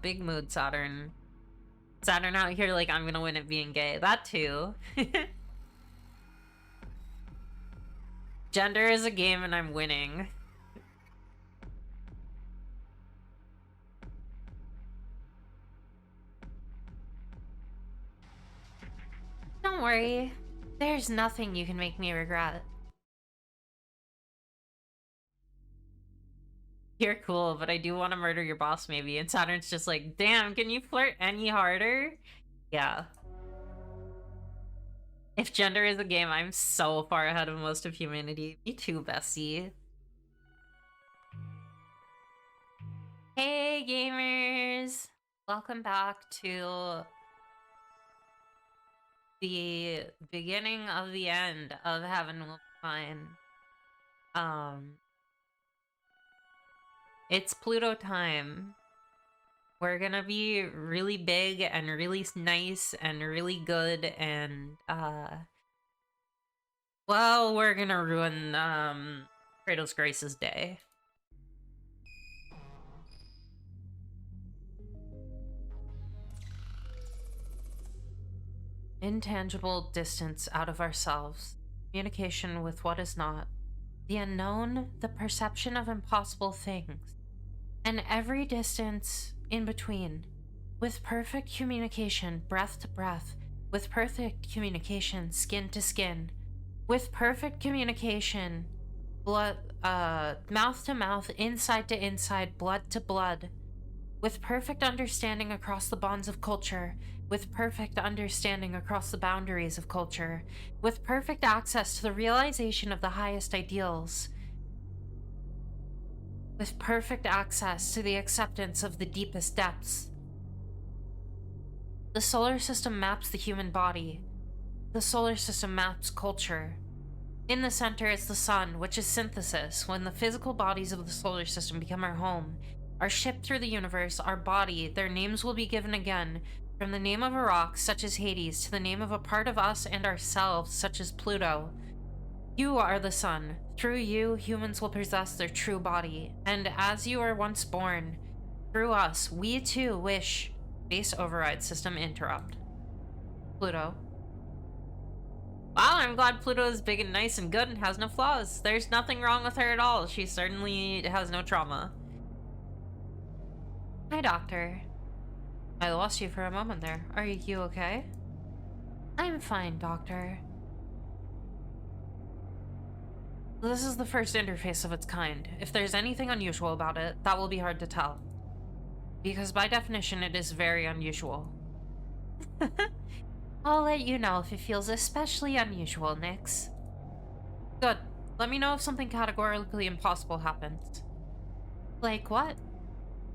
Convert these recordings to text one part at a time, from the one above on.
Big mood, Saturn. Saturn out here like, I'm gonna win at being gay. That too. Gender is a game and I'm winning. Don't worry. There's nothing you can make me regret. You're cool, but I do want to murder your boss maybe. And Saturn's just like, damn, can you flirt any harder? Yeah. If gender is a game, I'm so far ahead of most of humanity. Me too, bestie. Hey, gamers! Welcome back to the beginning of the end of Heaven Will Be Fine. It's Pluto time. We're gonna be really big and really nice and really good and, well, we're gonna ruin, Kratos Grace's day. Intangible distance out of ourselves, communication with what is not, the unknown, the perception of impossible things, and every distance in between. With perfect communication, breath to breath, with perfect communication, skin to skin, with perfect communication, blood, mouth to mouth, inside to inside, blood to blood, with perfect understanding across the bonds of culture, with perfect understanding across the boundaries of culture, with perfect access to the realization of the highest ideals, with perfect access to the acceptance of the deepest depths. The solar system maps the human body. The solar system maps culture. In the center is the sun, which is synthesis. When the physical bodies of the solar system become our home, our ship through the universe, our body, their names will be given again, from the name of a rock, such as Hades, to the name of a part of us and ourselves, such as Pluto. You are the sun. Through you, humans will possess their true body. And as you were once born, through us, we too wish... Base override system interrupt. Pluto. Wow, I'm glad Pluto is big and nice and good and has no flaws. There's nothing wrong with her at all. She certainly has no trauma. Hi, Doctor. I lost you for a moment there. Are you okay? I'm fine, Doctor. This is the first interface of its kind. If there's anything unusual about it, that will be hard to tell. Because by definition, it is very unusual. I'll let you know if it feels especially unusual, Nyx. Good. Let me know if something categorically impossible happens. Like what?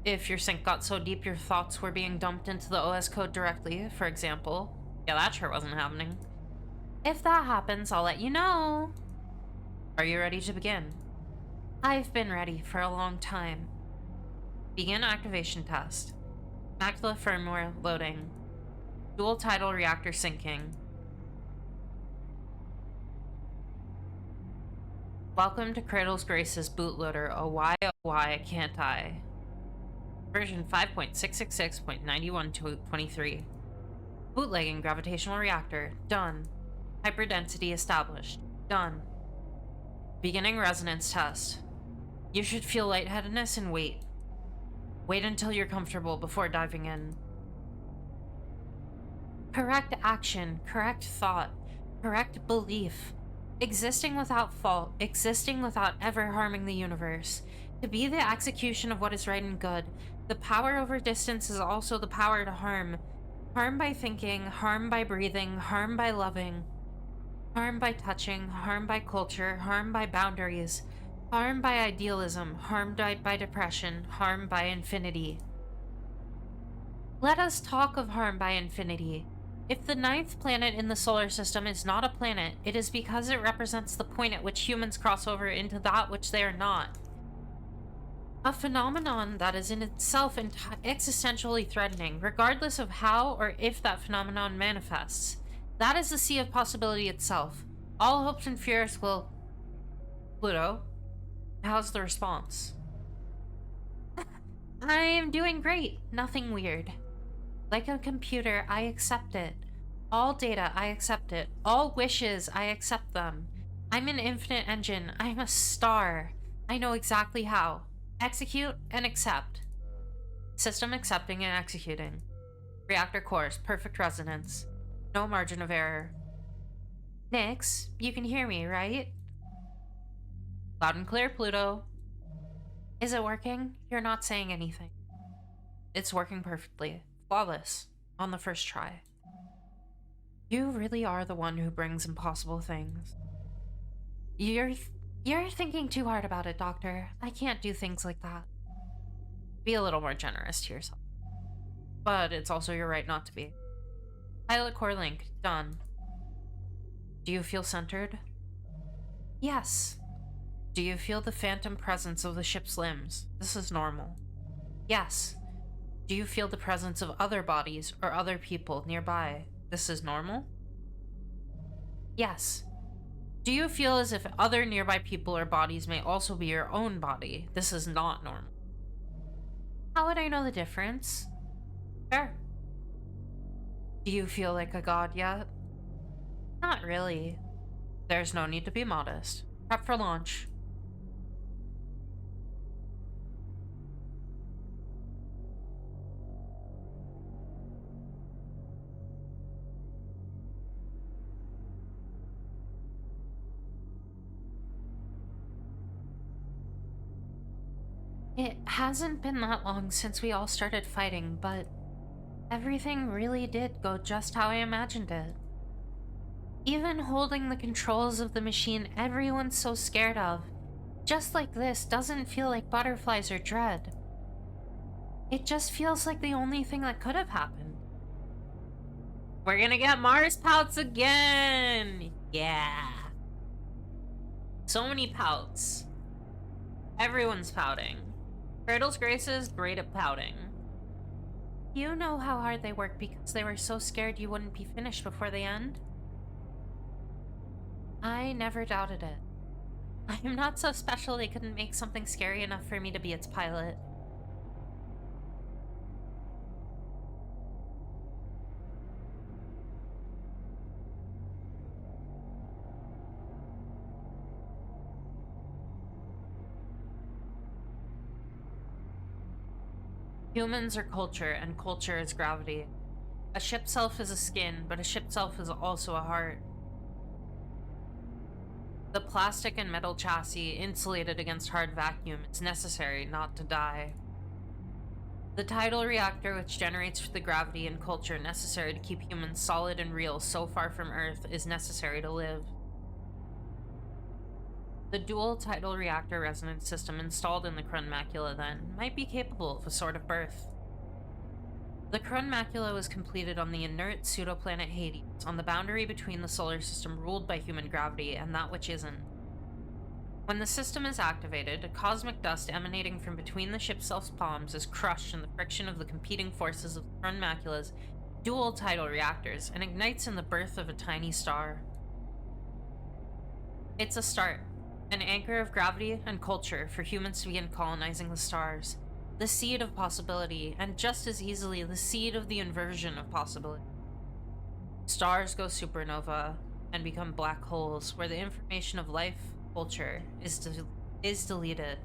If your sync got so deep your thoughts were being dumped into the OS code directly, for example. Yeah, that sure wasn't happening. If that happens, I'll let you know. Are you ready to begin? I've been ready for a long time. Begin activation test. Macula firmware loading. Dual tidal reactor syncing. Welcome to Kratos Grace's bootloader. Oh why can't I? Version 5.666.9123. Bootlegging gravitational reactor. Done. Hyperdensity established. Done. Beginning resonance test. You should feel lightheadedness and wait. Wait until you're comfortable before diving in. Correct action, correct thought, correct belief. Existing without fault, existing without ever harming the universe. To be the execution of what is right and good. The power over distance is also the power to harm. Harm by thinking, harm by breathing, harm by loving. Harm by touching, harm by culture, harm by boundaries. Harm by idealism, harm by depression, harm by infinity. Let us talk of harm by infinity. If the 9th planet in the solar system is not a planet, it is because it represents the point at which humans cross over into that which they are not. A phenomenon that is in itself existentially threatening, regardless of how or if that phenomenon manifests. That is the sea of possibility itself. All hopes and fears will... Pluto? How's the response? I'm doing great. Nothing weird. Like a computer, I accept it. All data, I accept it. All wishes, I accept them. I'm an infinite engine. I'm a star. I know exactly how. Execute and accept. System accepting and executing. Reactor cores, perfect resonance. No margin of error. Nix, you can hear me, right? Loud and clear, Pluto. Is it working? You're not saying anything. It's working perfectly. Flawless. On the first try. You really are the one who brings impossible things. You're thinking too hard about it, Doctor. I can't do things like that. Be a little more generous to yourself. But it's also your right not to be. Pilot core link. Done. Do you feel centered? Yes. Do you feel the phantom presence of the ship's limbs? This is normal. Yes. Do you feel the presence of other bodies or other people nearby? This is normal? Yes. Do you feel as if other nearby people or bodies may also be your own body? This is not normal. How would I know the difference? Sure. Do you feel like a god yet? Not really. There's no need to be modest. Prep for launch. It hasn't been that long since we all started fighting, but everything really did go just how I imagined it. Even holding the controls of the machine everyone's so scared of, just like this, doesn't feel like butterflies or dread. It just feels like the only thing that could have happened. We're gonna get Mars pouts again! Yeah. So many pouts. Everyone's pouting. Cradle's Grace is great at pouting. You know how hard they work because they were so scared you wouldn't be finished before the end? I never doubted it. I'm not so special they couldn't make something scary enough for me to be its pilot. Humans are culture, and culture is gravity. A ship self is a skin, but a ship self is also a heart. The plastic and metal chassis, insulated against hard vacuum, is necessary not to die. The tidal reactor, which generates the gravity and culture necessary to keep humans solid and real so far from Earth, is necessary to live. The dual tidal reactor resonance system installed in the Krun macula, then, might be capable of a sort of birth. The Krun macula was completed on the inert pseudoplanet Hades, on the boundary between the solar system ruled by human gravity and that which isn't. When the system is activated, cosmic dust emanating from between the ship self's palms is crushed in the friction of the competing forces of the Krun macula's dual tidal reactors and ignites in the birth of a tiny star. It's a start. An anchor of gravity and culture for humans to begin colonizing the stars. The seed of possibility, and just as easily the seed of the inversion of possibility. Stars go supernova and become black holes where the information of life, culture, is deleted.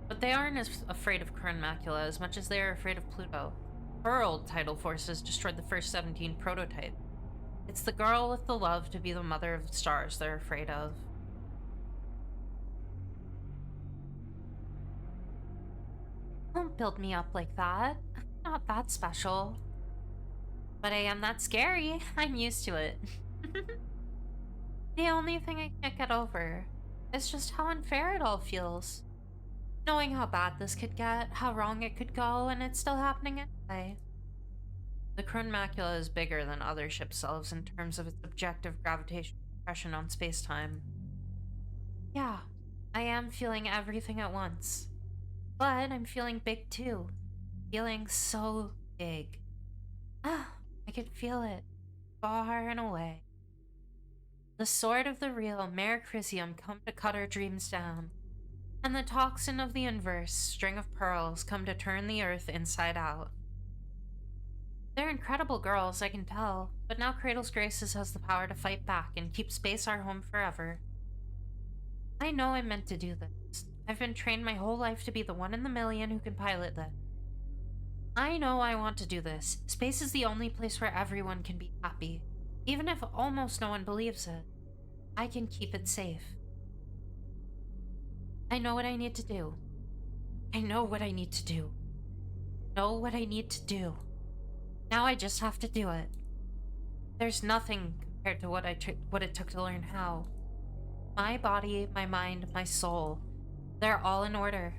But they aren't as afraid of Krun macula as much as they are afraid of Pluto. Her old tidal forces destroyed the first 17 prototypes. It's the girl with the love to be the mother of the stars they're afraid of. Don't build me up like that. I'm not that special. But I am that scary. I'm used to it. The only thing I can't get over is just how unfair it all feels. Knowing how bad this could get, how wrong it could go, and it's still happening anyway. The Krun macula is bigger than other ship selves in terms of its objective gravitational compression on space-time. Yeah, I am feeling everything at once. But I'm feeling big too. Feeling so big. Ah, I could feel it. Far and away. The sword of the real Mare Crisium come to cut our dreams down. And the toxin of the inverse string of pearls come to turn the earth inside out. They're incredible girls, I can tell, but now Cradle's Graces has the power to fight back and keep space our home forever. I know I'm meant to do this. I've been trained my whole life to be the one in the million who can pilot this. I know I want to do this. Space is the only place where everyone can be happy, even if almost no one believes it. I can keep it safe. I know what I need to do. I know what I need to do. Know what I need to do. Now I just have to do it. There's nothing compared to what it took to learn how. My body, my mind, my soul, they're all in order.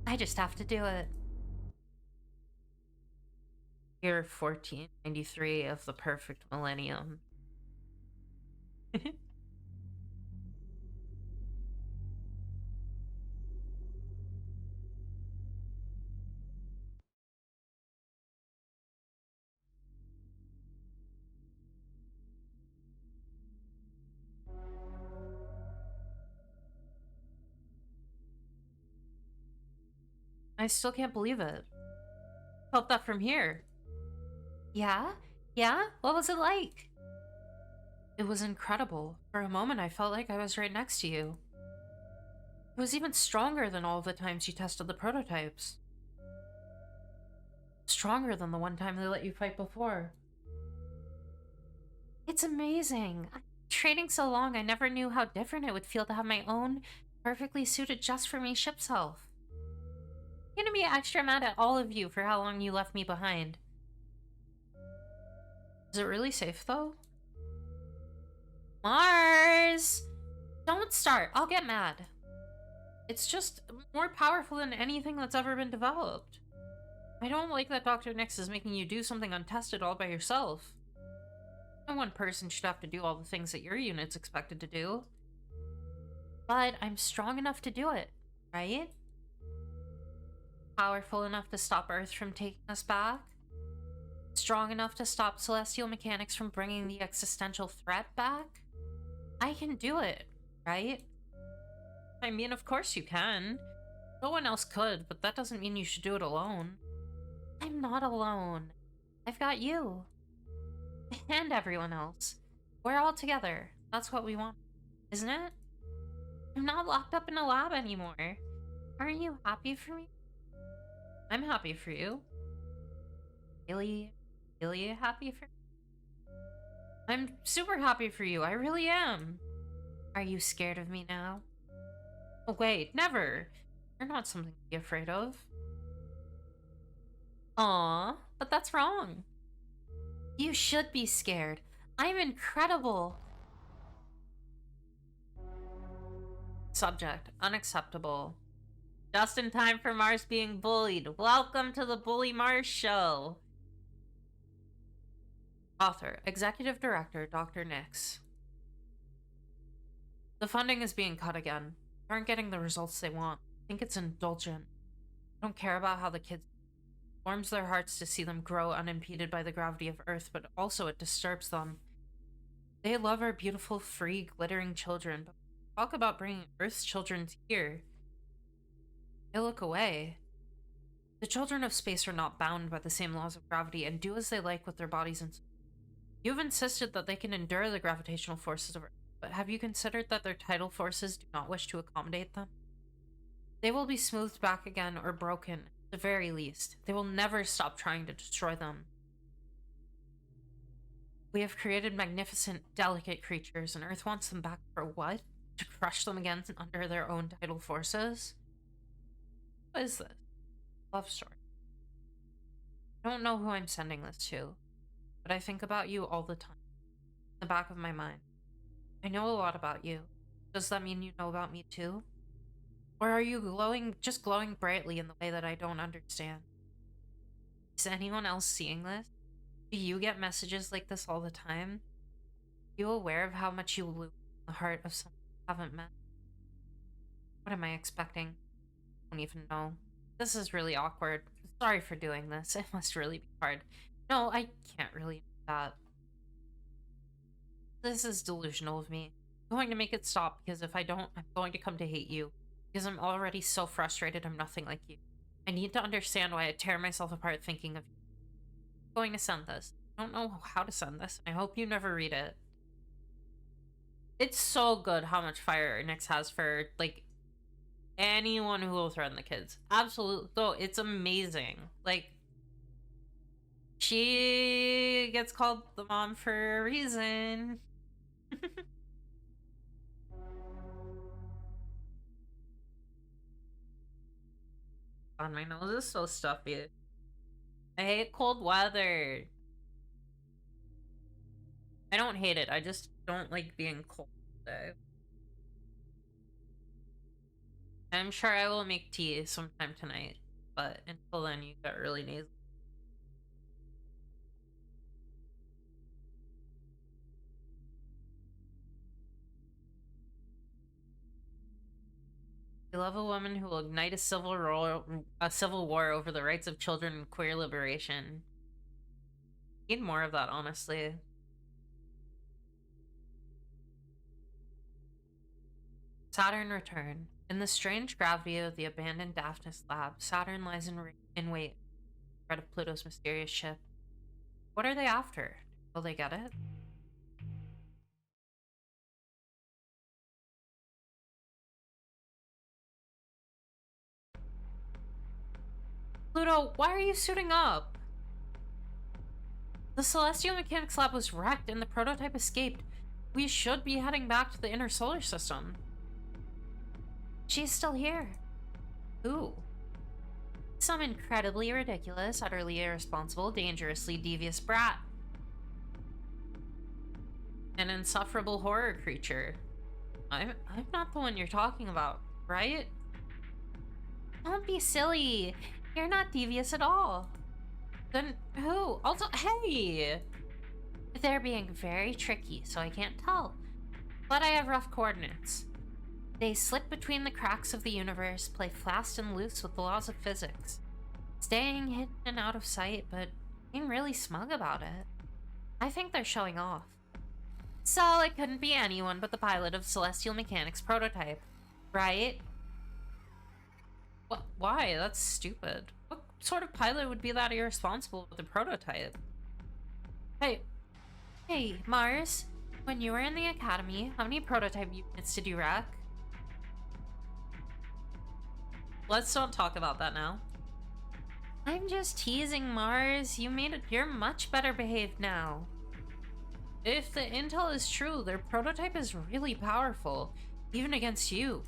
I just have to do it. Year 1493 of the perfect millennium. I still can't believe it. Felt that from here. Yeah? Yeah? What was it like? It was incredible. For a moment, I felt like I was right next to you. It was even stronger than all the times you tested the prototypes. Stronger than the one time they let you fight before. It's amazing. Training so long, I never knew how different it would feel to have my own, perfectly suited just for me ship self. I'm gonna be extra mad at all of you for how long you left me behind. Is it really safe, though? Mars! Don't start. I'll get mad. It's just more powerful than anything that's ever been developed. I don't like that Dr. Nix is making you do something untested all by yourself. No one person should have to do all the things that your unit's expected to do. But I'm strong enough to do it, right? Powerful enough to stop Earth from taking us back? Strong enough to stop celestial mechanics from bringing the existential threat back? I can do it, right? I mean, of course you can. No one else could, but that doesn't mean you should do it alone. I'm not alone. I've got you. And everyone else. We're all together. That's what we want, isn't it? I'm not locked up in a lab anymore. Aren't you happy for me? I'm happy for you. Really, really happy for me? I'm super happy for you. I really am. Are you scared of me now? Oh, wait, never. You're not something to be afraid of. Aw, but that's wrong. You should be scared. I'm incredible. Subject, unacceptable. Just in time for Mars being bullied. Welcome to the Bully Mars Show. Author, Executive Director, Dr. Nix. The funding is being cut again. They aren't getting the results they want. I think it's indulgent. I don't care about how the kids... It warms their hearts to see them grow unimpeded by the gravity of Earth, but also it disturbs them. They love our beautiful, free, glittering children, but talk about bringing Earth's children here. They look away. The children of space are not bound by the same laws of gravity and do as they like with their bodies and souls. You've insisted that they can endure the gravitational forces of Earth, but have you considered that their tidal forces do not wish to accommodate them? They will be smoothed back again or broken, at the very least. They will never stop trying to destroy them. We have created magnificent, delicate creatures, and Earth wants them back for what? To crush them again under their own tidal forces? What is this? Love story. I don't know who I'm sending this to, but I think about you all the time. In the back of my mind. I know a lot about you. Does that mean you know about me too? Or are you just glowing brightly in the way that I don't understand? Is anyone else seeing this? Do you get messages like this all the time? Are you aware of how much you lose in the heart of someone you haven't met? What am I expecting? I don't even know. This is really awkward. Sorry for doing this. It must really be hard. No, I can't really do that. This is delusional of me. I'm going to make it stop because if I don't, I'm going to come to hate you. Because I'm already so frustrated I'm nothing like you. I need to understand why I tear myself apart thinking of you. I'm going to send this. I don't know how to send this. I hope you never read it. It's so good how much fire Nyx has for, like, anyone who will threaten the kids. Absolutely. Though, it's amazing. Like, she gets called the mom for a reason. God, my nose is so stuffy. I hate cold weather. I don't hate it. I just don't like being cold today. I'm sure I will make tea sometime tonight, but until then, you got really nasal. You love a woman who will ignite a civil war over the rights of children and queer liberation. Need more of that, honestly. Saturn return. In the strange gravity of the abandoned Daphnis lab, Saturn lies in wait, threat of Pluto's mysterious ship. What are they after? Will they get it? Pluto, why are you suiting up? The Celestial Mechanics Lab was wrecked and the prototype escaped. We should be heading back to the inner solar system. She's still here. Who? Some incredibly ridiculous, utterly irresponsible, dangerously devious brat. An insufferable horror creature. I'm not the one you're talking about, right? Don't be silly. You're not devious at all. Then who? Also, hey! They're being very tricky, so I can't tell. But I have rough coordinates. They slip between the cracks of the universe, play fast and loose with the laws of physics. Staying hidden and out of sight, but being really smug about it. I think they're showing off. So it couldn't be anyone but the pilot of Celestial Mechanics prototype, right? What? Why? That's stupid. What sort of pilot would be that irresponsible with a prototype? Hey, Mars. When you were in the academy, how many prototype units did you wreck? Let's don't talk about that now. I'm just teasing, Mars. You're much better behaved now. If the intel is true, their prototype is really powerful, even against you.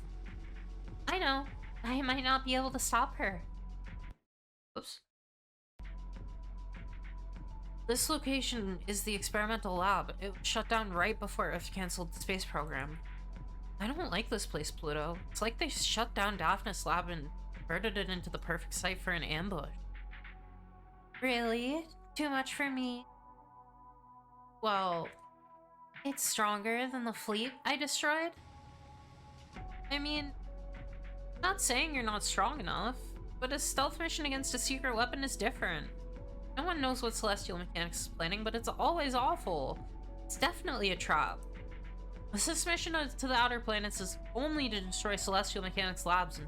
I know. I might not be able to stop her. Oops. This location is the experimental lab. It was shut down right before Earth canceled the space program. I don't like this place, Pluto. It's like they shut down Daphnis lab and converted it into the perfect site for an ambush. Really? Too much for me? Well, it's stronger than the fleet I destroyed? I mean, not saying you're not strong enough, but a stealth mission against a secret weapon is different. No one knows what Celestial Mechanics is planning, but it's always awful. It's definitely a trap. This mission to the outer planets is only to destroy Celestial Mechanics labs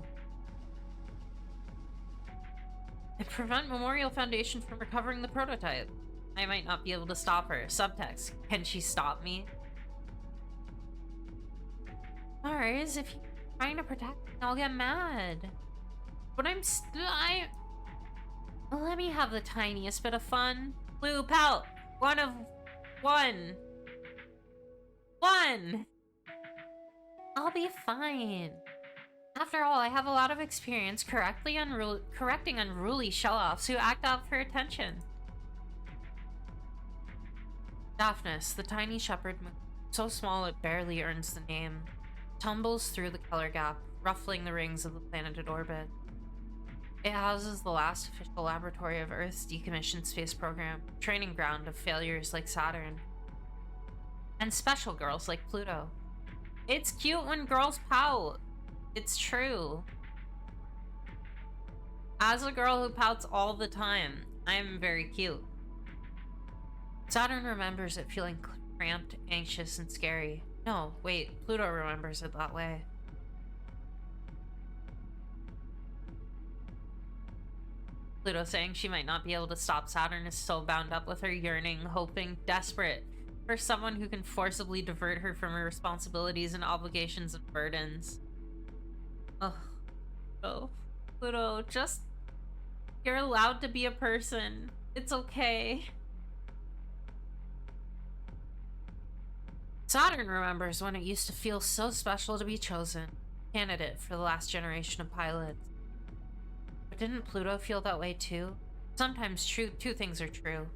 and prevent Memorial Foundation from recovering the prototype. I might not be able to stop her. Subtext, can she stop me? Mars, if you're trying to protect me, I'll get mad. But let me have the tiniest bit of fun. Blue pout! One! I'll be fine. After all, I have a lot of experience correcting unruly shell-offs who act out for attention. Daphnis, the tiny shepherd moon, so small it barely earns the name, tumbles through the color gap, ruffling the rings of the planet in orbit. It houses the last official laboratory of Earth's decommissioned space program, training ground of failures like Saturn. And special girls like Pluto. It's cute when girls pout. It's true. As a girl who pouts all the time, I'm very cute. Saturn remembers it feeling cramped, anxious, and scary. No, wait, Pluto remembers it that way. Pluto saying she might not be able to stop Saturn is so bound up with her yearning, hoping, desperate for someone who can forcibly divert her from her responsibilities and obligations and burdens. Ugh. Oh, Pluto, just... You're allowed to be a person. It's okay. Saturn remembers when it used to feel so special to be chosen, candidate for the last generation of pilots. But didn't Pluto feel that way too? Sometimes two things are true.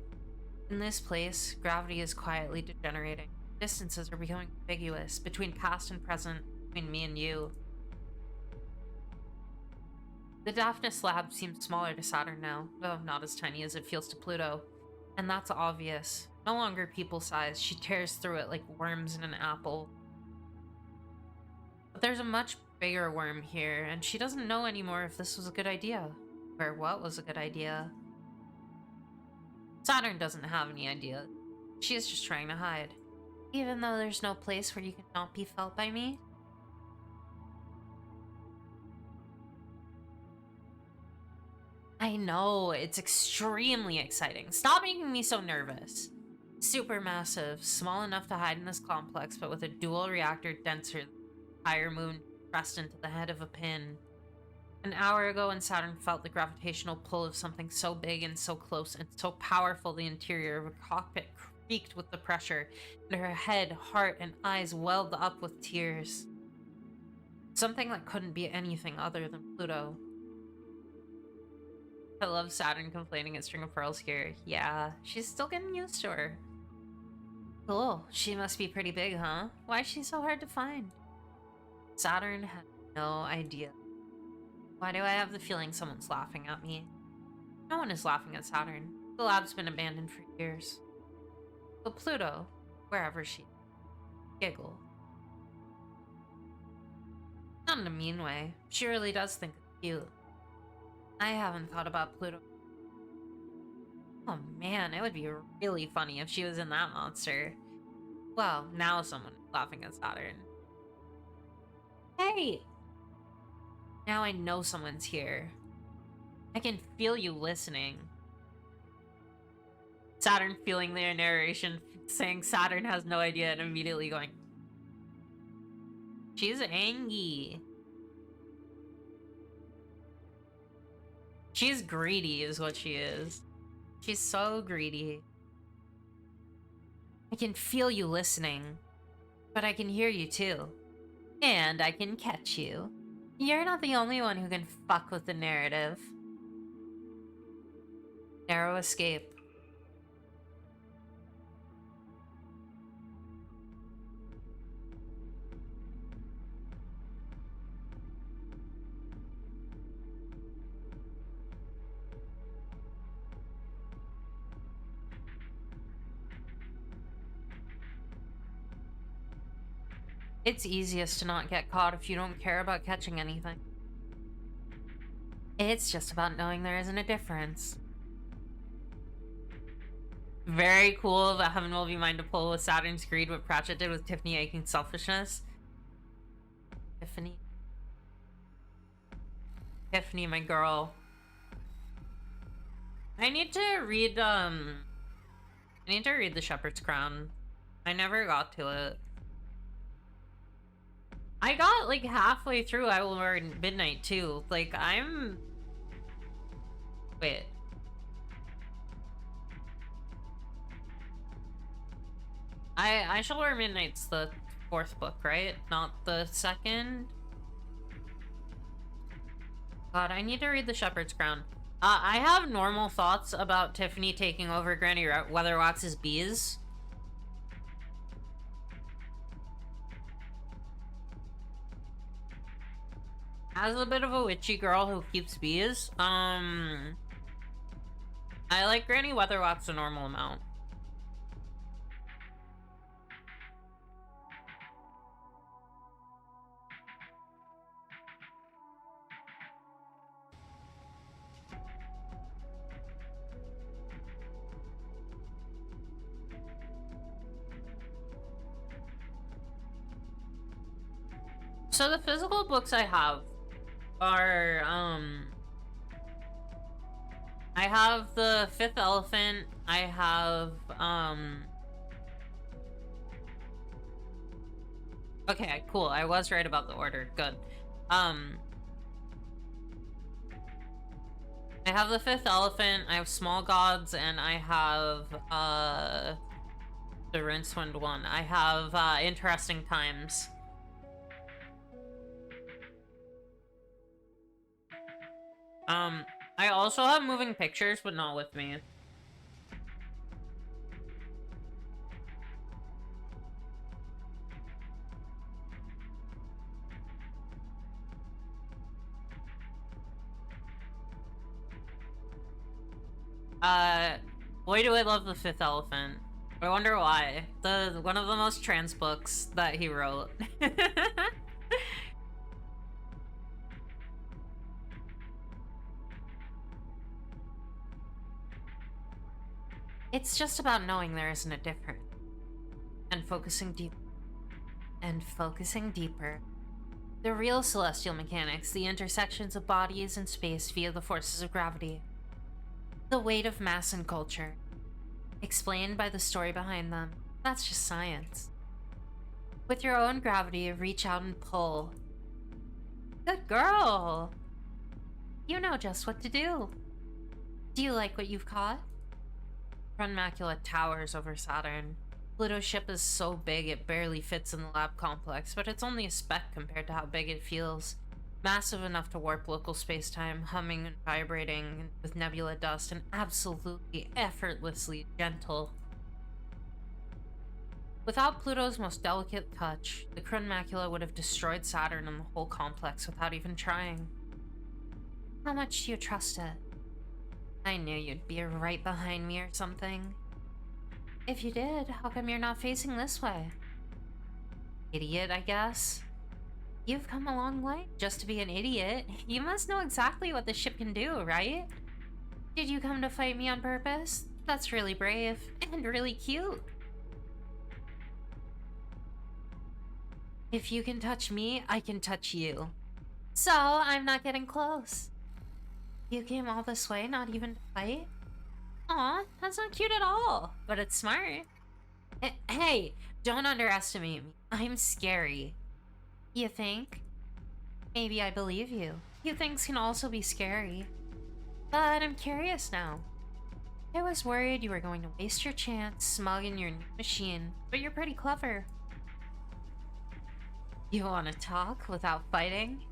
In this place, gravity is quietly degenerating. Distances are becoming ambiguous between past and present, between me and you. The Daphnis lab seems smaller to Saturn now, though not as tiny as it feels to Pluto. And that's obvious. No longer people-sized, she tears through it like worms in an apple. But there's a much bigger worm here, and she doesn't know anymore if this was a good idea. Or what was a good idea. Saturn doesn't have any idea. She is just trying to hide. Even though there's no place where you cannot be felt by me? I know, it's extremely exciting. Stop making me so nervous. Supermassive, small enough to hide in this complex, but with a dual reactor denser than the entire moon pressed into the head of a pin. An hour ago when Saturn felt the gravitational pull of something so big and so close and so powerful the interior of a cockpit creaked with the pressure, and her head, heart, and eyes welled up with tears. Something that couldn't be anything other than Pluto. I love Saturn complaining at String of Pearls here. Yeah, she's still getting used to her. Cool, she must be pretty big, huh? Why is she so hard to find? Saturn had no idea. Why do I have the feeling someone's laughing at me? No one is laughing at Saturn. The lab's been abandoned for years. But Pluto, wherever she is, giggle. Not in a mean way. She really does think it's cute. I haven't thought about Pluto. Oh man, it would be really funny if she was in that monster. Well, now someone is laughing at Saturn. Hey! Now I know someone's here. I can feel you listening. Saturn feeling their narration, saying Saturn has no idea, and immediately going, she's angry. She's greedy is what she is. She's so greedy. I can feel you listening, but I can hear you too. And I can catch you. You're not the only one who can fuck with the narrative. Narrow escape. It's easiest to not get caught if you don't care about catching anything. It's just about knowing there isn't a difference. Very cool that Heaven will be mine to pull with Saturn's greed, what Pratchett did with Tiffany aching selfishness. Tiffany. Tiffany, my girl. I need to read The Shepherd's Crown. I never got to it. I got like halfway through I Will Burn Midnight too. Like I'm... Wait. I Shall Wear Midnight's the 4th book, right? Not the 2nd? God, I need to read The Shepherd's Crown. I have normal thoughts about Tiffany taking over Granny Weatherwax's bees. As a bit of a witchy girl who keeps bees, I like Granny Weatherwax a normal amount. So the physical books I have are, I have the fifth elephant. I have, okay, cool. I was right about the order. Good. I have the fifth elephant, I have small gods, and I have, the Rincewind one. I have, interesting times. I also have moving pictures, but not with me. Boy do I love the fifth elephant. I wonder why. One of the most trans books that he wrote. It's just about knowing there isn't a difference. And focusing deep. And focusing deeper. The real celestial mechanics, the intersections of bodies and space via the forces of gravity. The weight of mass and culture. Explained by the story behind them. That's just science. With your own gravity, reach out and pull. Good girl! You know just what to do. Do you like what you've caught? Front macula towers over Saturn. Pluto's ship is so big it barely fits in the lab complex, but it's only a speck compared to how big it feels. Massive enough to warp local space-time, humming and vibrating with nebula dust, and absolutely effortlessly gentle. Without Pluto's most delicate touch, the Krun macula would have destroyed Saturn and the whole complex without even trying. How much do you trust it? I knew you'd be right behind me or something. If you did, how come you're not facing this way? Idiot, I guess. You've come a long way just to be an idiot. You must know exactly what the ship can do, right? Did you come to fight me on purpose? That's really brave and really cute. If you can touch me, I can touch you. So, I'm not getting close. You came all this way, not even to fight? Aw, that's not cute at all, but it's smart. Hey, don't underestimate me. I'm scary. You think? Maybe I believe you. You things can also be scary. But I'm curious now. I was worried you were going to waste your chance, smug in your new machine, but you're pretty clever. You want to talk without fighting?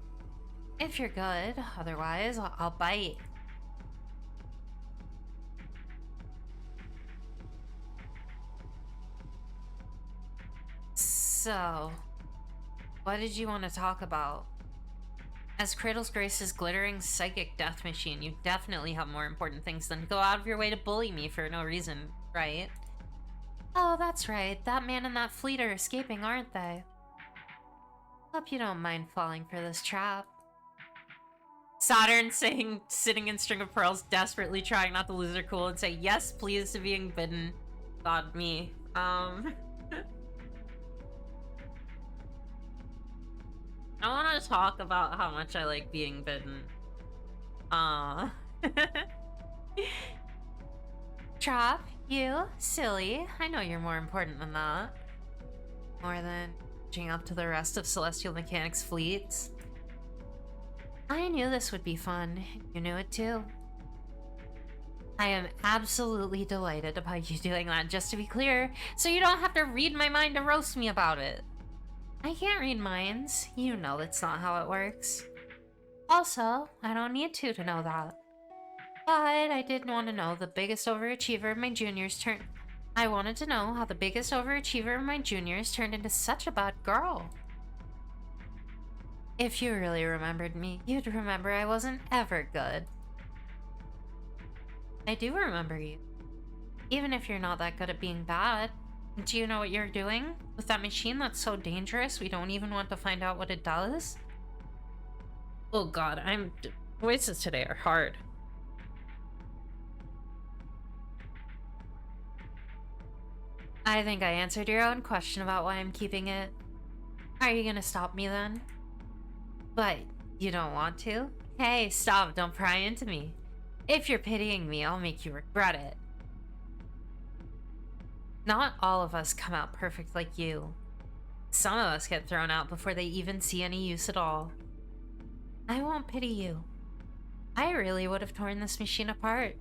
If you're good, otherwise I'll bite. So, what did you want to talk about? As Cradle's Grace's glittering psychic death machine, you definitely have more important things than to go out of your way to bully me for no reason, right? Oh, that's right. That man and that fleet are escaping, aren't they? Hope you don't mind falling for this trap. Saturn sitting in String of Pearls, desperately trying not to lose her cool and say, yes, please, to being bidden. God, me. I want to talk about how much I like being bidden. Trap, you, silly. I know you're more important than that. More than catching up to the rest of Celestial Mechanics' fleets. I knew this would be fun. You knew it too. I am absolutely delighted about you doing that, just to be clear, so you don't have to read my mind to roast me about it. I can't read minds. You know that's not how it works. Also, I don't need to know that. But I did want to know the biggest overachiever of my juniors turned... I wanted to know how the biggest overachiever of my juniors turned into such a bad girl. If you really remembered me, you'd remember I wasn't ever good. I do remember you. Even if you're not that good at being bad. Do you know what you're doing? With that machine that's so dangerous, we don't even want to find out what it does? Oh god, voices today are hard. I think I answered your own question about why I'm keeping it. Are you gonna stop me then? But you don't want to? Hey, stop, don't pry into me. If you're pitying me, I'll make you regret it. Not all of us come out perfect like you. Some of us get thrown out before they even see any use at all. I won't pity you. I really would have torn this machine apart.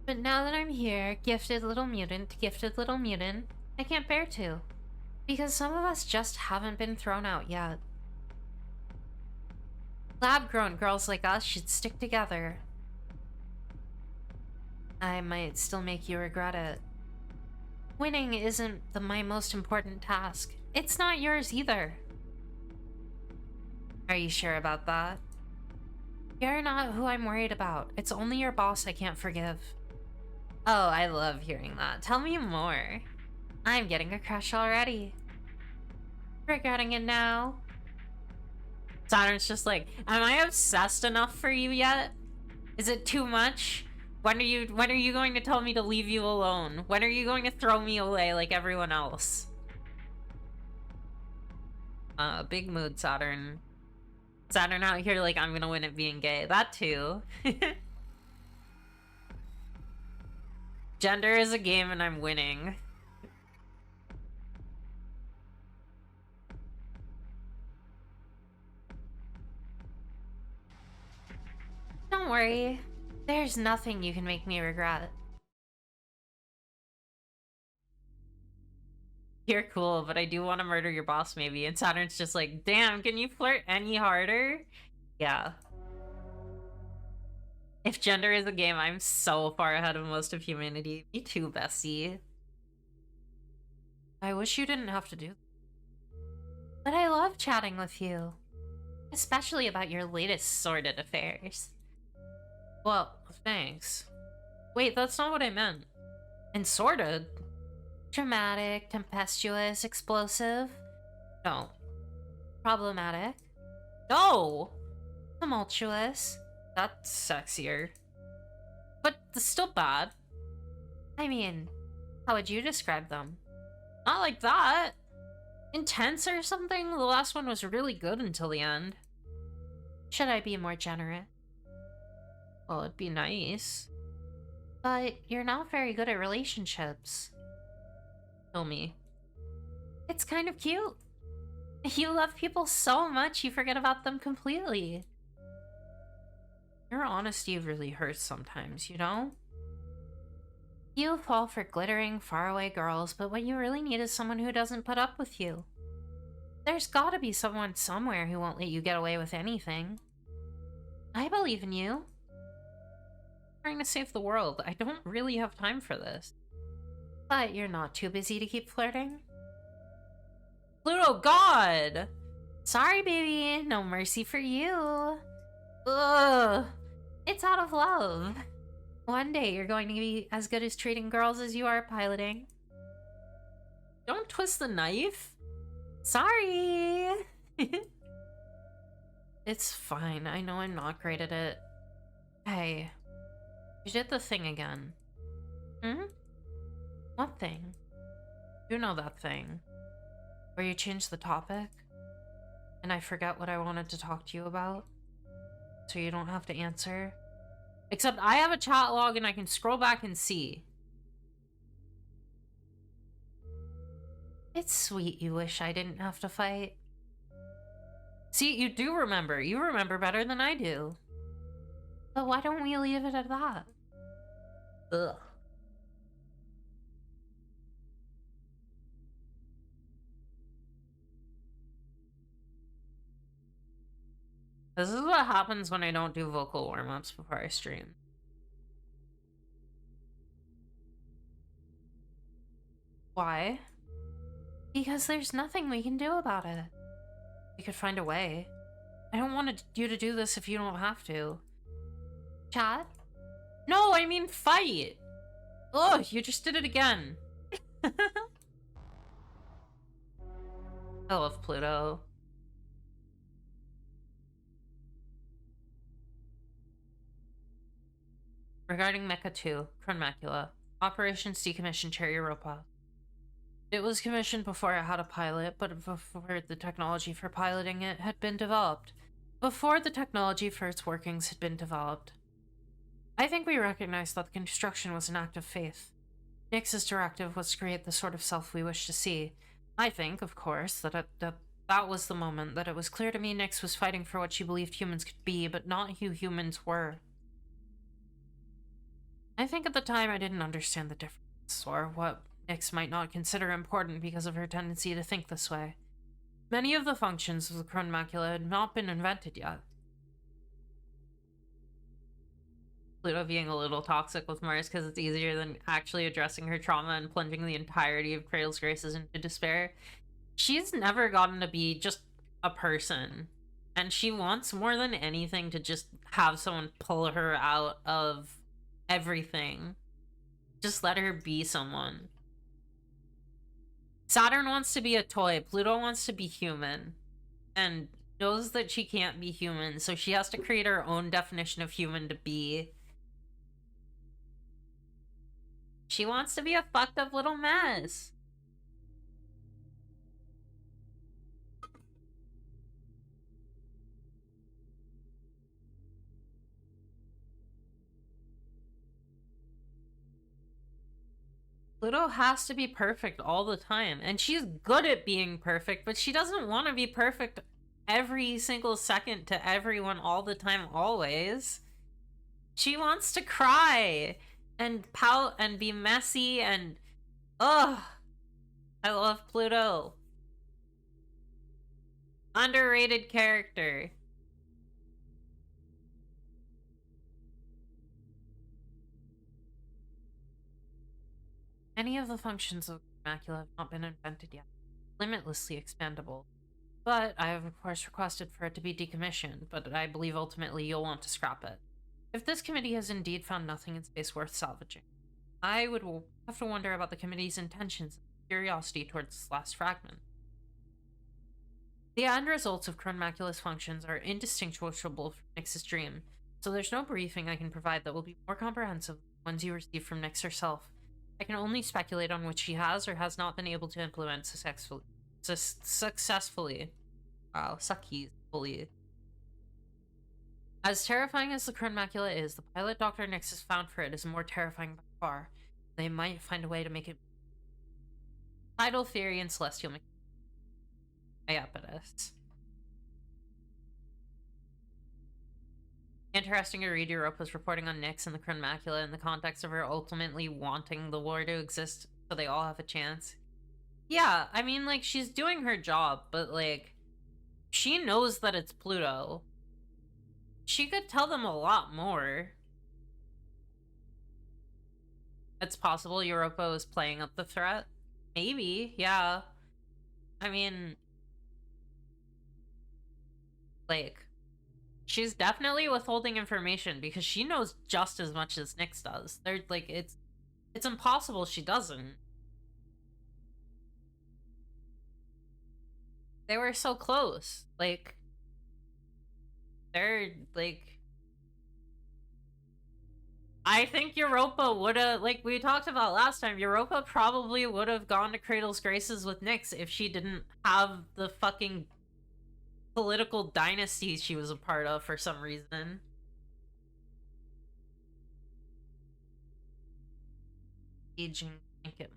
But now that I'm here, gifted little mutant, I can't bear to. Because some of us just haven't been thrown out yet. Lab-grown girls like us should stick together. I might still make you regret it. Winning isn't my most important task. It's not yours either. Are you sure about that? You're not who I'm worried about. It's only your boss I can't forgive. Oh, I love hearing that. Tell me more. I'm getting a crush already. Regretting it now. Saturn's just like, am I obsessed enough for you yet? Is it too much? When are you going to tell me to leave you alone? When are you going to throw me away like everyone else? Big mood, Saturn. Saturn out here like, I'm gonna win at being gay. That too. Gender is a game and I'm winning. Don't worry. There's nothing you can make me regret. You're cool, but I do want to murder your boss maybe. And Saturn's just like, damn, can you flirt any harder? Yeah. If gender is a game, I'm so far ahead of most of humanity. Me too, Bessie. I wish you didn't have to do that. But I love chatting with you. Especially about your latest sordid affairs. Well, thanks. Wait, that's not what I meant. And sordid? Dramatic, tempestuous, explosive? No. Problematic? No! Tumultuous? That's sexier. But still bad. I mean, how would you describe them? Not like that. Intense or something? The last one was really good until the end. Should I be more generous? Well, it'd be nice. But you're not very good at relationships. Tell me. It's kind of cute. You love people so much you forget about them completely. Your honesty really hurts sometimes, you know? You fall for glittering, faraway girls, but what you really need is someone who doesn't put up with you. There's gotta be someone somewhere who won't let you get away with anything. I believe in you. I'm trying to save the world. I don't really have time for this. But you're not too busy to keep flirting? Pluto, God! Sorry, baby. No mercy for you. Ugh. It's out of love. One day you're going to be as good as treating girls as you are piloting. Don't twist the knife. Sorry. It's fine. I know I'm not great at it. Hey, you did the thing again. Hmm? What thing? You know that thing. Where you changed the topic? And I forget what I wanted to talk to you about? So you don't have to answer? Except I have a chat log and I can scroll back and see. It's sweet you wish I didn't have to fight. See, you do remember. You remember better than I do. But why don't we leave it at that? Ugh. This is what happens when I don't do vocal warm-ups before I stream. Why? Because there's nothing we can do about it. We could find a way. I don't want you to do this if you don't have to. Chat? No, I mean fight! Ugh, you just did it again. I love Pluto. Regarding Mecha 2, Chronmacula. Operations decommissioned Cherry Europa. It was commissioned before it had a pilot, but before the technology for piloting it had been developed. Before the technology for its workings had been developed. I think we recognize that the construction was an act of faith. Nyx's directive was to create the sort of self we wish to see. I think, of course, that was the moment that it was clear to me Nyx was fighting for what she believed humans could be, but not who humans were. I think at the time I didn't understand the difference, or what Nyx might not consider important because of her tendency to think this way. Many of the functions of the Krone Macula had not been invented yet. Pluto being a little toxic with Mars because it's easier than actually addressing her trauma and plunging the entirety of Cradle's Graces into despair. She's never gotten to be just a person, and she wants more than anything to just have someone pull her out of everything. Just let her be someone. Saturn wants to be a toy. Pluto wants to be human, and knows that she can't be human, so she has to create her own definition of human to be. She wants to be a fucked up little mess. Pluto has to be perfect all the time, and she's good at being perfect, but she doesn't want to be perfect every single second to everyone all the time, always. She wants to cry and pout and be messy and... Ugh! I love Pluto. Underrated character. Any of the functions of Macula have not been invented yet. Limitlessly expandable. But I have, of course, requested for it to be decommissioned, but I believe ultimately you'll want to scrap it. If this committee has indeed found nothing in space worth salvaging, I would have to wonder about the committee's intentions and curiosity towards this last fragment. The end results of Krone Macula's functions are indistinguishable from Nyx's dream, so there's no briefing I can provide that will be more comprehensive than the ones you receive from Nyx herself. I can only speculate on which she has or has not been able to implement successfully. Wow, successfully. As terrifying as the Krone Macula is, the pilot Dr. Nyx has found for it is more terrifying by far. They might find a way to make it... Tidal theory and celestial mechanics. Tightest. Interesting to read Europa's reporting on Nyx and the Krone Macula in the context of her ultimately wanting the war to exist so they all have a chance. Yeah, I mean, like, she's doing her job, but, like, she knows that it's Pluto. She could tell them a lot more. It's possible Europa was playing up the threat. Maybe, yeah. I mean... like... she's definitely withholding information because she knows just as much as Nyx does. They're like, it's impossible she doesn't. They were so close. Like, they're like... I think Europa would have, like we talked about last time, Europa probably would have gone to Cradle's Graces with Nyx if she didn't have the fucking political dynasty she was a part of for some reason. Aging blanket.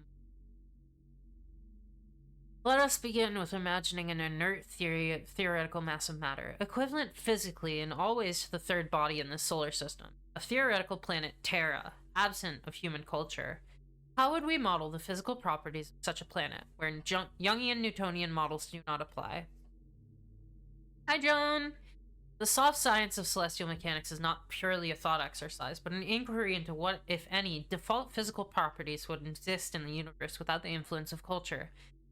Let us begin with imagining an inert theoretical mass of matter, equivalent physically in all ways to the third body in this solar system, a theoretical planet Terra, absent of human culture. How would we model the physical properties of such a planet, where Jungian Newtonian models do not apply? Hi, Joan! The soft science of celestial mechanics is not purely a thought exercise, but an inquiry into what, if any, default physical properties would exist in the universe without the influence of culture.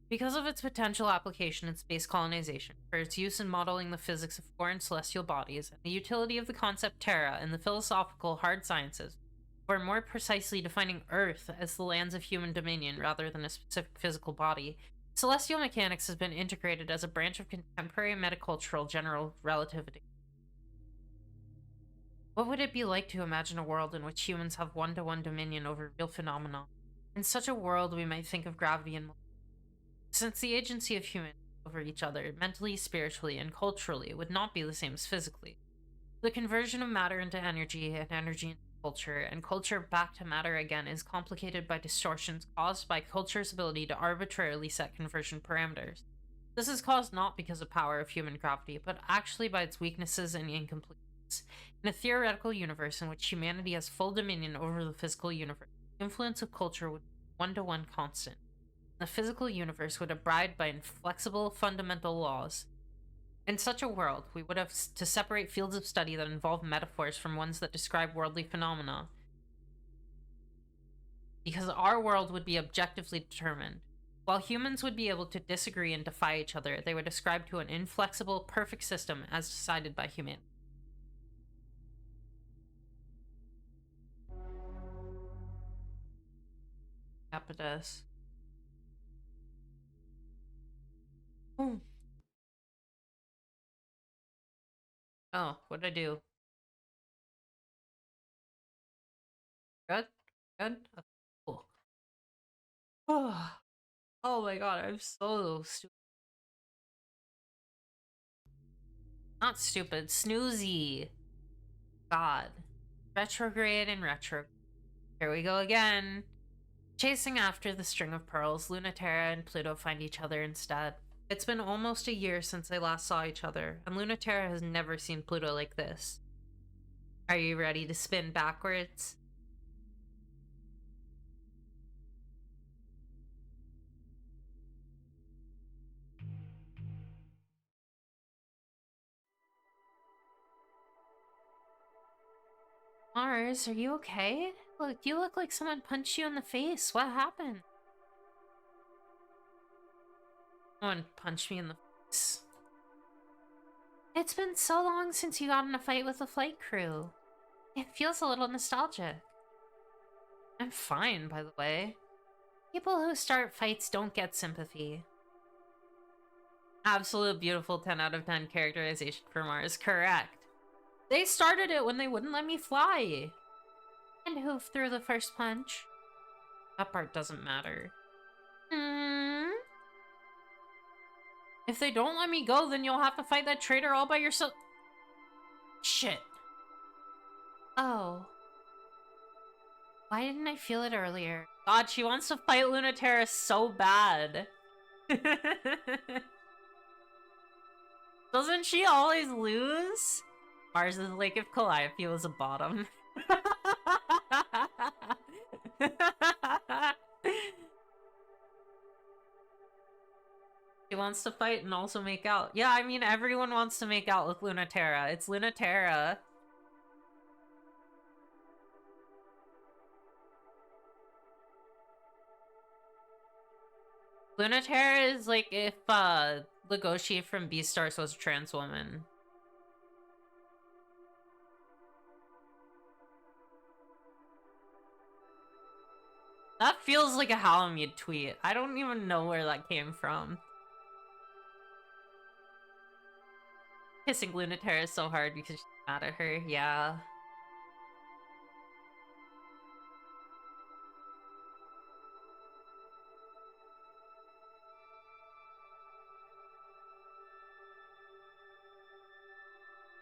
Because of its potential application in space colonization, for its use in modeling the physics of foreign celestial bodies, and the utility of the concept Terra in the philosophical hard sciences, or more precisely defining Earth as the lands of human dominion rather than a specific physical body, celestial mechanics has been integrated as a branch of contemporary metacultural general relativity. What would it be like to imagine a world in which humans have one-to-one dominion over real phenomena? In such a world, we might think of gravity and since the agency of humans over each other, mentally, spiritually, and culturally, would not be the same as physically. The conversion of matter into energy and energy into culture, and culture back to matter again is complicated by distortions caused by culture's ability to arbitrarily set conversion parameters. This is caused not because of power of human gravity, but actually by its weaknesses and incompleteness. In a theoretical universe in which humanity has full dominion over the physical universe, the influence of culture would be one-to-one constant. The physical universe would abide by inflexible fundamental laws. In such a world, we would have to separate fields of study that involve metaphors from ones that describe worldly phenomena, because our world would be objectively determined. While humans would be able to disagree and defy each other, they would ascribe to an inflexible, perfect system as decided by humanity. Capitus. Oh, what'd I do? Good? Good? Okay, cool. Oh my god, I'm so stupid. Not stupid, snoozy. God. Retrograde and retro. Here we go again. Chasing after the string of pearls, Lunaterra and Pluto find each other instead. It's been almost a year since they last saw each other, and Lunaterra has never seen Pluto like this. Are you ready to spin backwards? Mars, are you okay? Look, you look like someone punched you in the face. What happened? Someone punched me in the face. It's been so long since you got in a fight with the flight crew. It feels a little nostalgic. I'm fine, by the way. People who start fights don't get sympathy. Absolute beautiful 10 out of 10 characterization for Mars. Correct. They started it when they wouldn't let me fly. And who threw the first punch? That part doesn't matter. If they don't let me go, then you'll have to fight that traitor all by yourself. Shit. Oh. Why didn't I feel it earlier? God, she wants to fight Lunaterra so bad. Doesn't she always lose? Mars is like if Calliope was a bottom. She wants to fight and also make out. Yeah, I mean, everyone wants to make out with Lunaterra. It's Lunaterra. Lunaterra is like if, Legoshi from Beastars was a trans woman. That feels like a Halamid tweet. I don't even know where that came from. Kissing Lunaterra so hard because she's mad at her, yeah.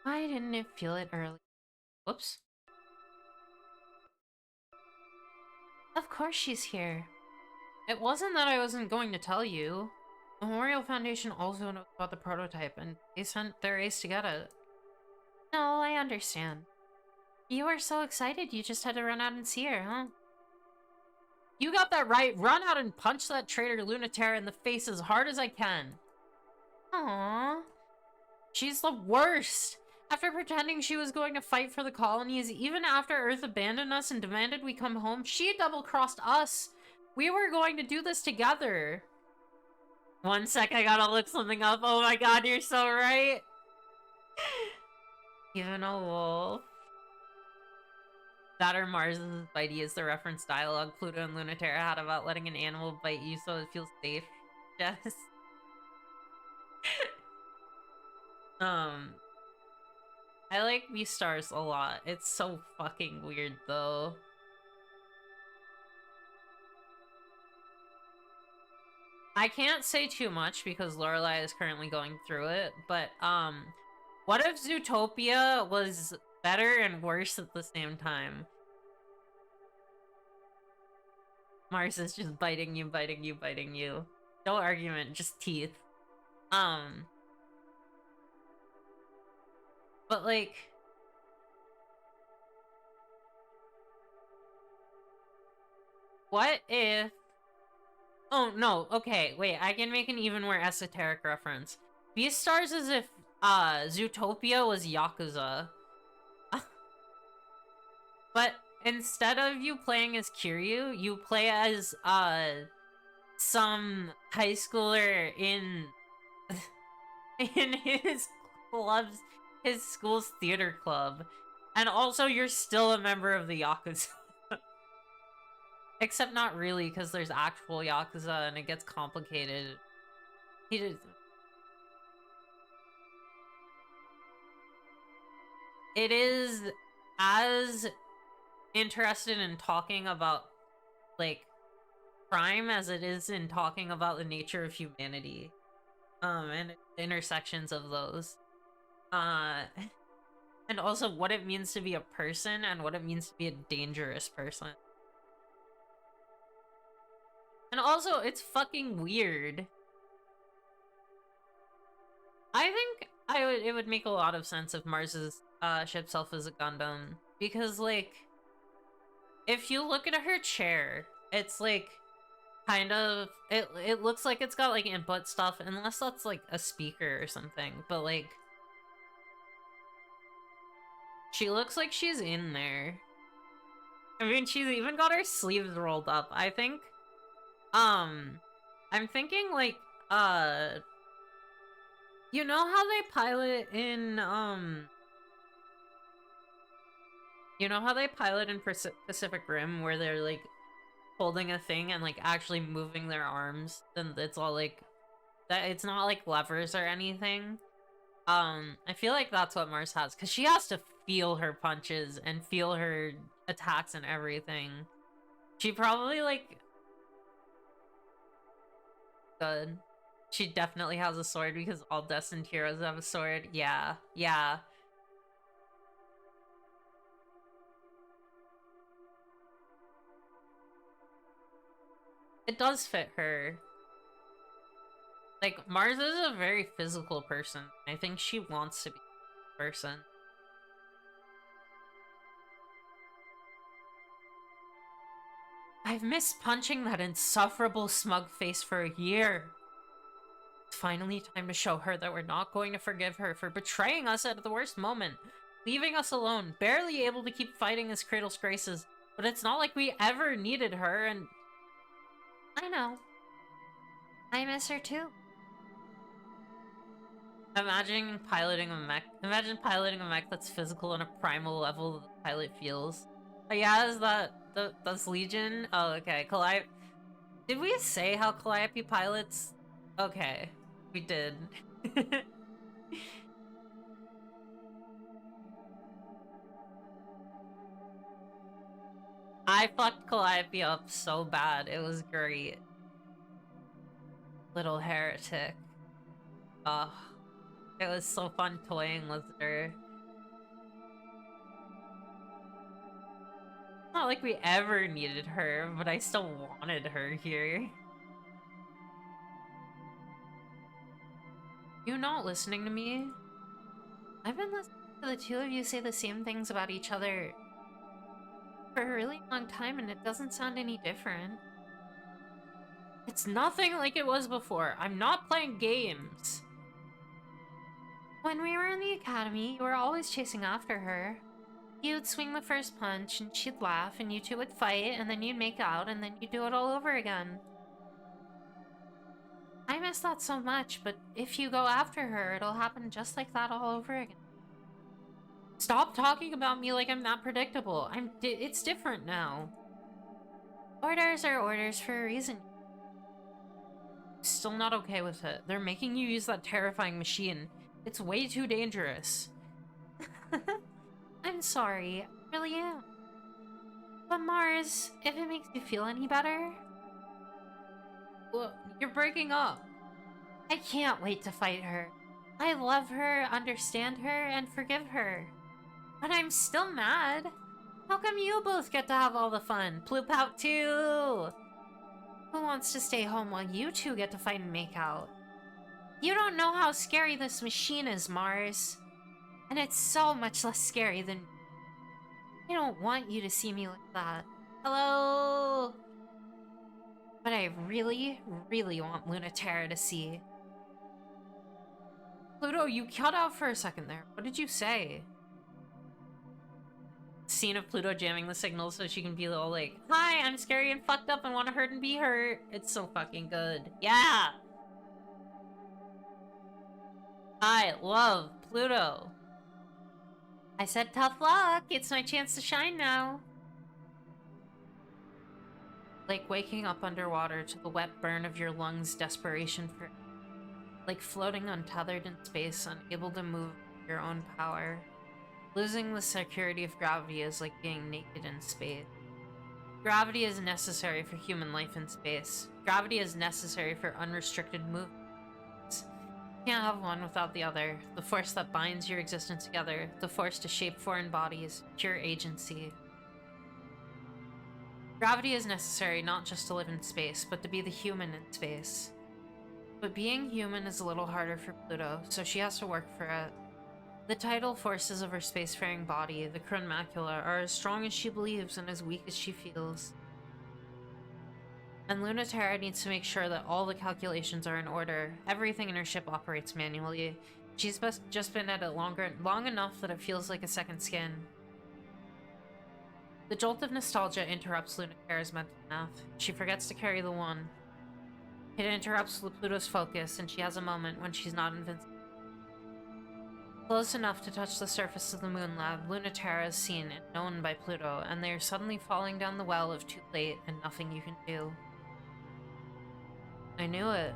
Why didn't it feel it early? Whoops. Of course she's here. It wasn't that I wasn't going to tell you. The Memorial Foundation also knows about the prototype, and they sent their ace to get it. No, I understand. You were so excited you just had to run out and see her, huh? You got that right. Run out and punch that traitor Lunaterra in the face as hard as I can. Aww. She's the worst. After pretending she was going to fight for the colonies, even after Earth abandoned us and demanded we come home, she double-crossed us. We were going to do this together. One sec, I gotta look something up. Oh my god, you're so right. Even a wolf. Saturn Mars' bitey is the reference dialogue Pluto and Lunaterra had about letting an animal bite you so it feels safe. Yes. I like Beastars a lot. It's so fucking weird, though. I can't say too much because Lorelai is currently going through it, but, what if Zootopia was better and worse at the same time? Mars is just biting you, biting you, biting you. No argument, just teeth. But like, what if... Oh, no, okay, wait, I can make an even more esoteric reference. Beastars as if, Zootopia was Yakuza. But instead of you playing as Kiryu, you play as, some high schooler in... in his school's theater club. And also, you're still a member of the Yakuza. Except not really, because there's actual Yakuza and it gets complicated. He did... It is as interested in talking about, like, crime as it is in talking about the nature of humanity. And intersections of those. And also what it means to be a person and what it means to be a dangerous person. And also, it's fucking weird. I think it would make a lot of sense if Mars's ship self is a Gundam. Because, like, if you look at her chair, it's, like, kind of... It looks like it's got, like, input stuff, unless that's, like, a speaker or something. But, like... She looks like she's in there. I mean, she's even got her sleeves rolled up. I think... I'm thinking, like, you know how they pilot in, you know how they pilot in Pacific Rim, where they're, like, holding a thing and, like, actually moving their arms? Then it's all, like, that it's not, like, levers or anything. I feel like that's what Mars has, because she has to feel her punches and feel her attacks and everything. She probably, like... Good. She definitely has a sword because all destined heroes have a sword. Yeah, yeah. It does fit her. Like, Mars is a very physical person. I think she wants to be a person. I've missed punching that insufferable smug face for a year. It's finally time to show her that we're not going to forgive her for betraying us at the worst moment, leaving us alone, barely able to keep fighting as Cradle's Graces. But it's not like we ever needed her, and... I know. I miss her too. Imagine piloting a mech. Imagine piloting a mech that's physical on a primal level that the pilot feels. Oh yeah, is that... that's Legion? Oh, okay. Did we say how Calliope pilots? Okay. We did. I fucked Calliope up so bad. It was great. Little heretic. Ugh. It was so fun toying with her. Not like we ever needed her, but I still wanted her here. You not listening to me? I've been listening to the two of you say the same things about each other for a really long time, and it doesn't sound any different. It's nothing like it was before. I'm not playing games. When we were in the academy, you were always chasing after her. You'd swing the first punch, and she'd laugh, and you two would fight, and then you'd make out, and then you'd do it all over again. I miss that so much, but if you go after her, it'll happen just like that all over again. Stop talking about me like I'm not predictable. It's different now. Orders are orders for a reason. Still not okay with it. They're making you use that terrifying machine. It's way too dangerous. I'm sorry. I really am. But Mars, if it makes you feel any better... Well, you're breaking up. I can't wait to fight her. I love her, understand her, and forgive her. But I'm still mad. How come you both get to have all the fun? Ploop out too! Who wants to stay home while you two get to fight and make out? You don't know how scary this machine is, Mars. And it's so much less scary than... I don't want you to see me like that. Hello? But I really, really want Lunaterra to see. Pluto, you cut out for a second there. What did you say? Scene of Pluto jamming the signal so she can be all like, hi, I'm scary and fucked up and want to hurt and be hurt. It's so fucking good. Yeah! I love Pluto. I said tough luck. It's my chance to shine now. Like waking up underwater to the wet burn of your lungs' desperation for... Like floating untethered in space, unable to move your own power. Losing the security of gravity is like being naked in space. Gravity is necessary for human life in space. Gravity is necessary for unrestricted movement. You can't have one without the other. The force that binds your existence together. The force to shape foreign bodies. Pure agency. Gravity is necessary not just to live in space, but to be the human in space. But being human is a little harder for Pluto, so she has to work for it. The tidal forces of her spacefaring body, the Krun macula, are as strong as she believes and as weak as she feels. And Lunaterra needs to make sure that all the calculations are in order. Everything in her ship operates manually. She's just been at it long enough that it feels like a second skin. The jolt of nostalgia interrupts Lunaterra's mental math. She forgets to carry the one. It interrupts Pluto's focus, and she has a moment when she's not invincible. Close enough to touch the surface of the moon lab, Lunaterra is seen and known by Pluto, and they are suddenly falling down the well of too late and nothing you can do. I knew it.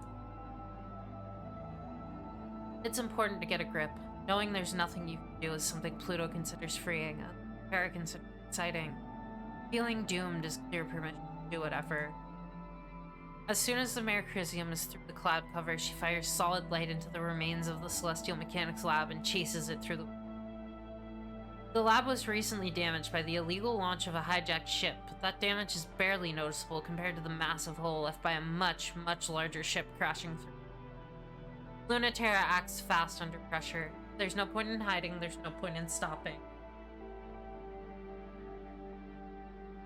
It's important to get a grip. Knowing there's nothing you can do is something Pluto considers freeing, and Terra considers exciting. Feeling doomed is clear permission to do whatever. As soon as the Mercurium is through the cloud cover, she fires solid light into the remains of the Celestial Mechanics lab and chases it through the... The lab was recently damaged by the illegal launch of a hijacked ship, but that damage is barely noticeable compared to the massive hole left by a much, much larger ship crashing through. Lunaterra acts fast under pressure. There's no point in hiding, there's no point in stopping.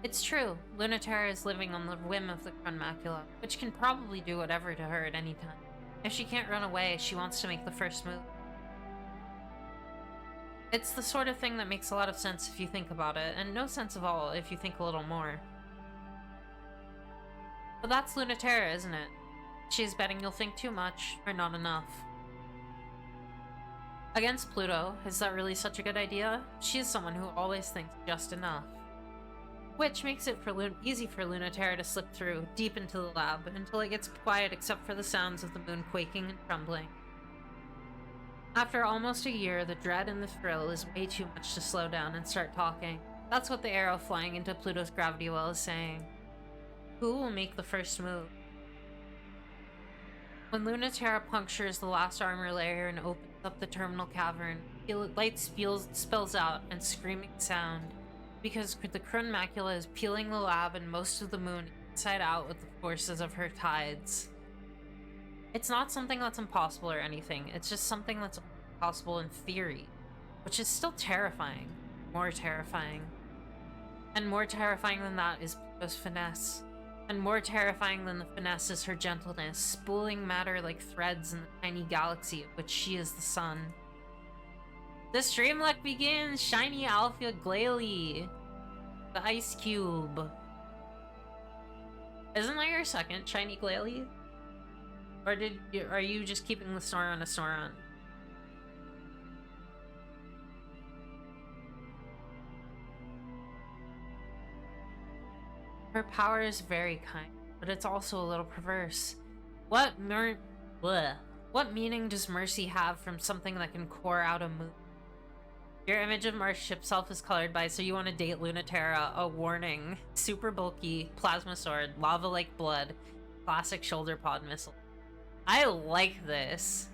It's true, Lunaterra is living on the whim of the Krun macula, which can probably do whatever to her at any time. If she can't run away, she wants to make the first move. It's the sort of thing that makes a lot of sense if you think about it, and no sense at all if you think a little more. But that's Lunaterra, isn't it? She's betting you'll think too much, or not enough. Against Pluto, is that really such a good idea? She is someone who always thinks just enough. Which makes it easy for Lunaterra to slip through, deep into the lab, until it gets quiet except for the sounds of the moon quaking and trembling. After almost a year, the dread and the thrill is way too much to slow down and start talking. That's what the arrow flying into Pluto's gravity well is saying. Who will make the first move? When Lunaterra punctures the last armor layer and opens up the terminal cavern, light spills out and screaming sound, because the Krun macula is peeling the lab and most of the moon inside out with the forces of her tides. It's not something that's impossible or anything, it's just something that's possible in theory, which is still terrifying. More terrifying. And more terrifying than that is Pluto's finesse. And more terrifying than the finesse is her gentleness, spooling matter like threads in the tiny galaxy of which she is the sun. The stream luck begins! Shiny Alpha Glalie! The Ice Cube. Isn't that your second Shiny Glalie? Or are you just keeping the Snoron a Snoron? Her power is very kind, but it's also a little perverse. What meaning does mercy have from something that can core out a moon? Your image of Mars ship self is colored by so you want to date Lunaterra, a warning. Super bulky, plasma sword, lava-like blood, classic shoulder pod missile. I like this.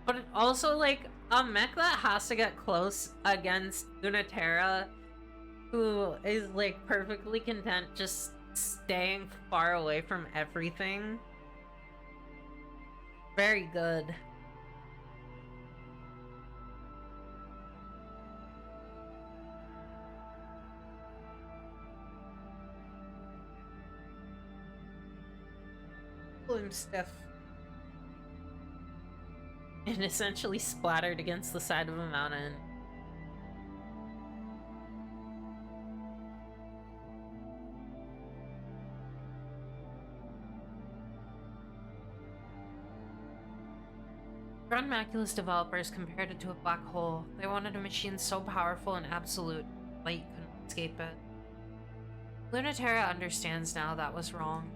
But also, like, A mech that has to get close against Lunaterra, who is like perfectly content just staying far away from everything. Very good. I'm stiff. And essentially splattered against the side of a mountain. Macula's developers compared it to a black hole. They wanted a machine so powerful and absolute, light couldn't escape it. Lunaterra understands now that was wrong.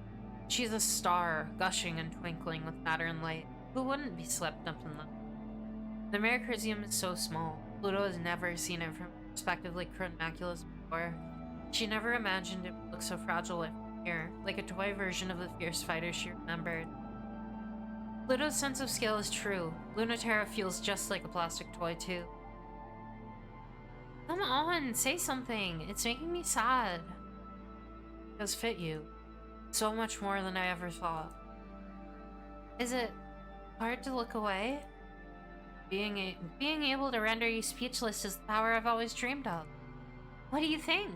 She's a star, gushing and twinkling with matter and light. Who wouldn't be swept up in them? The Mercurium is so small. Pluto has never seen it from a perspective like Macula's before. She never imagined it would look so fragile from here, like a toy version of the fierce fighter she remembered. Pluto's sense of scale is true. Lunaterra feels just like a plastic toy, too. Come on, say something. It's making me sad. It does fit you. So much more than I ever thought. Is it hard to look away? Being able to render you speechless is the power I've always dreamed of. What do you think?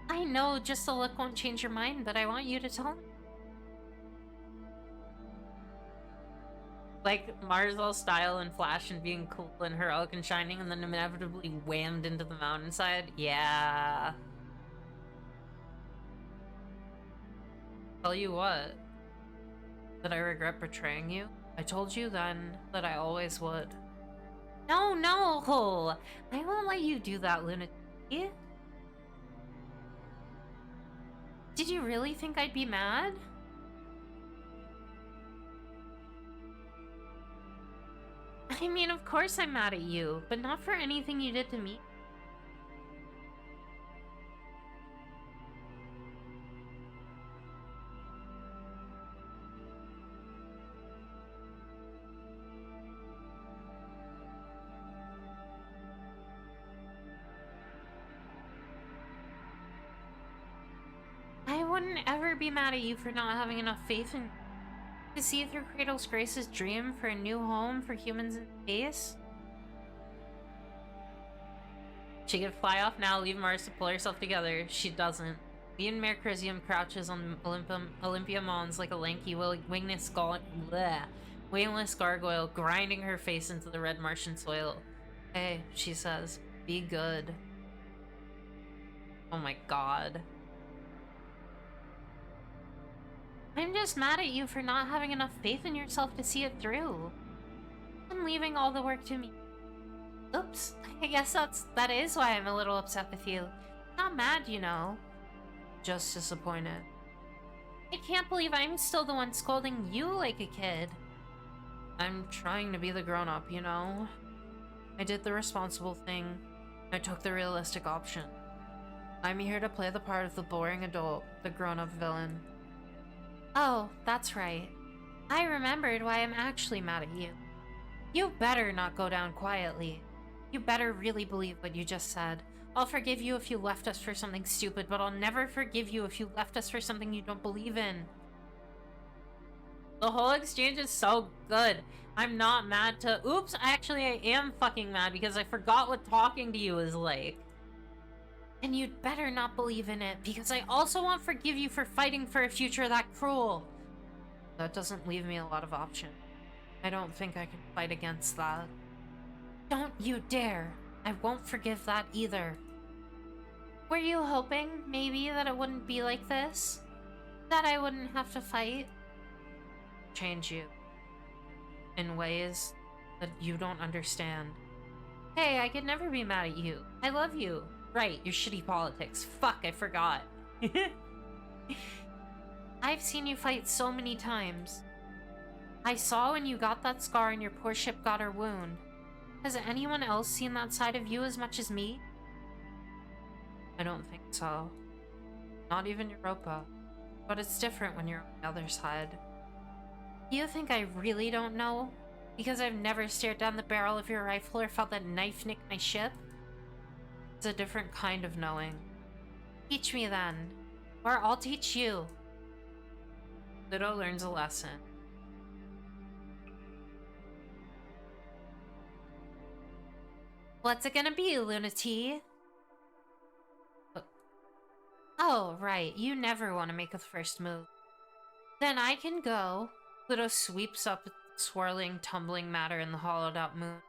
I know just a look won't change your mind, but I want you to tell me. Like Marzal style and Flash and being cool and heroic and shining and then inevitably whammed into the mountainside? Yeah. Tell you what. That I regret betraying you? I told you then that I always would. No, no! I won't let you do that, lunatic. Did you really think I'd be mad? I mean, of course I'm mad at you, but not for anything you did to me. I wouldn't ever be mad at you for not having enough faith in me. To see through Cradle's Grace's dream for a new home for humans in space? She could fly off now, leave Mars to pull herself together. She doesn't. Me and Mercurium crouches on Olympia Mons like a lanky, wingless gargoyle, grinding her face into the red Martian soil. Hey, she says, be good. Oh my god. I'm just mad at you for not having enough faith in yourself to see it through. I'm leaving all the work to me. Oops, I guess that is why I'm a little upset with you. Not mad, you know. Just disappointed. I can't believe I'm still the one scolding you like a kid. I'm trying to be the grown-up, you know? I did the responsible thing. I took the realistic option. I'm here to play the part of the boring adult, the grown-up villain. Oh, that's right. I remembered why I'm actually mad at you. You better not go down quietly. You better really believe what you just said. I'll forgive you if you left us for something stupid, but I'll never forgive you if you left us for something you don't believe in. The whole exchange is so good. I'm not mad to— Oops, actually I am fucking mad because I forgot what talking to you is like. And you'd better not believe in it, because I also won't forgive you for fighting for a future that cruel. That doesn't leave me a lot of option. I don't think I can fight against that. Don't you dare! I won't forgive that either. Were you hoping, maybe, that it wouldn't be like this? That I wouldn't have to fight? Change you. In ways that you don't understand. Hey, I could never be mad at you. I love you. Right, your shitty politics. Fuck, I forgot. I've seen you fight so many times. I saw when you got that scar and your poor ship got her wound. Has anyone else seen that side of you as much as me? I don't think so. Not even Europa. But it's different when you're on the other side. You think I really don't know? Because I've never stared down the barrel of your rifle or felt that knife nick my ship? It's a different kind of knowing. Teach me then. Or I'll teach you. Pluto learns a lesson. What's it gonna be, Lunati? Oh, right. You never want to make a first move. Then I can go. Pluto sweeps up the swirling, tumbling matter in the hollowed-out moon.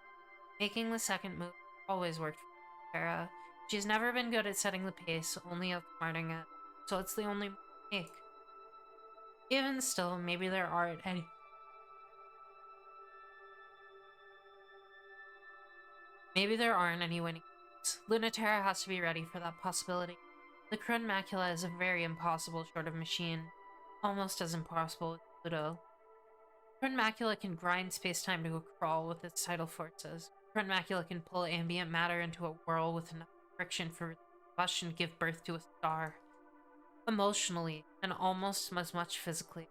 Making the second move always worked for Terra. She's never been good at setting the pace, only outsmarting it. So it's the only move to make. Even still, maybe there aren't any. Maybe there aren't any winning moves. Lunaterra has to be ready for that possibility. The Krun Macula is a very impossible sort of machine. Almost as impossible as Pluto. Krun Macula can grind space-time to a crawl with its tidal forces. Krun Macula can pull ambient matter into a whirl with enough friction for combustion to give birth to a star. Emotionally, and almost as much physically.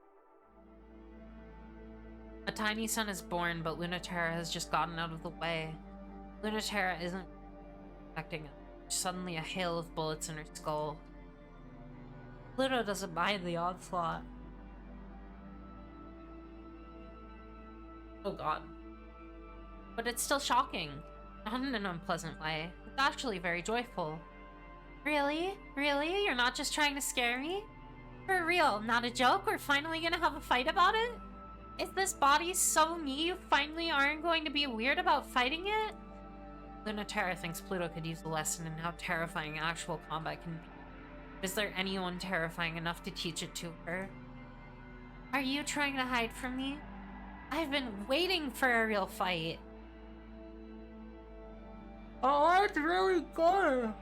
A tiny sun is born, but Lunaterra has just gotten out of the way. Lunaterra isn't expecting it. Suddenly a hail of bullets in her skull. Pluto doesn't mind the onslaught. Oh god. But it's still shocking. Not in an unpleasant way. It's actually very joyful. Really? Really? You're not just trying to scare me? For real, not a joke? We're finally gonna have a fight about it? Is this body so me you finally aren't going to be weird about fighting it? Lunaterra thinks Pluto could use a lesson in how terrifying actual combat can be. Is there anyone terrifying enough to teach it to her? Are you trying to hide from me? I've been waiting for a real fight. Oh, it's really good.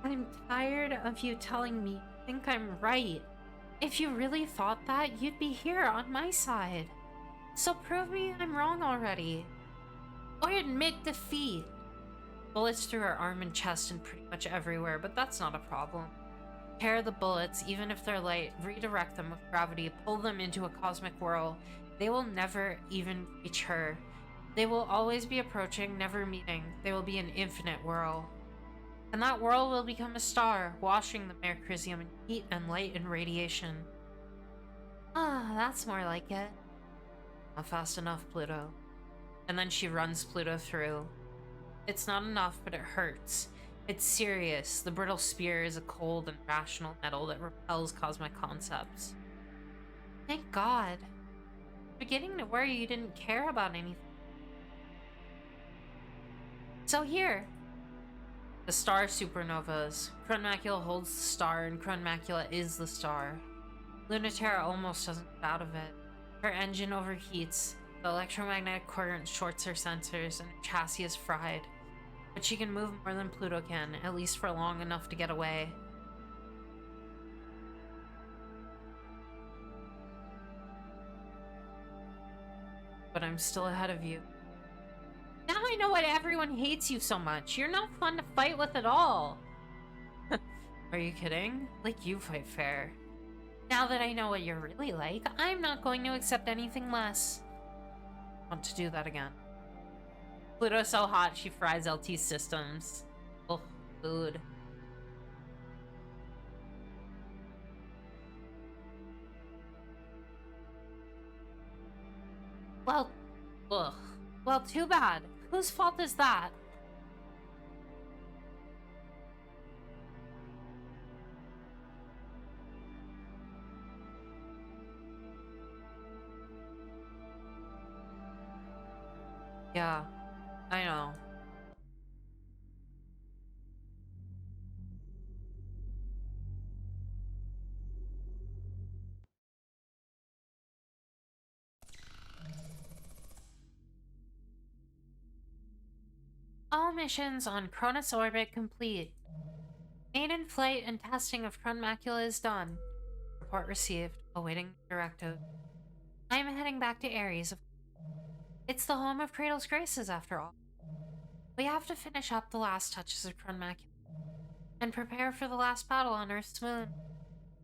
I'm tired of you telling me you think I'm right. If you really thought that, you'd be here on my side. So prove me I'm wrong already. Or admit defeat. Bullets through her arm and chest and pretty much everywhere, but that's not a problem. Tear the bullets, even if they're light, redirect them with gravity, pull them into a cosmic whirl. They will never even reach her. They will always be approaching, never meeting. They will be an infinite whirl. And that whirl will become a star, washing the Mercurium in heat and light and radiation. Ah, that's more like it. Not fast enough, Pluto. And then she runs Pluto through. It's not enough, but it hurts. It's serious. The brittle spear is a cold and rational metal that repels cosmic concepts. Thank God. Beginning to worry you didn't care about anything. So here. The star supernovas. Krun Macula holds the star, and Krun Macula is the star. Lunaterra almost doesn't get out of it. Her engine overheats, the electromagnetic current shorts her sensors, and her chassis is fried. But she can move more than Pluto can, at least for long enough to get away. But I'm still ahead of you. Now I know why everyone hates you so much. You're not fun to fight with at all. Are you kidding? Like, you fight fair. Now that I know what you're really like, I'm not going to accept anything less. Want to do that again. Pluto's so hot, she fries LT systems. Oh, food. Well, ugh. Well, too bad. Whose fault is that? Yeah, I know. All missions on Cronus orbit complete. Maiden flight and testing of Cron Macula is done. Report received. Awaiting directive. I am heading back to Ares. It's the home of Cradle's Graces, after all. We have to finish up the last touches of Cron Macula and prepare for the last battle on Earth's moon.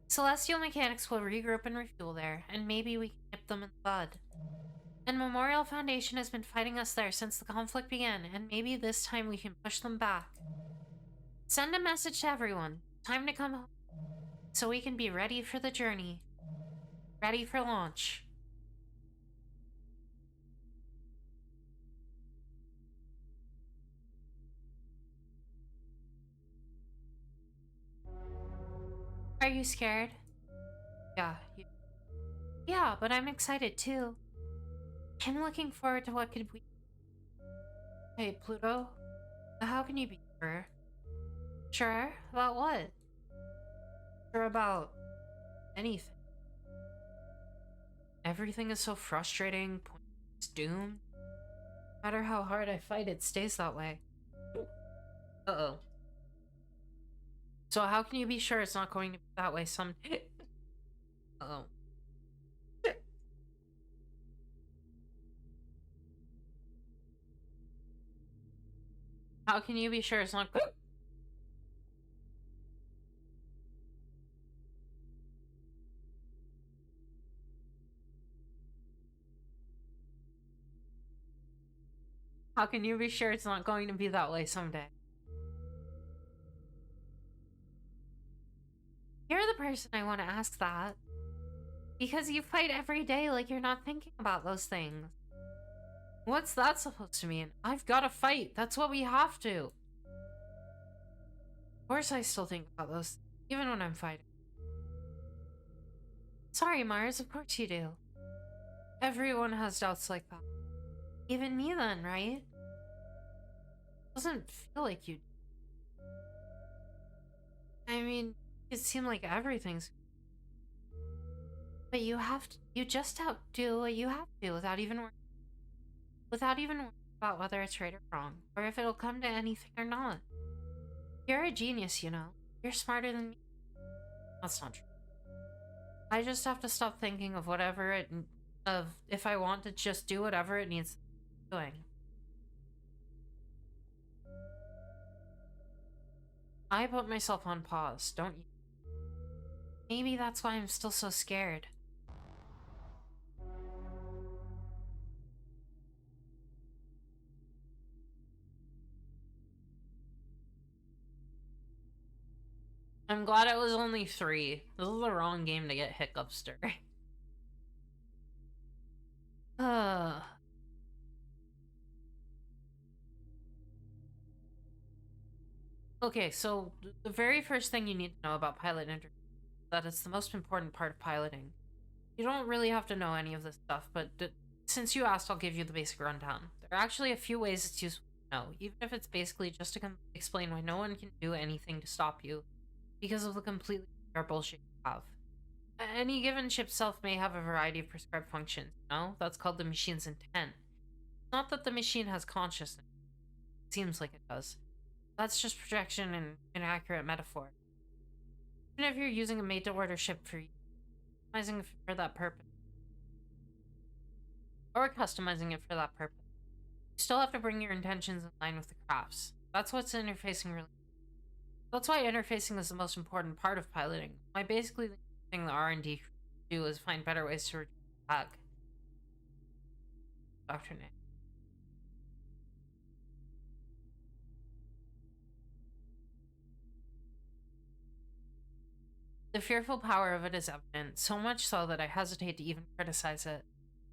Celestial mechanics will regroup and refuel there, and maybe we can nip them in the bud. And Memorial Foundation has been fighting us there since the conflict began, and maybe this time we can push them back. Send a message to everyone. Time to come home, so we can be ready for the journey. Ready for launch. Are you scared? Yeah. Yeah, but I'm excited too. I'm looking forward to what could be. Hey, Pluto? How can you be sure? Sure? About what? Sure about anything. Everything is so frustrating, it's doomed. No matter how hard I fight, it stays that way. Uh-oh. So how can you be sure it's not going to be that way someday? Uh-oh. How can you be sure it's not... How can you be sure it's not going to be that way someday? You're the person I want to ask that. Because you fight every day like you're not thinking about those things. What's that supposed to mean? I've got to fight. That's what we have to. Of course I still think about those, even when I'm fighting. Sorry, Mars, of course you do. Everyone has doubts like that. Even me then, right? Doesn't feel like you do. I mean, it seemed like everything's... But you just have to do what you have to without even worrying about whether it's right or wrong, or if it'll come to anything or not. You're a genius, you know. You're smarter than me. That's not true. I just have to stop thinking of if I want to just do whatever it needs doing. I put myself on pause, don't you? Maybe that's why I'm still so scared. I'm glad it was only 3. This is the wrong game to get hiccups during. Okay, so the very first thing you need to know about pilot interface is that it's the most important part of piloting. You don't really have to know any of this stuff, but since you asked, I'll give you the basic rundown. There are actually a few ways it's useful to know, even if it's basically just to explain why no one can do anything to stop you because of the completely bizarre bullshit you have. Any given chip self may have a variety of prescribed functions, you know? That's called the machine's intent. It's not that the machine has consciousness. It seems like it does. That's just projection and inaccurate metaphor. Even if you're using a made-to-order ship for you, customizing it for that purpose. Or customizing it for that purpose. You still have to bring your intentions in line with the crafts. That's what's interfacing really. That's why interfacing is the most important part of piloting. Why basically the thing the R&D do is find better ways to reduce lag. Dr. Nick. The fearful power of it is evident, so much so that I hesitate to even criticize it.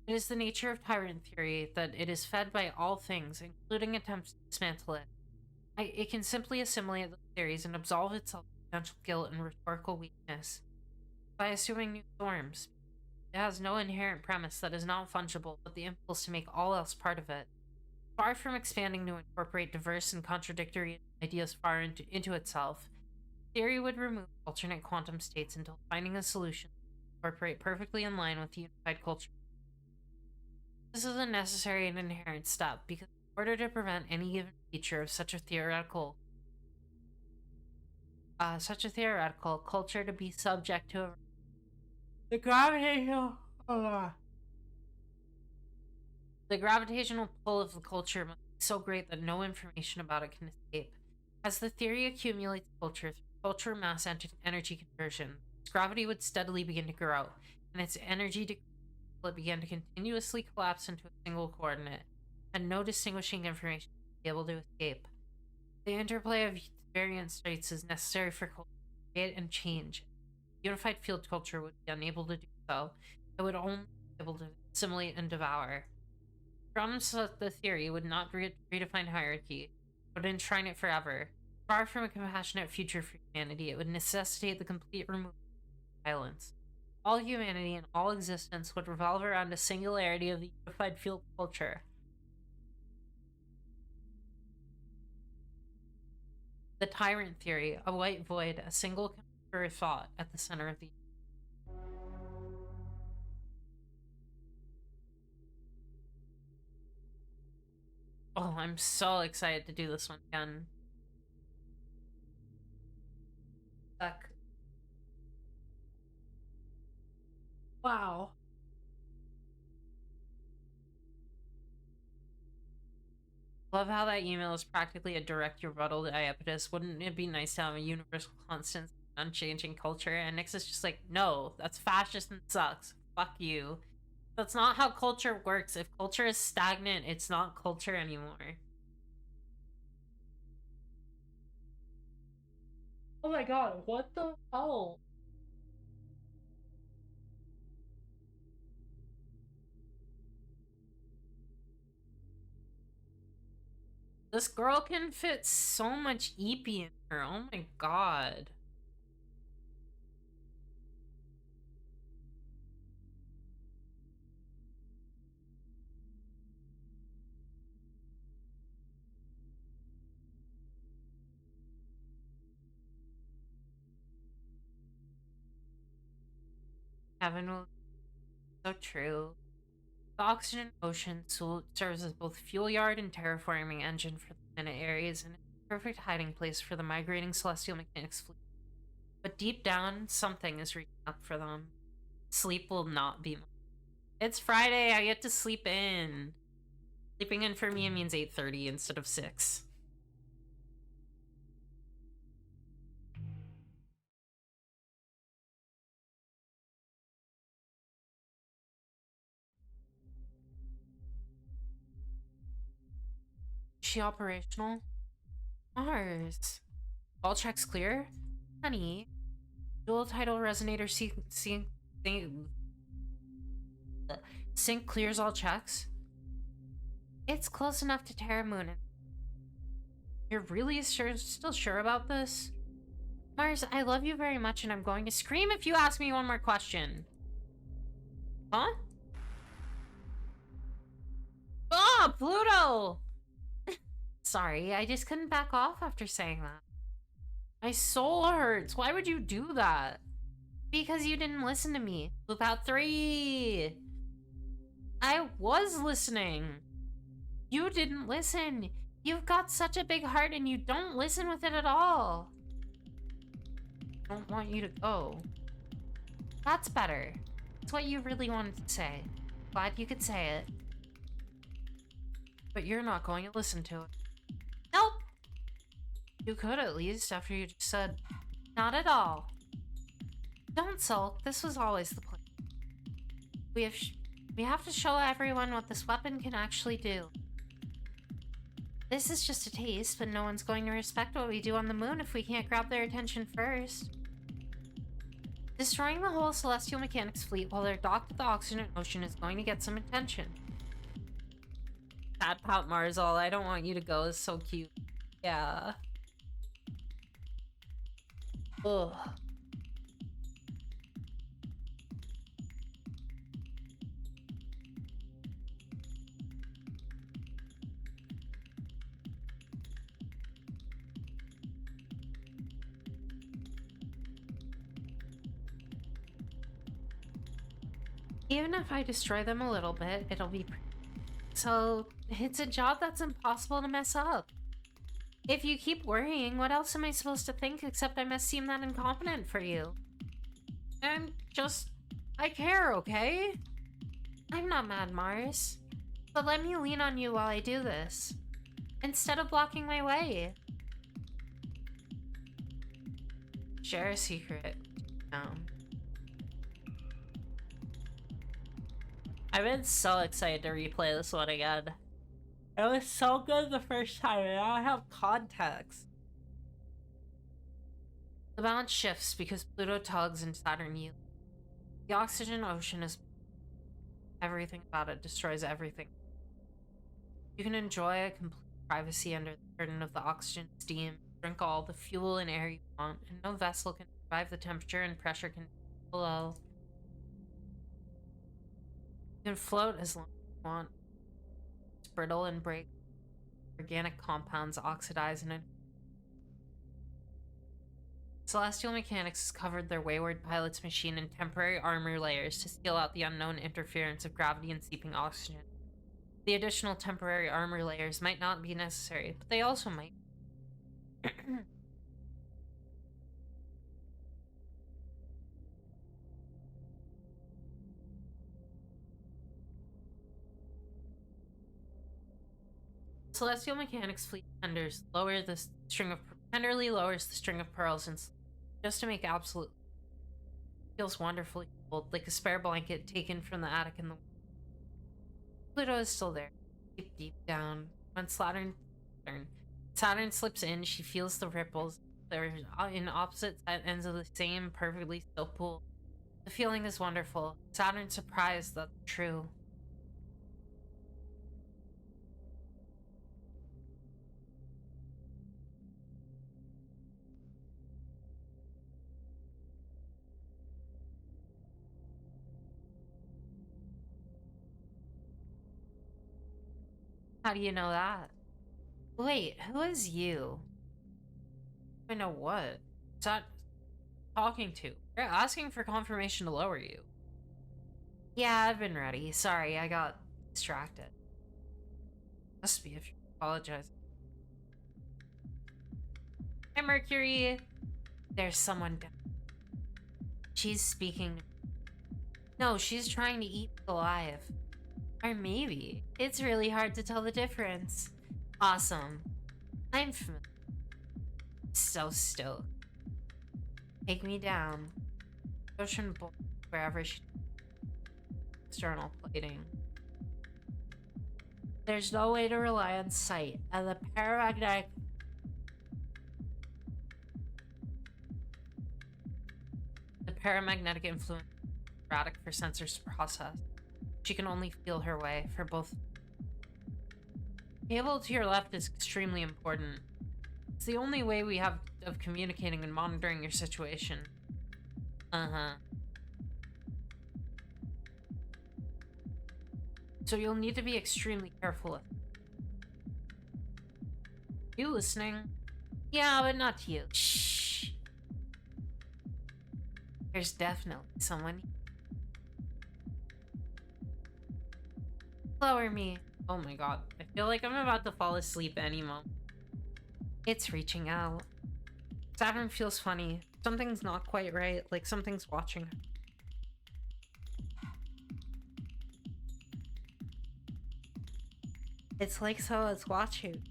It is the nature of tyrant theory that it is fed by all things, including attempts to dismantle it. It can simply assimilate those theories and absolve itself of potential guilt and rhetorical weakness by assuming new forms. It has no inherent premise that is not fungible, but the impulse to make all else part of it. Far from expanding to incorporate diverse and contradictory ideas far into itself, theory would remove alternate quantum states until finding a solution to incorporate perfectly in line with the unified culture. This is a necessary and inherent step because in order to prevent any given feature of such a theoretical culture to be subject to the gravitational the gravitational pull of the culture must be so great that no information about it can escape. As the theory accumulates culture mass energy conversion, its gravity would steadily begin to grow, and its energy will begin to continuously collapse into a single coordinate, and no distinguishing information will be able to escape. The interplay of variant states is necessary for culture to create and change. Unified field culture would be unable to do so. It would only be able to assimilate and devour. Problems of the theory would not redefine hierarchy, but enshrine it forever. Far from a compassionate future for humanity, it would necessitate the complete removal of violence. All humanity and all existence would revolve around a singularity of the unified field culture. The tyrant theory, a white void, a single pure thought at the center of the. Oh, I'm so excited to do this one again. Fuck. Wow. Love how that email is practically a direct rebuttal to Iapetus. Wouldn't it be nice to have a universal constant, unchanging culture? And Nyx is just like, no, that's fascist and sucks. Fuck you. That's not how culture works. If culture is stagnant, it's not culture anymore. Oh my god, what the hell? This girl can fit so much EP in her. Oh my god. Heaven will be so true. The oxygen ocean serves as both fuel yard and terraforming engine for the planet Ares, and it's a perfect hiding place for the migrating celestial mechanics fleet. But deep down, something is reaching up for them. Sleep will not be. It's Friday. I get to sleep in. Sleeping in for me means 8:30 instead of 6. Is she operational? Mars. All checks clear? Honey. Dual tidal resonator sync clears all checks? It's close enough to Terra Moon. You're really still sure about this? Mars, I love you very much and I'm going to scream if you ask me one more question. Huh? Oh, Pluto! Sorry, I just couldn't back off after saying that. My soul hurts. Why would you do that? Because you didn't listen to me. Loop out 3. I was listening. You didn't listen. You've got such a big heart and you don't listen with it at all. I don't want you to go. That's better. It's what you really wanted to say. Glad you could say it. But you're not going to listen to it. Nope. You could at least after you just said, not at all. Don't sulk. This was always the plan. We have to show everyone what this weapon can actually do. This is just a taste, but no one's going to respect what we do on the moon if we can't grab their attention first. Destroying the whole Celestial Mechanics fleet while they're docked at the Oxygen Ocean is going to get some attention. Pat Pat Marzal, I don't want you to go is so cute. Yeah. Ugh. Even if I destroy them a little bit, it'll be... So, it's a job that's impossible to mess up. If you keep worrying, what else am I supposed to think except I must seem that incompetent for you? And just... I care, okay? I'm not mad, Mars. But let me lean on you while I do this. Instead of blocking my way. Share a secret. No. I've been so excited to replay this one again. It was so good the first time, and now I have context. The balance shifts because Pluto tugs and Saturn yield. The oxygen ocean is... everything about it destroys everything. You can enjoy a complete privacy under the burden of the oxygen steam, drink all the fuel and air you want, and no vessel can survive the temperature and pressure conditions below. You can float as long as you want. It's brittle and break. Organic compounds oxidize and Celestial Mechanics has covered their wayward pilot's machine in temporary armor layers to seal out the unknown interference of gravity and seeping oxygen. The additional temporary armor layers might not be necessary, but they also might. Celestial Mechanics fleet tenders tenderly lowers the string of pearls and just to make absolute feels wonderfully cold, like a spare blanket taken from the attic in the Pluto is still there, deep down. When Saturn slips in, she feels the ripples. They're in opposite ends of the same perfectly still pool. The feeling is wonderful. Saturn's surprised that's true. How do you know that? Wait, who is you? I know what. Is that talking to? You're asking for confirmation to lower you. Yeah, I've been ready. Sorry, I got distracted. Must be if you apologize. Hi, Mercury. There's someone down. She's speaking. No, she's trying to eat alive. Or maybe. It's really hard to tell the difference. Awesome. I'm familiar. So stoked. Take me down. Ocean bowl, wherever she... External plating. There's no way to rely on sight, and the paramagnetic influence is erratic for sensors to process. She can only feel her way for both. The cable to your left is extremely important. It's the only way we have of communicating and monitoring your situation. Uh-huh. So you'll need to be extremely careful. You listening? Yeah, but not to you. Shh. There's definitely someone. Lower me. Oh my god. I feel like I'm about to fall asleep any moment. It's reaching out. Saturn feels funny. Something's not quite right. Like something's watching her. It's like so it's watching.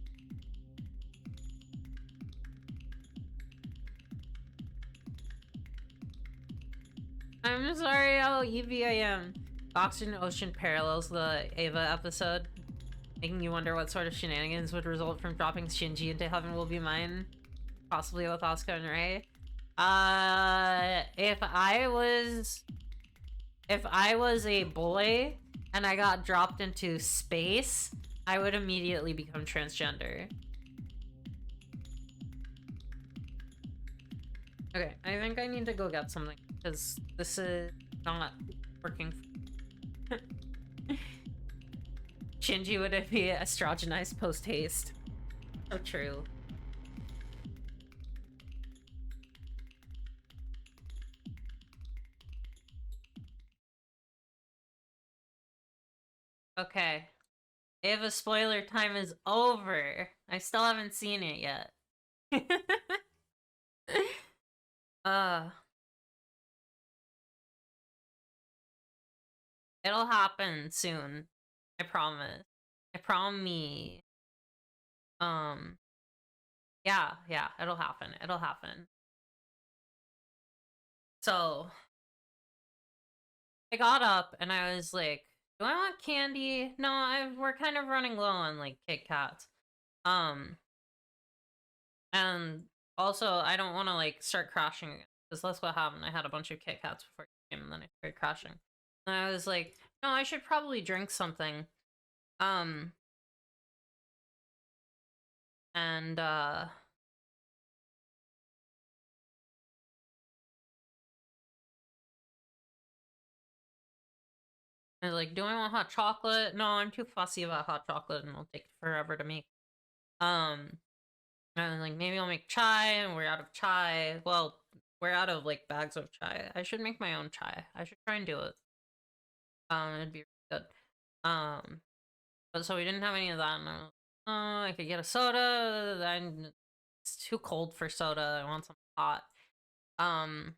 I'm sorry how EV I am. Oxygen Ocean parallels the Ava episode, making you wonder what sort of shenanigans would result from dropping Shinji into Heaven Will Be Mine, possibly with Asuka and Rei. If I was a boy and I got dropped into space, I would immediately become transgender. Okay, I think I need to go get something because this is not working. Shinji would be estrogenized post-haste. So true. Okay. Ava spoiler time is over. I still haven't seen it yet. uh It'll happen soon. I promise. I promise me. Yeah, it'll happen. It'll happen. So I got up and I was like, do I want candy? No, we're kind of running low on like Kit Kats. And also I don't want to like start crashing because that's what happened. I had a bunch of Kit Kats before I came and then I started crashing. And I was like, no, I should probably drink something. And I was like, do I want hot chocolate? No, I'm too fussy about hot chocolate and it'll take forever to make. And I was like, maybe I'll make chai, and we're out of chai. Well, we're out of like bags of chai. I should make my own chai. I should try and do it. It'd be good. But so we didn't have any of that, and I was like, oh, I could get a soda. Then it's too cold for soda. I want something hot. And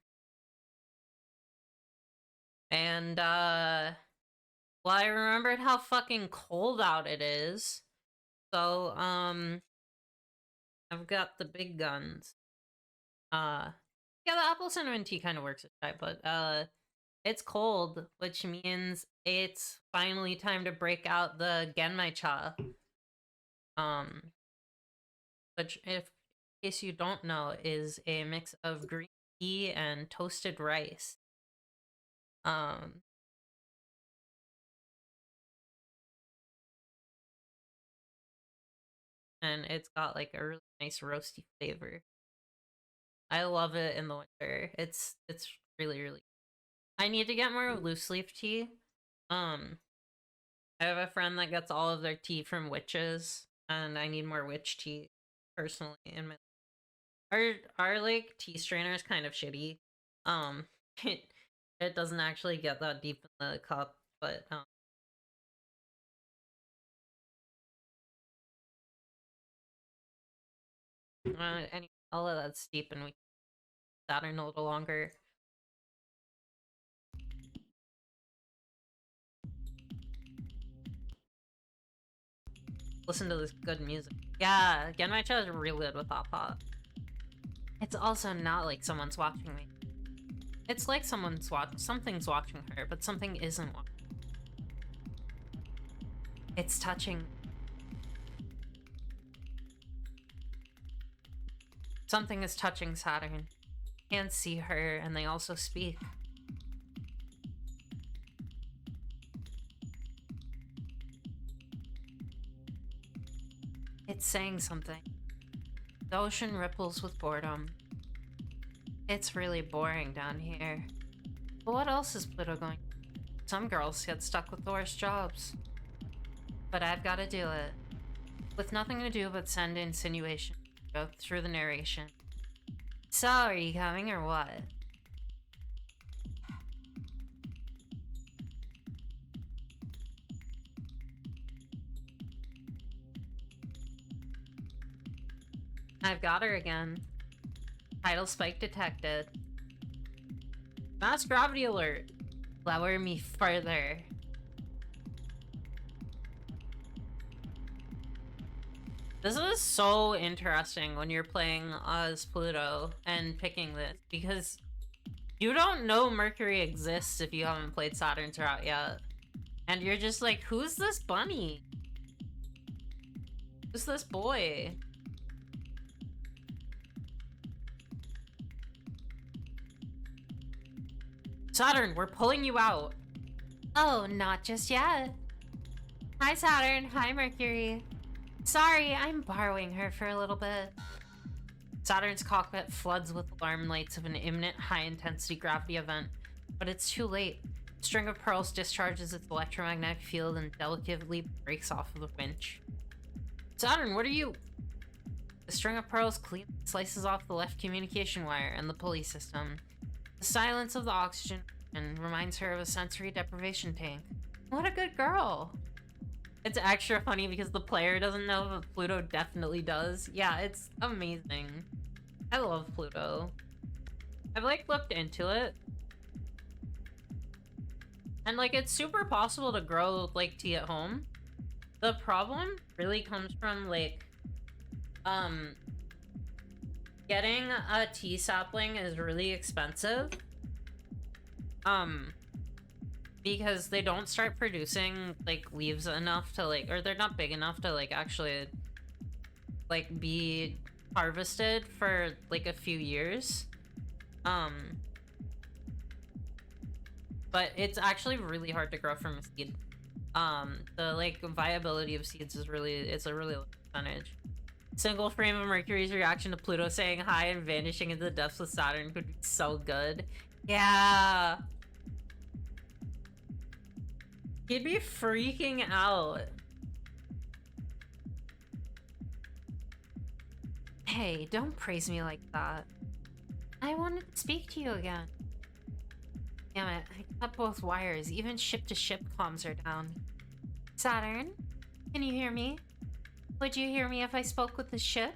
well, I remembered how fucking cold out it is. So, I've got the big guns. Yeah, the apple cinnamon tea kind of works at chai, but it's cold, which means it's finally time to break out the genmaicha. Which, if in case you don't know, is a mix of green tea and toasted rice. And it's got like a really nice roasty flavor. I love it in the winter. It's really really. I need to get more loose leaf tea. I have a friend that gets all of their tea from witches, and I need more witch tea personally in my. Our like tea strainer is kind of shitty. It it doesn't actually get that deep in the cup, but anyway, I'll let that steep and we can Saturn a little longer. Listen to this good music. Yeah, Genmaicha is real good with hot pot. It's also not like someone's watching me. It's like something's watching her, but something isn't watching. It's touching. Something is touching Saturn. Can't see her, and they also speak. It's saying something. The ocean ripples with boredom. It's really boring down here. But what else is Pluto going? Some girls get stuck with the worst jobs. But I've got to do it. With nothing to do but send insinuation through the narration. So, are you coming or what? I've got her again. Tidal spike detected. Mass gravity alert. Lower me further. This is so interesting when you're playing as Pluto and picking this, because you don't know Mercury exists if you haven't played Saturn's route yet. And you're just like, who's this bunny? Who's this boy? Saturn, we're pulling you out. Oh, not just yet. Hi, Saturn. Hi, Mercury. Sorry, I'm borrowing her for a little bit. Saturn's cockpit floods with alarm lights of an imminent high-intensity gravity event, but it's too late. A string of pearls discharges its electromagnetic field and delicately breaks off of the winch. Saturn, what are you? The string of pearls clean slices off the left communication wire and the pulley system. The silence of the oxygen reminds her of a sensory deprivation tank. What a good girl! It's extra funny because the player doesn't know, but Pluto definitely does. Yeah, it's amazing. I love Pluto. I've like looked into it. And like it's super possible to grow like tea at home. The problem really comes from like getting a tea sapling is really expensive. Because they don't start producing like leaves enough to like, or they're not big enough to like actually like be harvested for like a few years. But it's actually really hard to grow from a seed. The like viability of seeds is really, it's a really low percentage. Single frame of Mercury's reaction to Pluto saying hi and vanishing into the depths of Saturn could be so good. Yeah. He'd be freaking out. Hey, don't praise me like that. I wanted to speak to you again. Damn it, I cut both wires. Even ship-to-ship comms are down. Saturn? Can you hear me? Would you hear me if I spoke with the ship?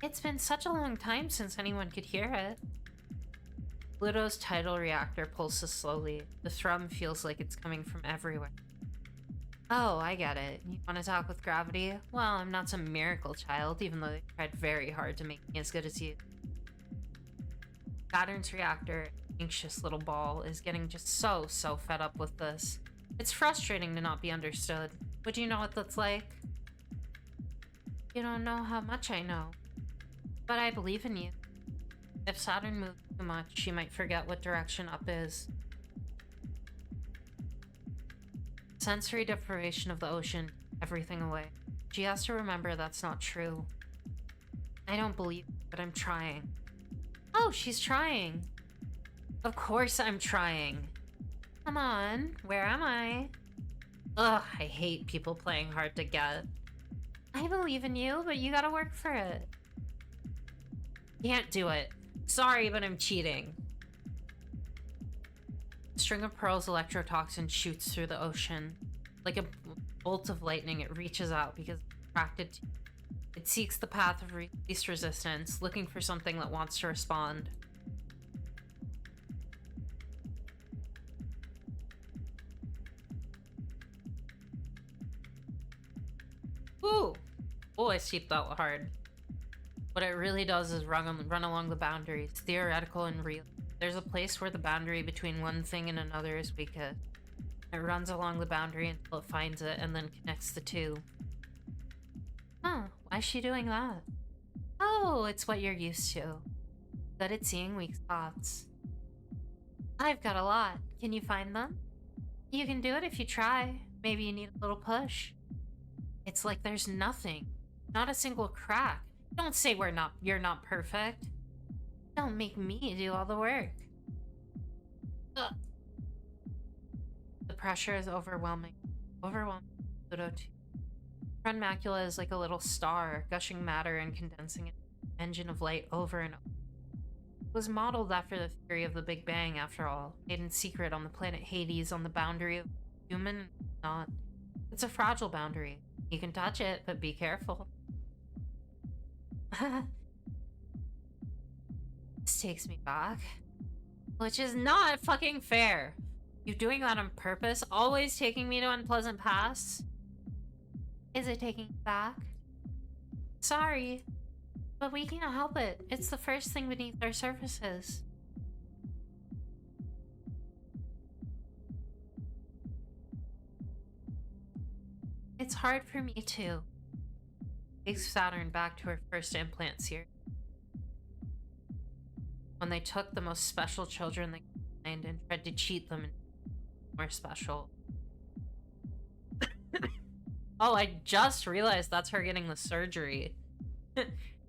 It's been such a long time since anyone could hear it. Pluto's tidal reactor pulses slowly. The thrum feels like it's coming from everywhere. Oh, I get it. You want to talk with gravity? Well, I'm not some miracle child, even though they tried very hard to make me as good as you. Saturn's reactor, anxious little ball, is getting just so fed up with this. It's frustrating to not be understood. Would you know what that's like? You don't know how much I know. But I believe in you. If Saturn moves too much, she might forget what direction up is. Sensory deprivation of the ocean, everything away. She has to remember that's not true. I don't believe it, but I'm trying. Oh, she's trying. Of course I'm trying. Come on, where am I? Ugh, I hate people playing hard to get. I believe in you, but you gotta work for it. Can't do it. Sorry, but I'm cheating. A string of pearls electrotoxin shoots through the ocean. Like a bolt of lightning, it reaches out because it's attracted to. It seeks the path of least resistance, looking for something that wants to respond. Ooh! Oh, I steeped that hard. What it really does is run along the boundaries, theoretical and real. There's a place where the boundary between one thing and another is weakest. It runs along the boundary until it finds it and then connects the two. Huh, why is she doing that? Oh, it's what you're used to. Good at seeing weak spots. I've got a lot. Can you find them? You can do it if you try. Maybe you need a little push. It's like there's nothing. Not a single crack. Don't say you're not perfect. Don't make me do all the work. Ugh. The pressure is overwhelming. Overwhelming Pluto too. Front macula is like a little star, gushing matter and condensing an engine of light over and over. It was modeled after the theory of the Big Bang, after all, made in secret on the planet Hades on the boundary of human and not. It's a fragile boundary. You can touch it, but be careful. This takes me back. Which is not fucking fair. You doing that on purpose? Always taking me to unpleasant paths? Is it taking you back? Sorry, but we can't help it. It's the first thing beneath our surfaces. It's hard for me too. Takes Saturn back to her first implants here. When they took the most special children they could find and tried to cheat them and more special. Oh, I just realized that's her getting the surgery.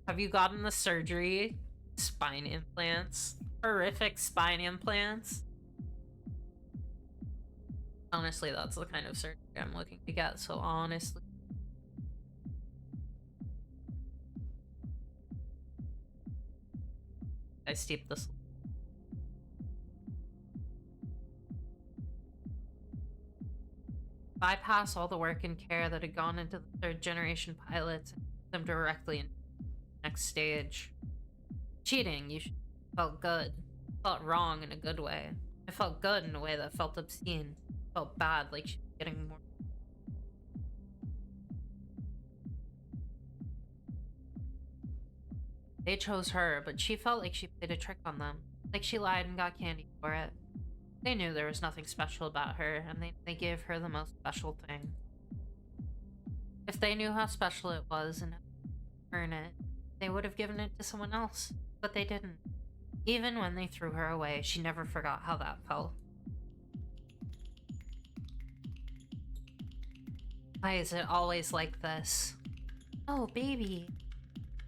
Have you gotten the surgery? Spine implants. Horrific spine implants. Honestly, that's the kind of surgery I'm looking to get, so honestly. I steeped this. bypass all the work and care that had gone into the third generation pilots and put them directly into the next stage. Cheating, you felt good. Felt wrong in a good way. It felt good in a way that felt obscene. Felt bad, like she was getting more. They chose her, but she felt like she played a trick on them. Like she lied and got candy for it. They knew there was nothing special about her, and they gave her the most special thing. If they knew how special it was and earn it, they would have given it to someone else. But they didn't. Even when they threw her away, she never forgot how that felt. Why is it always like this? Oh, baby.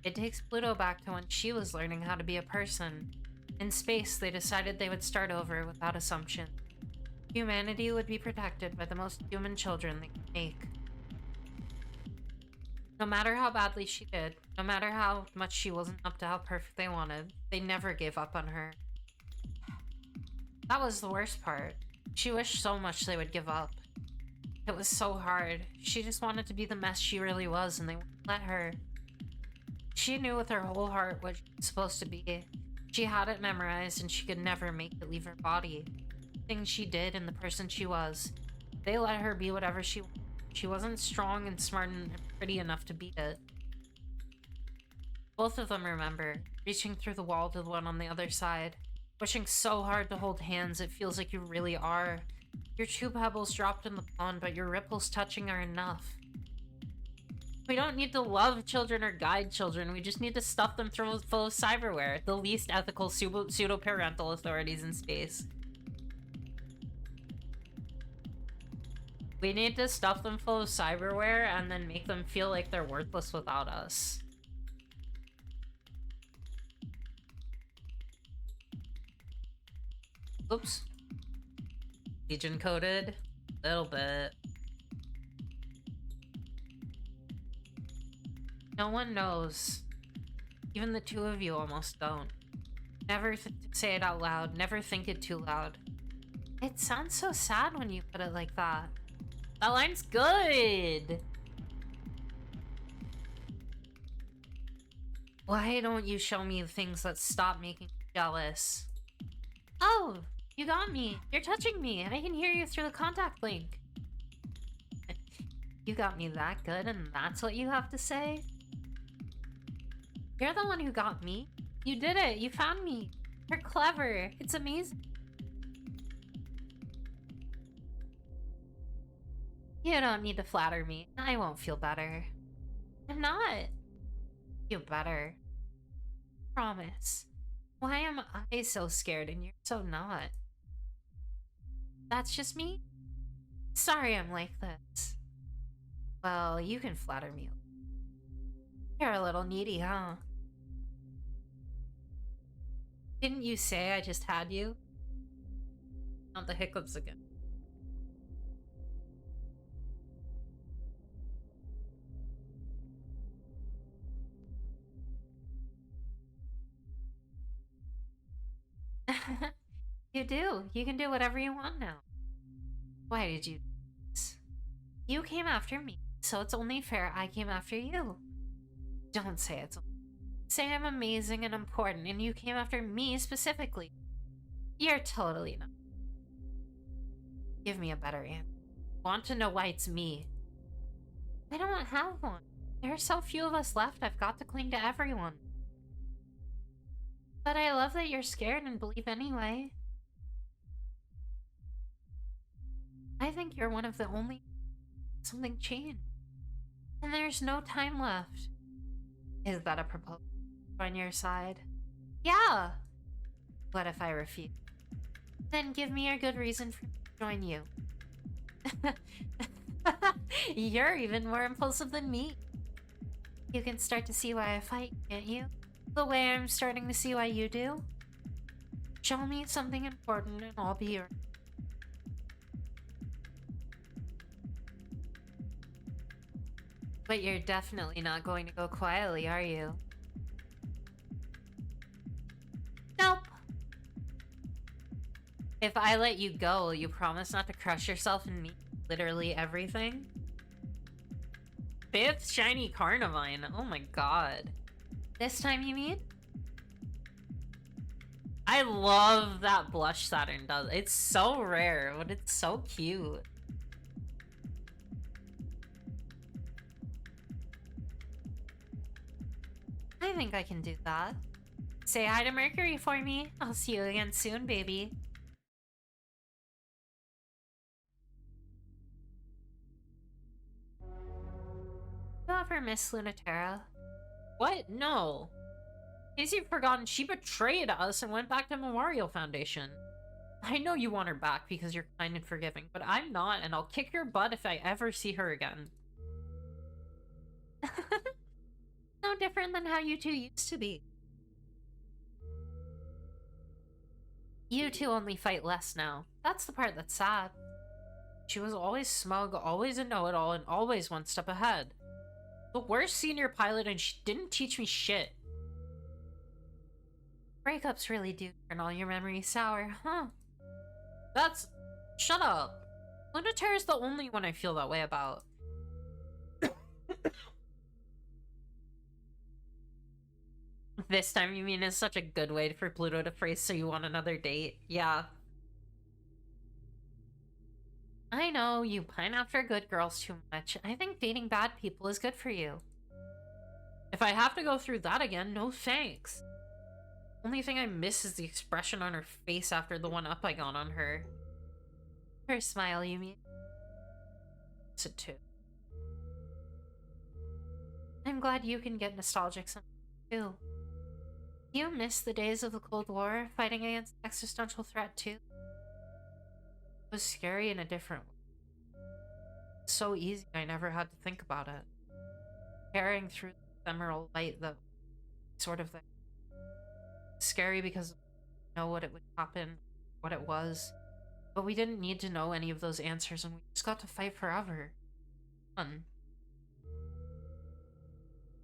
It takes Pluto back to when she was learning how to be a person. In space, they decided they would start over without assumption. Humanity would be protected by the most human children they could make. No matter how badly she did, no matter how much she wasn't up to how perfect they wanted, they never gave up on her. That was the worst part. She wished so much they would give up. It was so hard. She just wanted to be the mess she really was, and they wouldn't let her. She knew with her whole heart what she was supposed to be. She had it memorized, and she could never make it leave her body. Things she did and the person she was. They let her be whatever she wanted. She wasn't strong and smart and pretty enough to beat it. Both of them remember, reaching through the wall to the one on the other side. Wishing so hard to hold hands, it feels like you really are. Your 2 pebbles dropped in the pond, but your ripples touching are enough. We don't need to love children or guide children, we just need to stuff them full of cyberware, the least ethical pseudo-parental authorities in space. We need to stuff them full of cyberware and then make them feel like they're worthless without us. Oops. Legion coded? Little bit. No one knows. Even the 2 of you almost don't. Never say it out loud. Never think it too loud. It sounds so sad when you put it like that. That line's good! Why don't you show me things that stop making me jealous? Oh, you got me. You're touching me. I can hear you through the contact link. You got me that good and that's what you have to say? You're the one who got me. You did it. You found me. You're clever. It's amazing. You don't need to flatter me. I won't feel better. I'm not. Feel better. Promise. Why am I so scared and you're so not? That's just me? Sorry I'm like this. Well, you can flatter me. You're a little needy, huh? Didn't you say I just had you? Not the hiccups again. You do. You can do whatever you want now. Why did you do this? You came after me, so it's only fair I came after you. Don't say it's only. Say I'm amazing and important, and you came after me specifically. You're totally not. Give me a better answer. Want to know why it's me? I don't have one. There are so few of us left, I've got to cling to everyone. But I love that you're scared and believe anyway. I think you're one of the only... Something changed. And there's no time left. Is that a proposal on your side? Yeah! What if I refuse? Then give me a good reason for me to join you. You're even more impulsive than me. You can start to see why I fight, can't you? The way I'm starting to see why you do. Show me something important and I'll be yours. But you're definitely not going to go quietly, are you? Nope. If I let you go, will you promise not to crush yourself in me? literally everything. 5th shiny Carnivine. Oh my god. This time, you mean? I love that blush Saturn does. It's so rare, but it's so cute. I think I can do that. Say hi to Mercury for me. I'll see you again soon, baby. You ever miss Lunaterra? What? No. In case you've forgotten, she betrayed us and went back to Memorial Foundation. I know you want her back because you're kind and forgiving, but I'm not, and I'll kick your butt if I ever see her again. No different than how you two used to be. You two only fight less now. That's the part that's sad. She was always smug, always a know-it-all, and always one step ahead. The worst senior pilot, and she didn't teach me shit. Breakups really do turn all your memories sour, huh? That's... Shut up. Lunaterra is the only one I feel that way about. This time, you mean, is such a good way for Pluto to phrase so you want another date. Yeah. I know, you pine after good girls too much. I think dating bad people is good for you. If I have to go through that again, no thanks. Only thing I miss is the expression on her face after the one-up I got on her. Her smile, you mean? It's it too. I'm glad you can get nostalgic sometimes too. You miss the days of the Cold War, fighting against existential threat too? It was scary in a different way. So easy, I never had to think about it. Carrying through the ephemeral light, the sort of thing. Scary because we know what it would happen, what it was. But we didn't need to know any of those answers, and we just got to fight forever. Fun.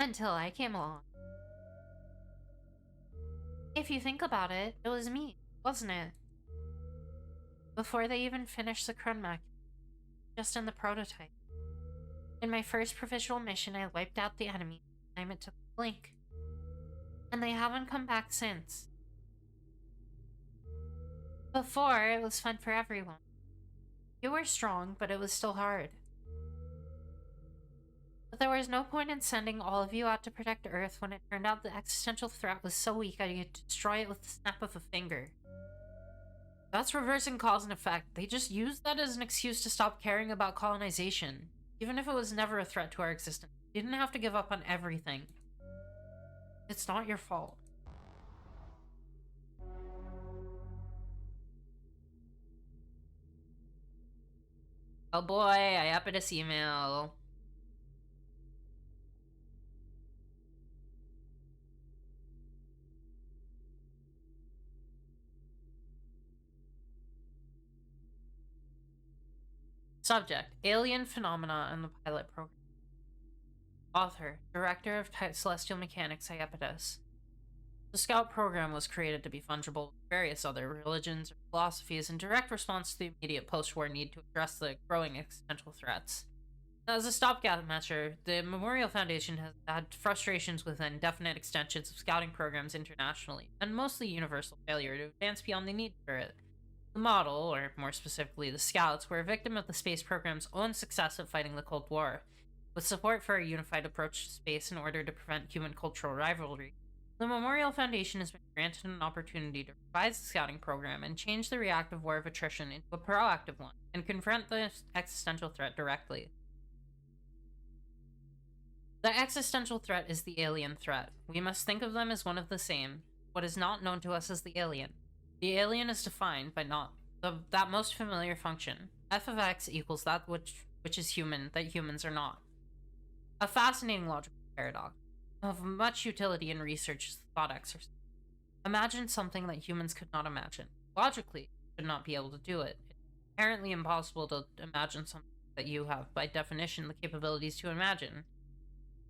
Until I came along. If you think about it, it was me, wasn't it? Before they even finished the Krunmak, just in the prototype. In my first provisional mission, I wiped out the enemy time it took to blink. And they haven't come back since. Before, it was fun for everyone. You were strong, but it was still hard. But there was no point in sending all of you out to protect Earth when it turned out the existential threat was so weak I could destroy it with the snap of a finger. That's reversing cause and effect. They just used that as an excuse to stop caring about colonization. Even if it was never a threat to our existence, you didn't have to give up on everything. It's not your fault. Oh boy, I upped this email. Subject: Alien Phenomena and the Pilot Program. Author: Director of Celestial Mechanics, Iapetus. The Scout program was created to be fungible with various other religions or philosophies in direct response to the immediate post-war need to address the growing existential threats. As a stopgap measure, the Memorial Foundation has had frustrations with indefinite extensions of scouting programs internationally, and mostly universal failure to advance beyond the need for it. The model, or more specifically the Scouts, were a victim of the space program's own success at fighting the Cold War. With support for a unified approach to space in order to prevent human cultural rivalry, the Memorial Foundation has been granted an opportunity to revise the scouting program and change the reactive war of attrition into a proactive one, and confront the existential threat directly. The existential threat is the alien threat. We must think of them as one of the same. What is not known to us is the alien. The alien is defined by that most familiar function. F of x equals that which is human, that humans are not. A fascinating logical paradox. Of much utility in research is the thought exercise. Imagine something that humans could not imagine. Logically, could not be able to do it. It's inherently impossible to imagine something that you have, by definition, the capabilities to imagine.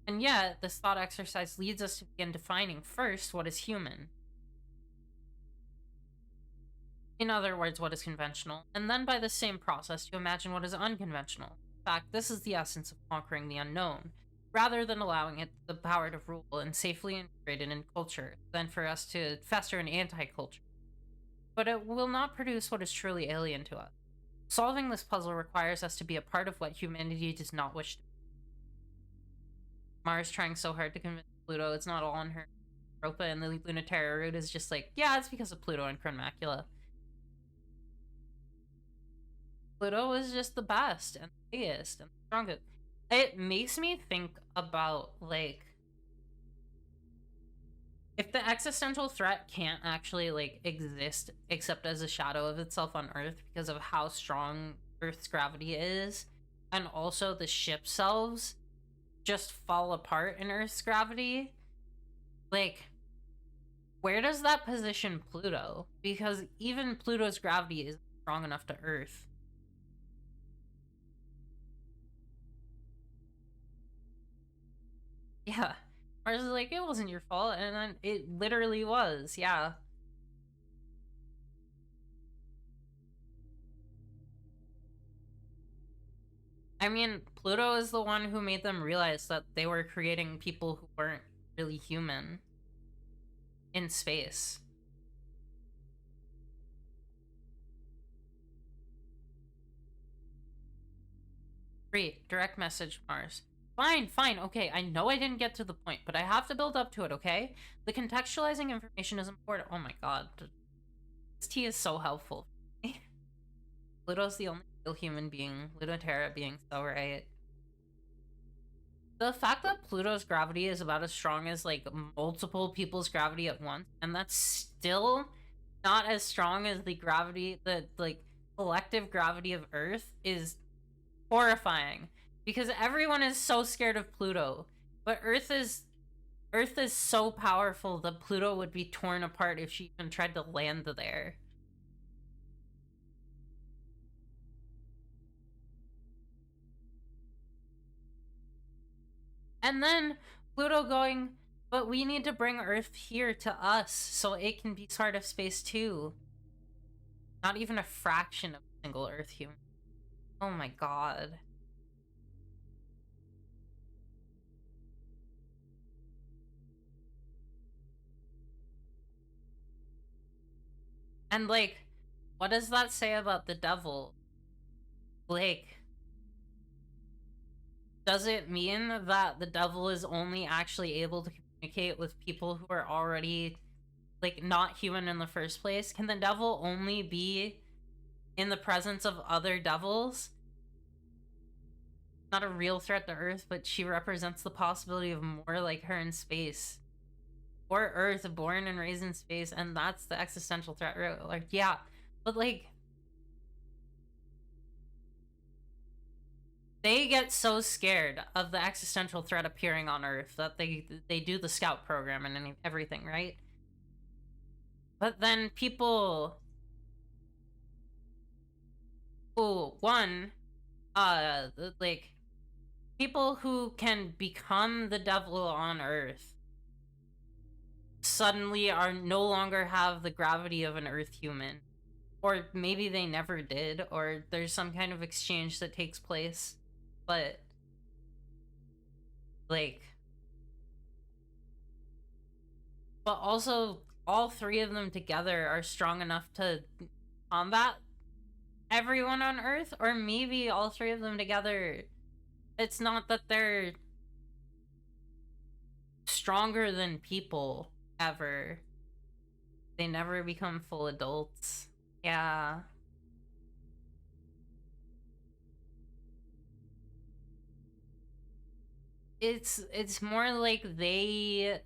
And yet, this thought exercise leads us to begin defining first what is human. In other words, what is conventional, and then by the same process to imagine what is unconventional. In fact, this is the essence of conquering the unknown, rather than allowing it the power to rule and safely integrate it in culture, than for us to fester in anti-culture. But it will not produce what is truly alien to us. Solving this puzzle requires us to be a part of what humanity does not wish to be. Mars trying so hard to convince Pluto it's not all on her. Europa and the Lunaterra route is just like, yeah, it's because of Pluto and Chronmacula. Pluto is just the best and the biggest and the strongest. It makes me think about, like, if the existential threat can't actually, like, exist except as a shadow of itself on Earth because of how strong Earth's gravity is, and also the ship selves just fall apart in Earth's gravity, like, where does that position Pluto? Because even Pluto's gravity isn't strong enough to Earth. Yeah. Mars is like, it wasn't your fault, and then it literally was, yeah. I mean, Pluto is the one who made them realize that they were creating people who weren't really human in space. Great, direct message Mars. Fine, fine, okay, I know I didn't get to the point, but I have to build up to it, okay? The contextualizing information is important. Oh my god. This tea is so helpful. Pluto's the only real human being. Lunaterra being so right. The fact that Pluto's gravity is about as strong as, like, multiple people's gravity at once, and that's still not as strong as the gravity, the, like, collective gravity of Earth is horrifying. Because everyone is so scared of Pluto. But Earth is so powerful that Pluto would be torn apart if she even tried to land there. And then Pluto going, but we need to bring Earth here to us so it can be part of space too. Not even a fraction of a single Earth human. Oh my god. And, like, what does that say about the devil? Like, does it mean that the devil is only actually able to communicate with people who are already, like, not human in the first place? Can the devil only be in the presence of other devils? Not a real threat to Earth, but she represents the possibility of more like her in space. Or Earth, born and raised in space, and that's the existential threat. Like, yeah, but, like, they get so scared of the existential threat appearing on Earth that they do the scout program and everything, right? But then people who, one, like, people who can become the devil on Earth suddenly are no longer have the gravity of an Earth human. Or maybe they never did, or there's some kind of exchange that takes place. But, like, but also all three of them together are strong enough to combat everyone on Earth, or maybe all three of them together, it's not that they're stronger than people ever. They never become full adults. Yeah. It's more like they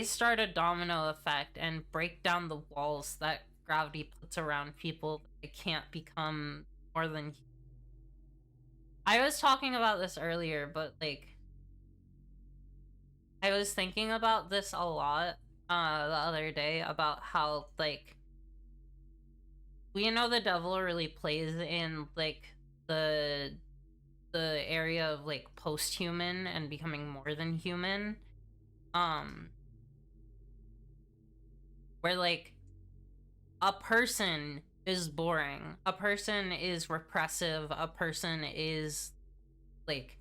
start a domino effect and break down the walls that gravity puts around people. They can't become more than. I was talking about this earlier, but, like, I was thinking about this a lot the other day about how, like, we know the devil really plays in, like, the area of, like, post-human and becoming more than human. Where, like, a person is boring. A person is repressive. A person is like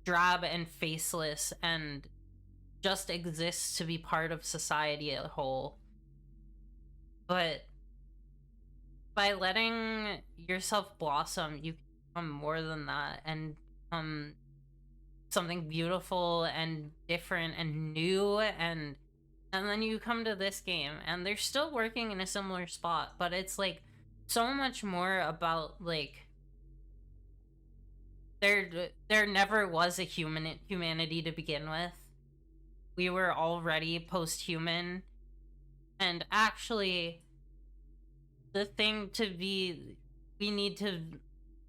drab and faceless and just exists to be part of society as a whole. But by letting yourself blossom, you can become more than that and become something beautiful and different and new, and then you come to this game and they're still working in a similar spot, but it's like so much more about like there never was a humanity to begin with. We were already post-human, and actually the thing to be, we need to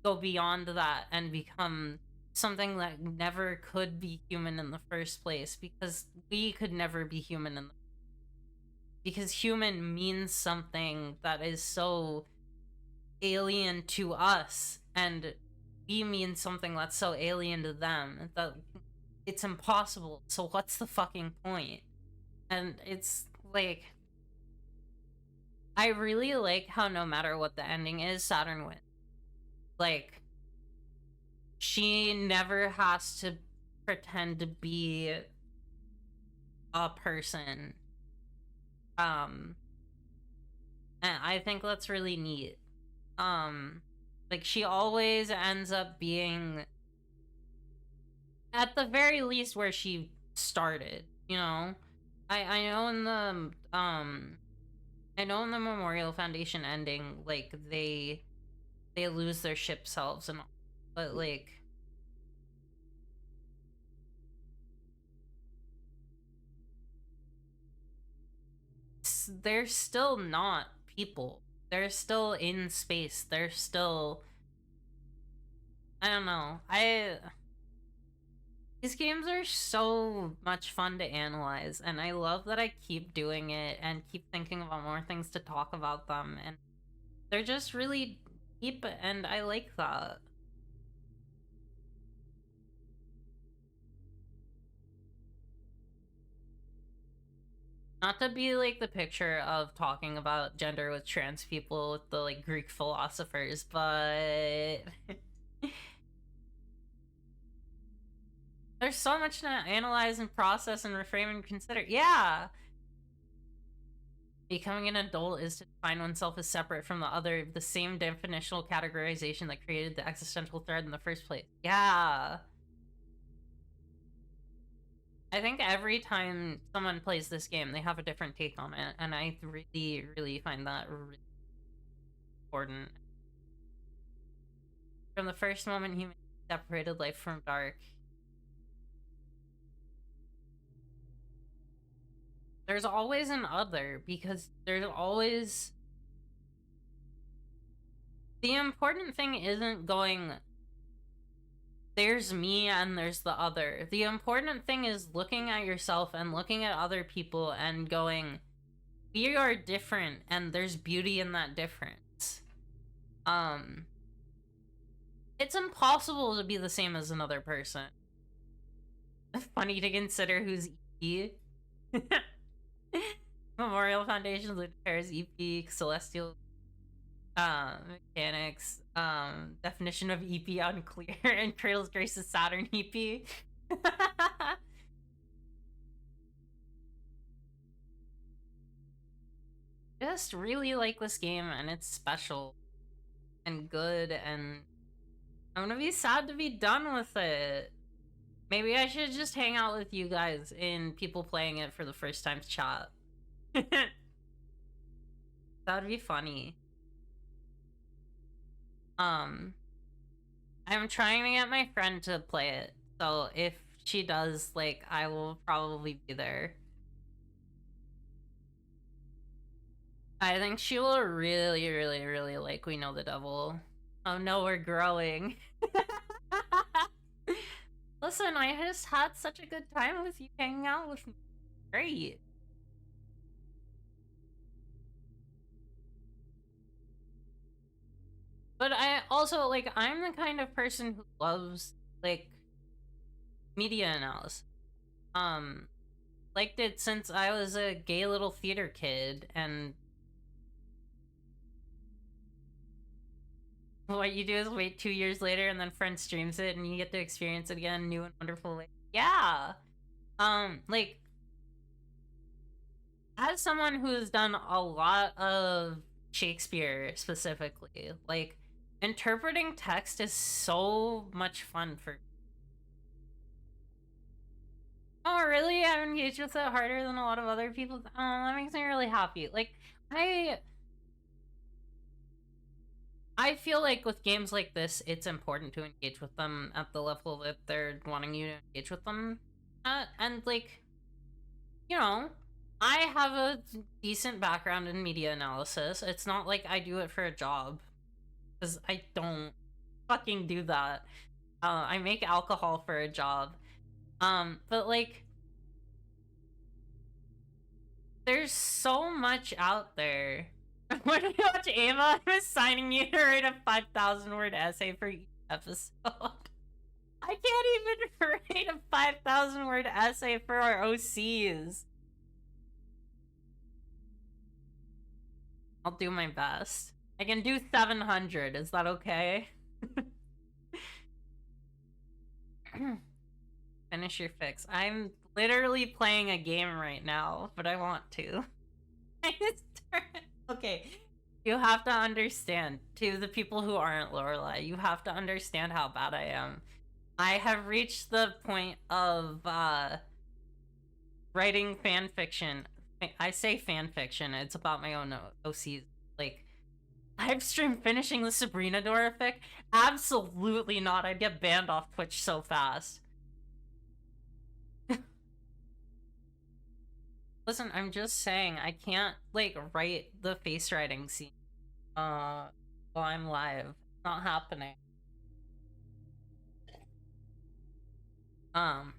go beyond that and become something that never could be human in the first place, because we could never be human in the, because human means something that is so alien to us, and we mean something that's so alien to them that it's impossible. So what's the fucking point? And it's like, I really like how no matter what the ending is, Saturn wins. Like, she never has to pretend to be a person. And I think that's really neat. Like, she always ends up being at the very least where she started, you know? I know in the I know in the Memorial Foundation ending, like they lose their ship selves and all, but like they're still not people. They're still in space. They're still, I don't know. These games are so much fun to analyze, and I love that I keep doing it and keep thinking about more things to talk about them, and they're just really deep, and I like that. Not to be like the picture of talking about gender with trans people with the like Greek philosophers, but there's so much to analyze and process and reframe and consider. Yeah! Becoming an adult is to define oneself as separate from the other, the same definitional categorization that created the existential thread in the first place. Yeah! I think every time someone plays this game, they have a different take on it, and I really, really find that really important. From the first moment humanity separated light from dark, there's always an other, because there's always... The important thing isn't going, there's me and there's the other. The important thing is looking at yourself and looking at other people and going, we are different and there's beauty in that difference. It's impossible to be the same as another person. Funny to consider who's EP. Memorial Foundation, Lunapair's EP, Celestial mechanics, definition of EP unclear, and Cradle's Grace is Saturn EP. Just really like this game, and it's special and good, and I'm gonna be sad to be done with it. Maybe I should just hang out with you guys in people playing it for the first time chat. That would be funny. I'm trying to get my friend to play it, so if she does, like, I will probably be there. I think she will really, really, really like We Know the Devil. Oh no, we're growing. Listen, I just had such a good time with you hanging out with me. Great. But I also, like, I'm the kind of person who loves, like, media analysis. Liked it since I was a gay little theater kid, and what you do is wait 2 years later and then friend streams it and you get to experience it again, new and wonderful way. Yeah. Like, as someone who's done a lot of Shakespeare specifically, like, interpreting text is so much fun for me. Oh, really? I'm engaged with it harder than a lot of other people. Oh, that makes me really happy. Like, I feel like with games like this, it's important to engage with them at the level that they're wanting you to engage with them at. And, like, you know, I have a decent background in media analysis. It's not like I do it for a job, because I don't fucking do that. I make alcohol for a job. But, like, there's so much out there. When I watch Ava, I'm assigning you to write a 5,000 word essay for each episode. I can't even write a 5,000 word essay for our OCs. I'll do my best. I can do 700. Is that okay? Finish your fix. I'm literally playing a game right now, but I want to. Okay, you have to understand, to the people who aren't Lorelai, you have to understand how bad I am. I have reached the point of writing fan fiction. I say fan fiction, it's about my own OCs. Like, live stream finishing the Sabrina door fic? Absolutely not. I'd get banned off Twitch so fast. Listen, I'm just saying, I can't, like, write the face writing scene while I'm live. It's not happening. I'm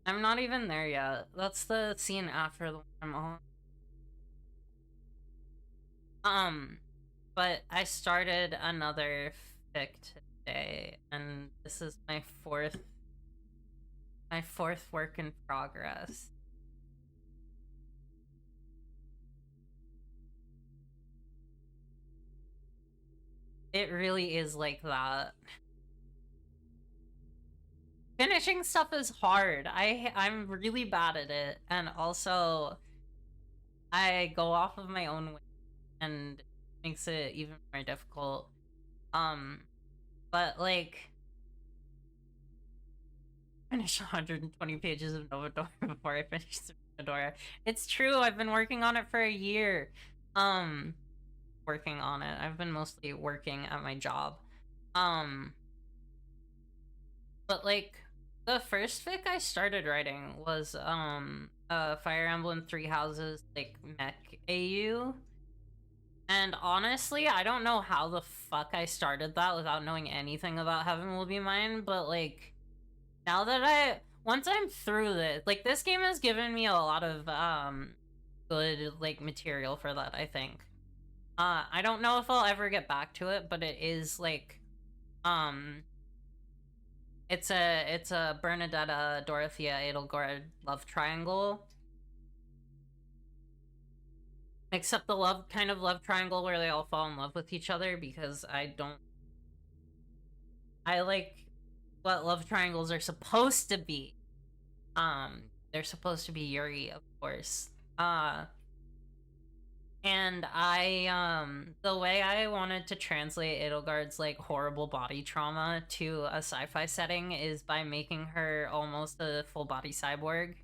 not even there yet. That's the scene after the one I'm on. But I started another fic today, and this is my fourth work in progress. It really is like that. Finishing stuff is hard. I'm really bad at it, and also I go off of my own way, and it makes it even more difficult. But, like, finish 120 pages of Novadora before I finish Novadora. It's true, I've been working on it for a year. Working on it. I've been mostly working at my job. But, like, the first fic I started writing was, Fire Emblem Three Houses, like, mech AU. And honestly, I don't know how the fuck I started that without knowing anything about Heaven Will Be Mine, but, like, now that once I'm through this, like, this game has given me a lot of, good, like, material for that, I think. I don't know if I'll ever get back to it, but it is, like, it's a Bernadetta, Dorothea, Edelgard love triangle. Except the kind of love triangle where they all fall in love with each other, because I like what love triangles are supposed to be. They're supposed to be Yuri, of course. And the way I wanted to translate Edelgard's, like, horrible body trauma to a sci-fi setting is by making her almost a full-body cyborg.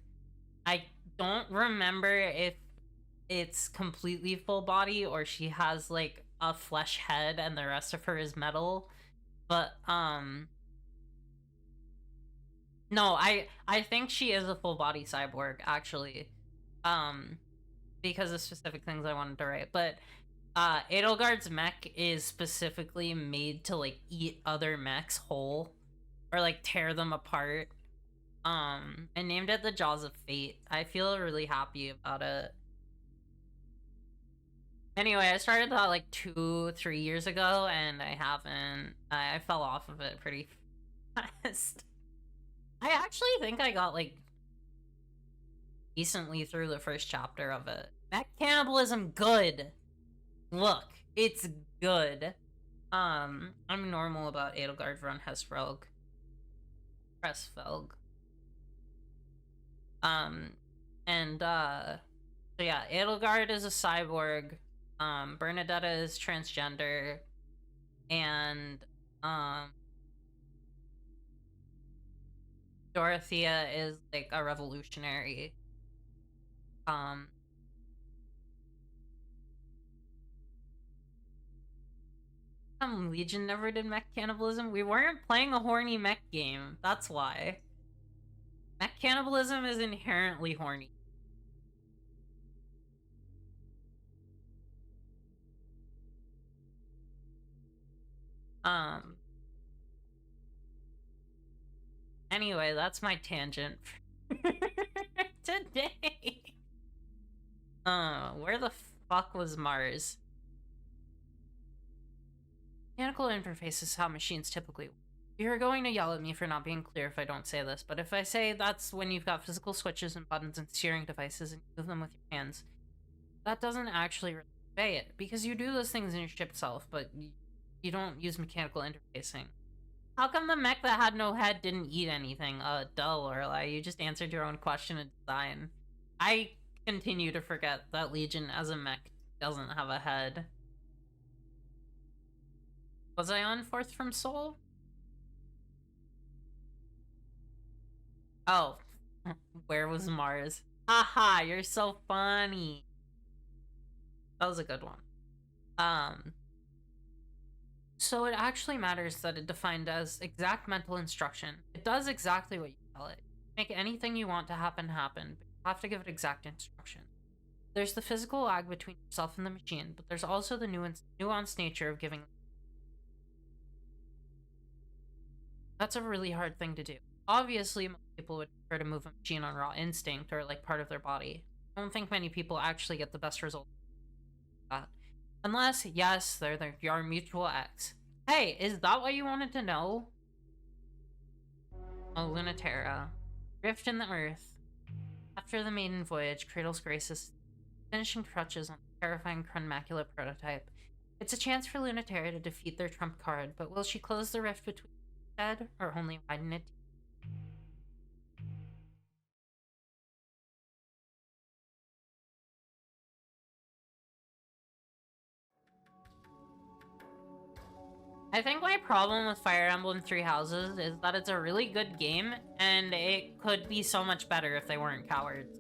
I don't remember if it's completely full body or she has, like, a flesh head and the rest of her is metal. But, no, I think she is a full-body cyborg, actually. Because of specific things I wanted to write. But Edelgard's mech is specifically made to, like, eat other mechs whole or, like, tear them apart. I named it the Jaws of Fate. I feel really happy about it. Anyway, I started that like 2-3 years ago, and I fell off of it pretty fast. I actually think I got, like, decently through the first chapter of it. Mech cannibalism, good. Look, it's good. I'm normal about Edelgard von Hesfelg. Pressfelg. So yeah, Edelgard is a cyborg. Bernadetta is transgender. And, Dorothea is, like, a revolutionary. Legion never did mech cannibalism? We weren't playing a horny mech game. That's why. Mech cannibalism is inherently horny. Anyway, that's my tangent for today. Where the fuck was Mars? Mechanical interface is how machines typically work. You're going to yell at me for not being clear if I don't say this, but if I say that's when you've got physical switches and buttons and steering devices and you move them with your hands, that doesn't actually really convey it, because you do those things in your ship itself, but you don't use mechanical interfacing. How come the mech that had no head didn't eat anything? Duh, Lorelai, you just answered your own question in design. I continue to forget that Legion as a mech doesn't have a head. Was I on Fourth from Soul? Oh. Where was Mars? Haha, you're so funny. That was a good one. So it actually matters that it defined as exact mental instruction. It does exactly what you tell it. Make anything you want to happen, but you have to give it exact instruction. There's the physical lag between yourself and the machine, but there's also the nuanced nature of giving. That's a really hard thing to do. Obviously, most people would prefer to move a machine on raw instinct or like part of their body. I don't think many people actually get the best result with that. Unless, yes, they're your mutual ex. Hey, is that what you wanted to know? Oh, Lunaterra. Rift in the earth. After the maiden voyage, Cradle's Grace is finishing crutches on the terrifying Crunmacula prototype. It's a chance for Lunaterra to defeat their trump card, but will she close the rift between instead, or only widen it? I think my problem with Fire Emblem Three Houses is that it's a really good game, and it could be so much better if they weren't cowards.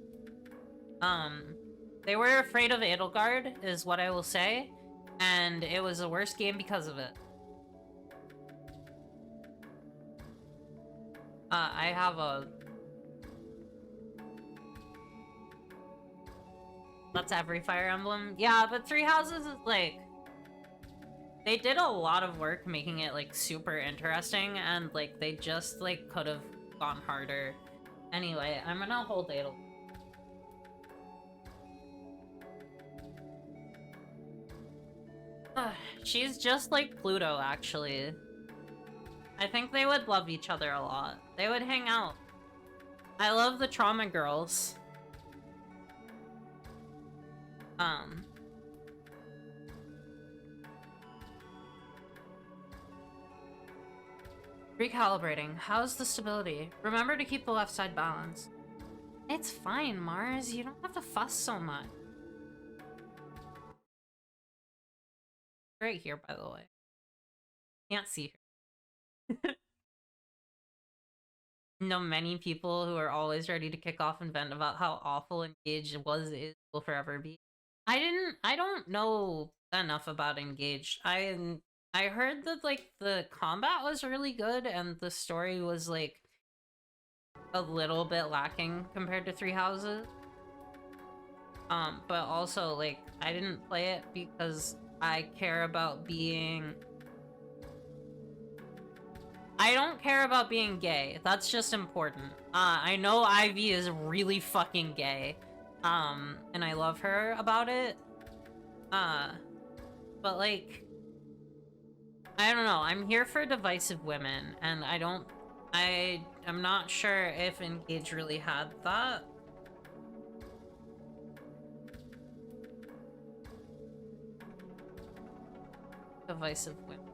They were afraid of Edelgard, is what I will say, and it was the worst game because of it. I have a... That's every Fire Emblem? Yeah, but Three Houses is, like... They did a lot of work making it, like, super interesting, and, like, they just, like, could have gone harder. Anyway, I'm gonna hold Edelgard. She's just like Pluto, actually. I think they would love each other a lot. They would hang out. I love the trauma girls. Recalibrating. How's the stability? Remember to keep the left side balanced. It's fine, Mars. You don't have to fuss so much. Right here, by the way. Can't see her. Know many people who are always ready to kick off and vent about how awful Engage is, will forever be. I don't know enough about Engage. I heard that, like, the combat was really good and the story was, like, a little bit lacking compared to Three Houses. But also, like, I didn't play it because I care about being... I don't care about being gay. That's just important. I know Ivy is really fucking gay. And I love her about it. But, like... I don't know. I'm here for divisive women, and I'm not sure if Engage really had that. divisive women.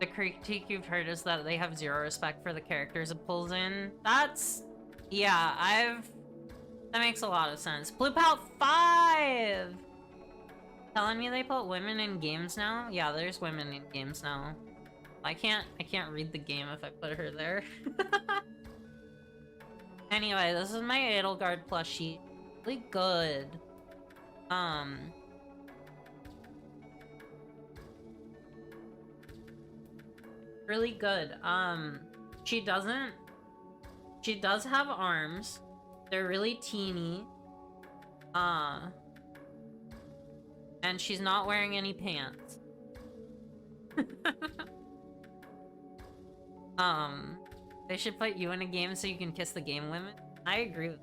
The critique you've heard is that they have zero respect for the characters it pulls in. That's... yeah, that makes a lot of sense. Plutoooooooooooo 5! Telling me they put women in games now? Yeah, there's women in games now. I can't read the game if I put her there. Anyway, this is my Edelgard plushie. Really good. Really good. She does have arms. They're really teeny. And she's not wearing any pants. They should put you in a game so you can kiss the game women. I agree with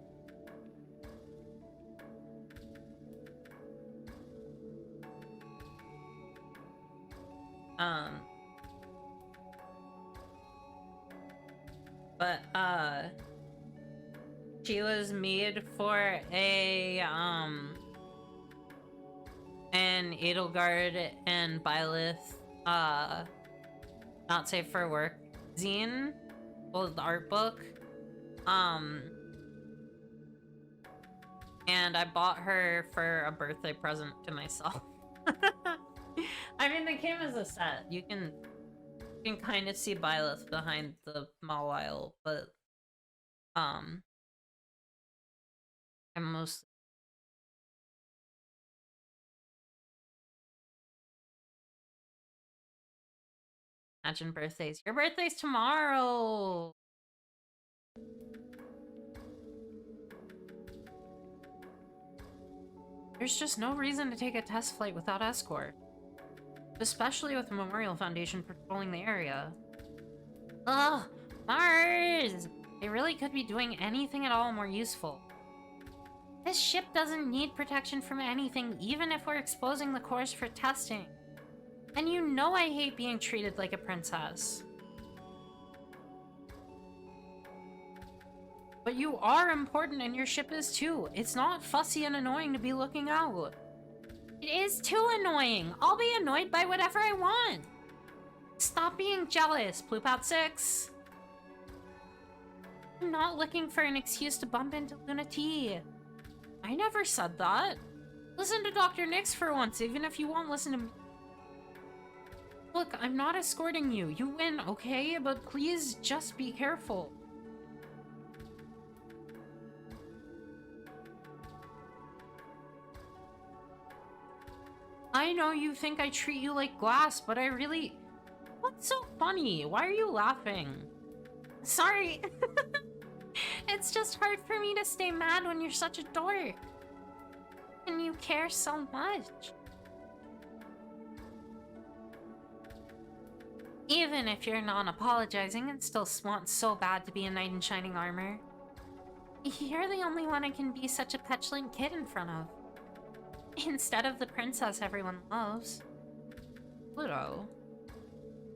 but she was made for an Edelgard and Byleth not safe for work zine. Well, the art book. And I bought her for a birthday present to myself. I mean, they came as a set. You can kind of see Byleth behind the Mawile, but I'm most... Imagine birthdays. Your birthday's tomorrow! There's just no reason to take a test flight without escort. Especially with the Memorial Foundation patrolling the area. Ugh! Mars! They really could be doing anything at all more useful. This ship doesn't need protection from anything, even if we're exposing the course for testing. And you know I hate being treated like a princess. But you are important and your ship is too. It's not fussy and annoying to be looking out. It is too annoying. I'll be annoyed by whatever I want. Stop being jealous, Plutoooooooooooo 6. I'm not looking for an excuse to bump into Luna T. I never said that. Listen to Dr. Nyx for once, even if you won't listen to me. Look, I'm not escorting you. You win, okay? But please just be careful. I know you think I treat you like glass, but I really... What's so funny? Why are you laughing? Sorry. It's just hard for me to stay mad when you're such a dork. And you care so much. Even if you're non-apologizing and still want so bad to be a knight in shining armor. You're the only one I can be such a petulant kid in front of. Instead of the princess everyone loves. Pluto.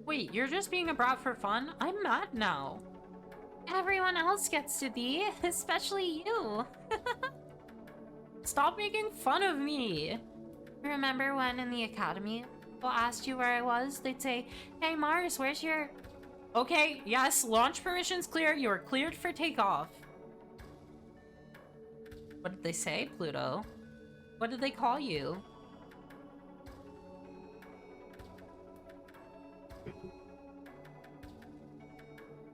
Wait, you're just being a brat for fun? I'm mad now. Everyone else gets to be, especially you. Stop making fun of me. Remember when in the academy, people asked you where I was? They'd say, hey Mars, where's your... Okay, yes, launch permission's clear. You are cleared for takeoff. What did they say, Pluto? What did they call you?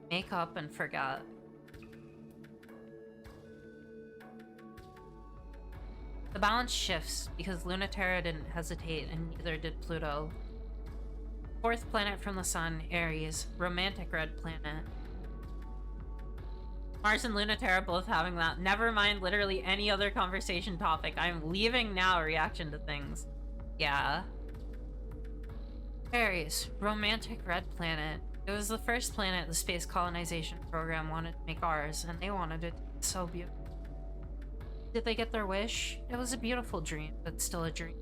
Make up and forget. The balance shifts because Lunaterra didn't hesitate and neither did Pluto. Fourth planet from the sun, Aries, romantic red planet. Mars and Lunaterra both having that. Never mind literally any other conversation topic. I'm leaving now, reaction to things. Yeah. Aries, romantic red planet. It was the first planet the space colonization program wanted to make ours, and they wanted it so beautiful. Did they get their wish? It was a beautiful dream, but still a dream.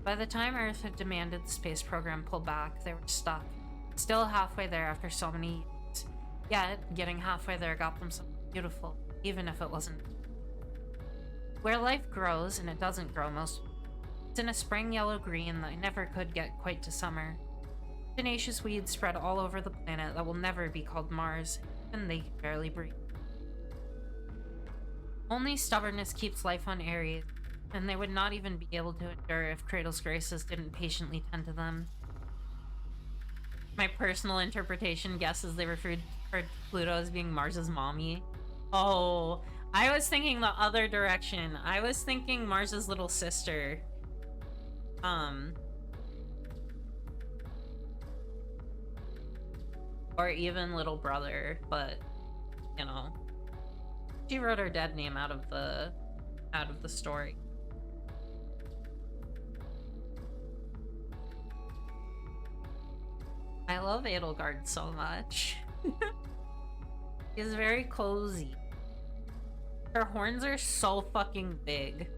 By the time Earth had demanded the space program pull back, they were stuck. Still halfway there after so many years. Yet, getting halfway there got them something beautiful, even if it wasn't. Where life grows, and it doesn't grow most, it's in a spring yellow-green that never could get quite to summer. Tenacious weeds spread all over the planet that will never be called Mars, and they can barely breathe. Only stubbornness keeps life on Aries, and they would not even be able to endure if Cradle's Graces didn't patiently tend to them. My personal interpretation guesses they referred to Pluto as being Mars's mommy. Oh, I was thinking the other direction. I was thinking Mars's little sister. Or even little brother, but, you know. She wrote her dead name out of the story. I love Edelgard so much. She's very cozy. Her horns are so fucking big.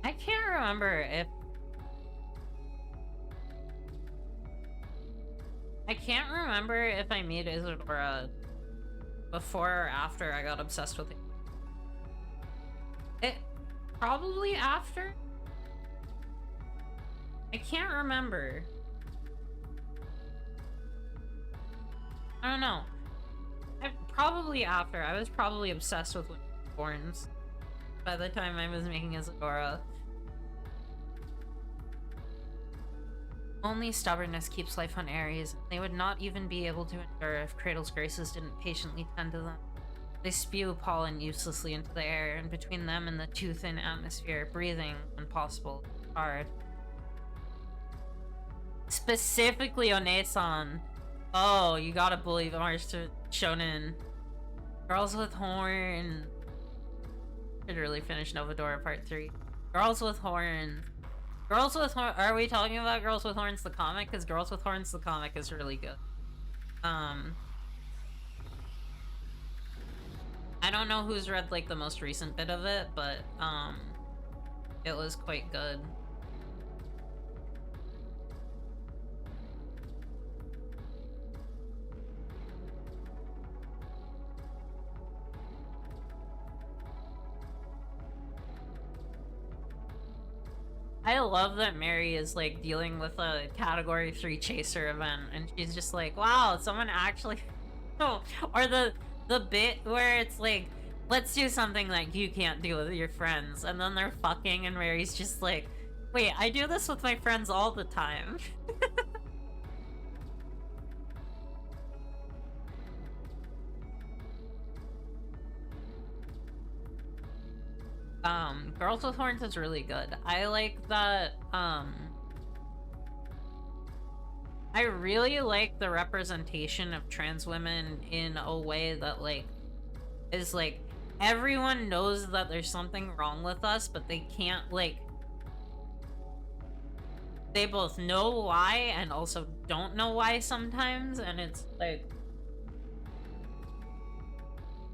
I can't remember if... I can't remember if I made Isadora before or after I got obsessed with it. Probably after? I can't remember. I don't know. Probably after. I was probably obsessed with horns by the time I was making Isadora. Only stubbornness keeps life on Aries. They would not even be able to endure if Cradle's Graces didn't patiently tend to them. They spew pollen uselessly into the air, and between them and the too thin atmosphere, breathing, when possible, hard. Specifically One-san. Oh, you gotta believe Mars to Shonen. Girls with Horn. Should really finish Novadora Part 3. Girls with Horns. Girls with Horns. Are we talking about Girls with Horns the comic? Because Girls with Horns the comic is really good. I don't know who's read like the most recent bit of it, but it was quite good. I love that Mary is like dealing with a category 3 chaser event and she's just like, wow, someone actually oh, or the bit where it's like, let's do something like you can't do with your friends, and then they're fucking and Mary's just like, wait, I do this with my friends all the time. Girls with Horns is really good. I like that, I really like the representation of trans women in a way that, like, is like, everyone knows that there's something wrong with us, but they can't, like, they both know why and also don't know why sometimes, and it's like,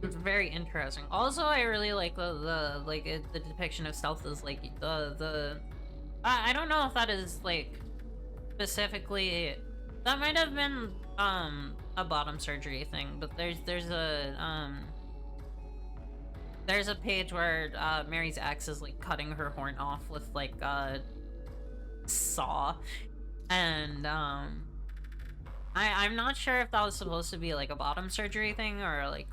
it's very interesting. Also, I really like the depiction of stealth is like I don't know if that is like specifically, that might have been a bottom surgery thing, but there's a page where Mary's ex is like cutting her horn off with like a saw, and I'm not sure if that was supposed to be like a bottom surgery thing or like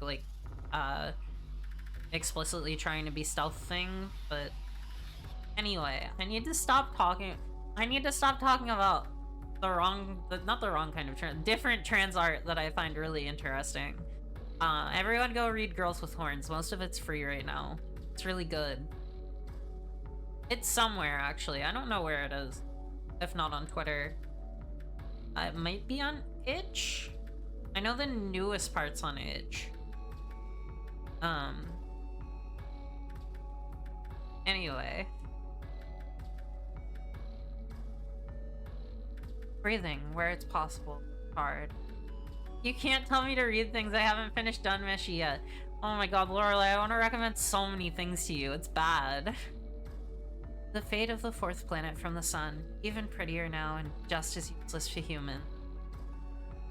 explicitly trying to be stealth thing, but anyway, I need to stop talking about not the wrong kind of different trans art that I find really interesting. Everyone go read Girls with Horns. Most of it's free right now. It's really good. It's somewhere, actually. I don't know where it is. If not on Twitter. It might be on Itch? I know the newest part's on Itch. Anyway. Breathing, where it's possible. Hard. You can't tell me to read things I haven't finished Dunmeshi yet. Oh my god, Lorelai, I want to recommend so many things to you. It's bad. The fate of the fourth planet from the sun, even prettier now and just as useless to human.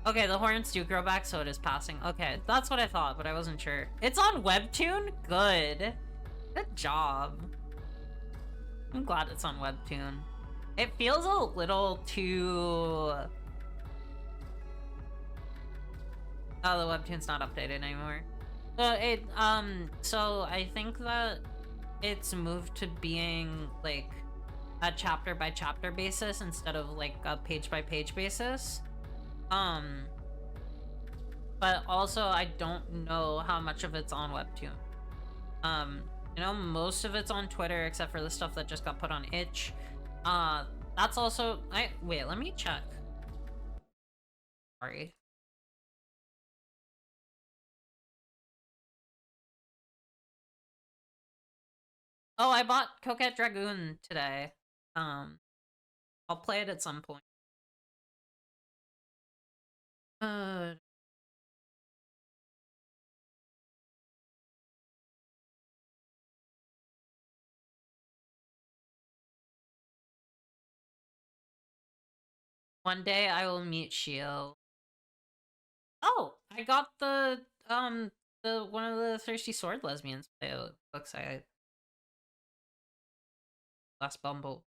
Okay, the horns do grow back, so it is passing. Okay, that's what I thought, but I wasn't sure. It's on Webtoon? Good. Good job. I'm glad it's on Webtoon. It feels a little too... Oh, the Webtoon's not updated anymore. So I think that it's moved to being, like, a chapter by chapter basis instead of, like, a page by page basis. But also I don't know how much of it's on Webtoon. You know, most of it's on Twitter except for the stuff that just got put on Itch. That's also... Wait, let me check. Sorry. Oh, I bought Coquette Dragoon today. I'll play it at some point. One day I will meet Shio. Oh, I got the one of the Thirsty Sword Lesbians books I last bundle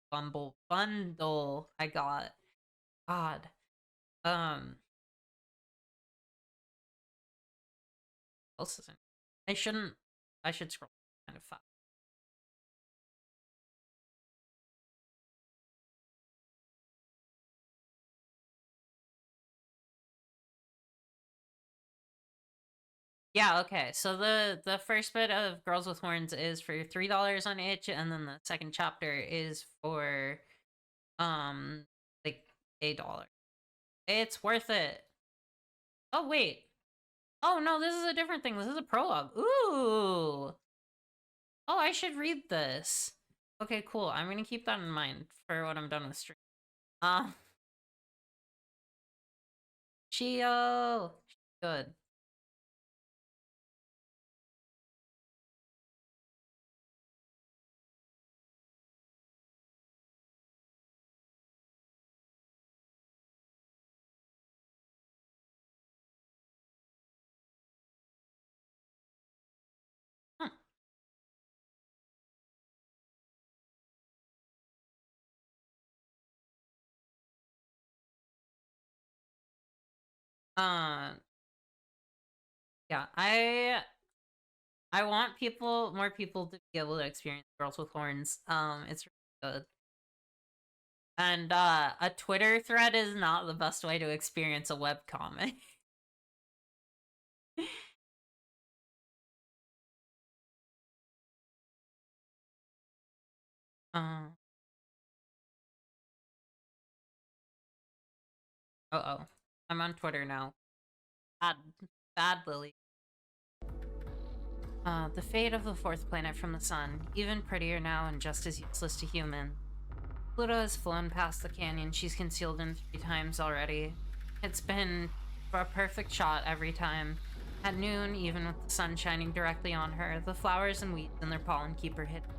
I got. God. Else isn't. I should scroll kind of fast. Yeah, okay. So the first bit of Girls with Horns is for $3 on Itch, and then the second chapter is for like $1. It's worth it. Oh wait. Oh no, this is a different thing. This is a prologue. Ooh. Oh, I should read this. Okay, cool. I'm gonna keep that in mind for when I'm done with stream. Chio. Good. Huh. Yeah, I want more people to be able to experience Girls with Horns. It's really good. And a Twitter thread is not the best way to experience a webcomic. Uh-oh. I'm on Twitter now. Bad Lily. The fate of the fourth planet from the sun, even prettier now and just as useless to human. Pluto has flown past the canyon she's concealed in 3 times already. It's been a perfect shot every time. At noon, even with the sun shining directly on her, the flowers and weeds and their pollen keep her hidden.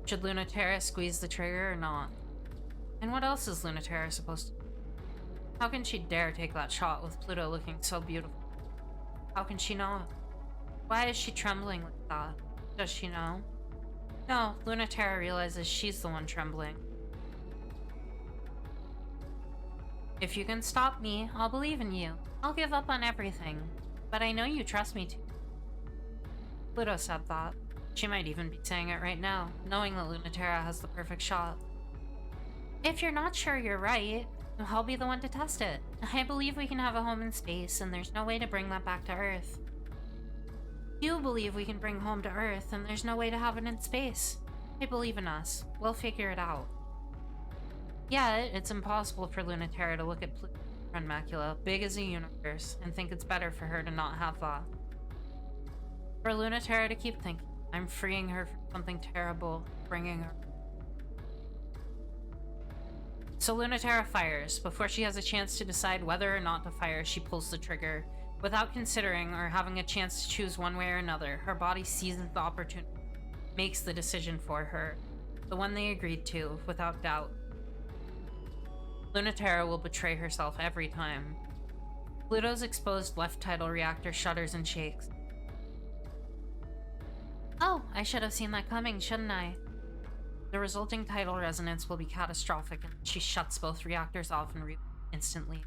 Should Lunaterra squeeze the trigger or not? And what else is Lunaterra supposed to do? How can she dare take that shot with Pluto looking so beautiful? How can she not? Why is she trembling like that? Does she know? No, Lunaterra realizes she's the one trembling. If you can stop me, I'll believe in you. I'll give up on everything. But I know you trust me too. Pluto said that. She might even be saying it right now, knowing that Lunaterra has the perfect shot. If you're not sure you're right, I'll be the one to test it. I believe we can have a home in space, and there's no way to bring that back to Earth. You believe we can bring home to Earth, and there's no way to have it in space. I believe in us. We'll figure it out. Yet, it's impossible for Lunaterra to look at Pluto and Macula, big as a universe, and think it's better for her to not have that. For Lunaterra to keep thinking, I'm freeing her from something terrible, bringing her. So Lunaterra fires. Before she has a chance to decide whether or not to fire, she pulls the trigger. Without considering or having a chance to choose one way or another, her body seizes the opportunity. makes the decision for her. The one they agreed to, without doubt. Lunaterra will betray herself every time. Pluto's exposed left tidal reactor shudders and shakes. Oh, I should have seen that coming, shouldn't I? The resulting tidal resonance will be catastrophic, and she shuts both reactors off and instantly.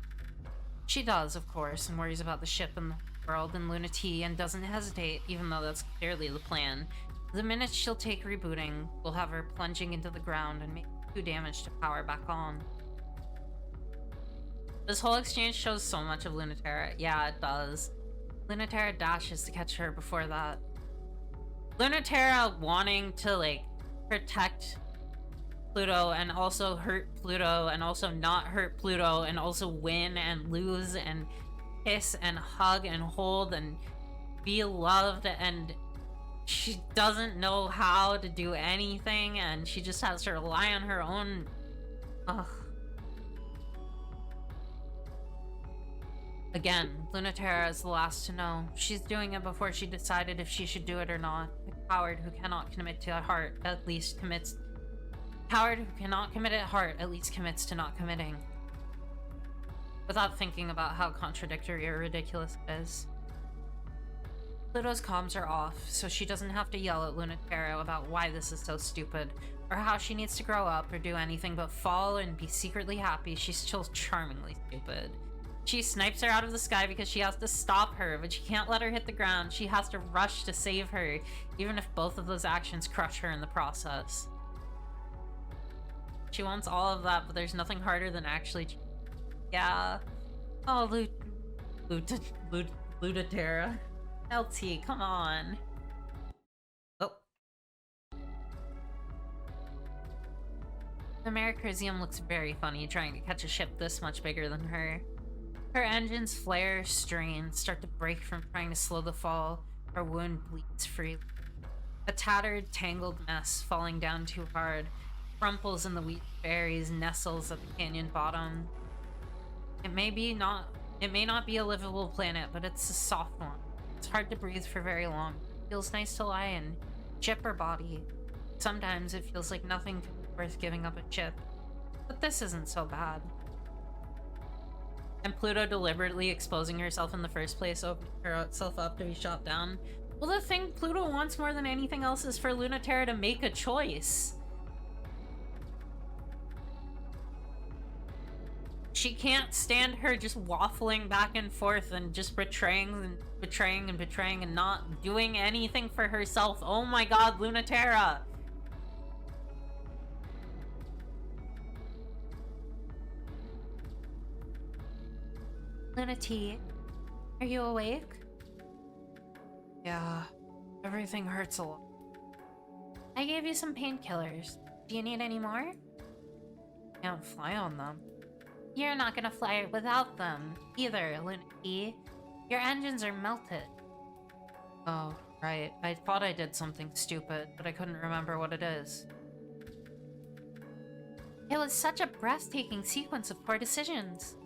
She does, of course, and worries about the ship and the world and Luna T, and doesn't hesitate, even though that's clearly the plan. The minute she'll take rebooting, we'll have her plunging into the ground and make 2 damage to power back on. This whole exchange shows so much of Lunaterra. Yeah, it does. Lunaterra dashes to catch her before that. Lunaterra wanting to, like, protect Pluto and also hurt Pluto and also not hurt Pluto and also win and lose and kiss and hug and hold and be loved, and she doesn't know how to do anything and she just has to rely on her own. Ugh. Again, Lunaterra is the last to know. She's doing it before she decided if she should do it or not. A coward who cannot commit to heart at least commits. Coward who cannot commit at heart at least commits to not committing. Without thinking about how contradictory or ridiculous it is. Pluto's comms are off, so she doesn't have to yell at Lunaterra about why this is so stupid, or how she needs to grow up or do anything but fall and be secretly happy. She's still charmingly stupid. She snipes her out of the sky because she has to stop her, but she can't let her hit the ground. She has to rush to save her, even if both of those actions crush her in the process. She wants all of that, but there's nothing harder than actually... Yeah. Oh, Lunaterra. LT, come on. Oh. The Americrisium looks very funny trying to catch a ship this much bigger than her. Her engines flare, strain, start to break from trying to slow the fall. Her wound bleeds freely. A tattered, tangled mess falling down too hard. Crumples in the wheat berries, nestles at the canyon bottom. It may not be a livable planet, but it's a soft one. It's hard to breathe for very long. It feels nice to lie in. Chip or body. Sometimes it feels like nothing could be worth giving up a chip. But this isn't so bad. And Pluto deliberately exposing herself in the first place, opening herself up to be shot down. Well, the thing Pluto wants more than anything else is for Lunaterra to make a choice. She can't stand her just waffling back and forth and just betraying and not doing anything for herself. Oh my god, Lunaterra! Luna T, are you awake? Yeah, everything hurts a lot. I gave you some painkillers. Do you need any more? Can't fly on them. You're not gonna fly without them either, Luna T. Your engines are melted. Oh, right. I thought I did something stupid, but I couldn't remember what it is. It was such a breathtaking sequence of poor decisions.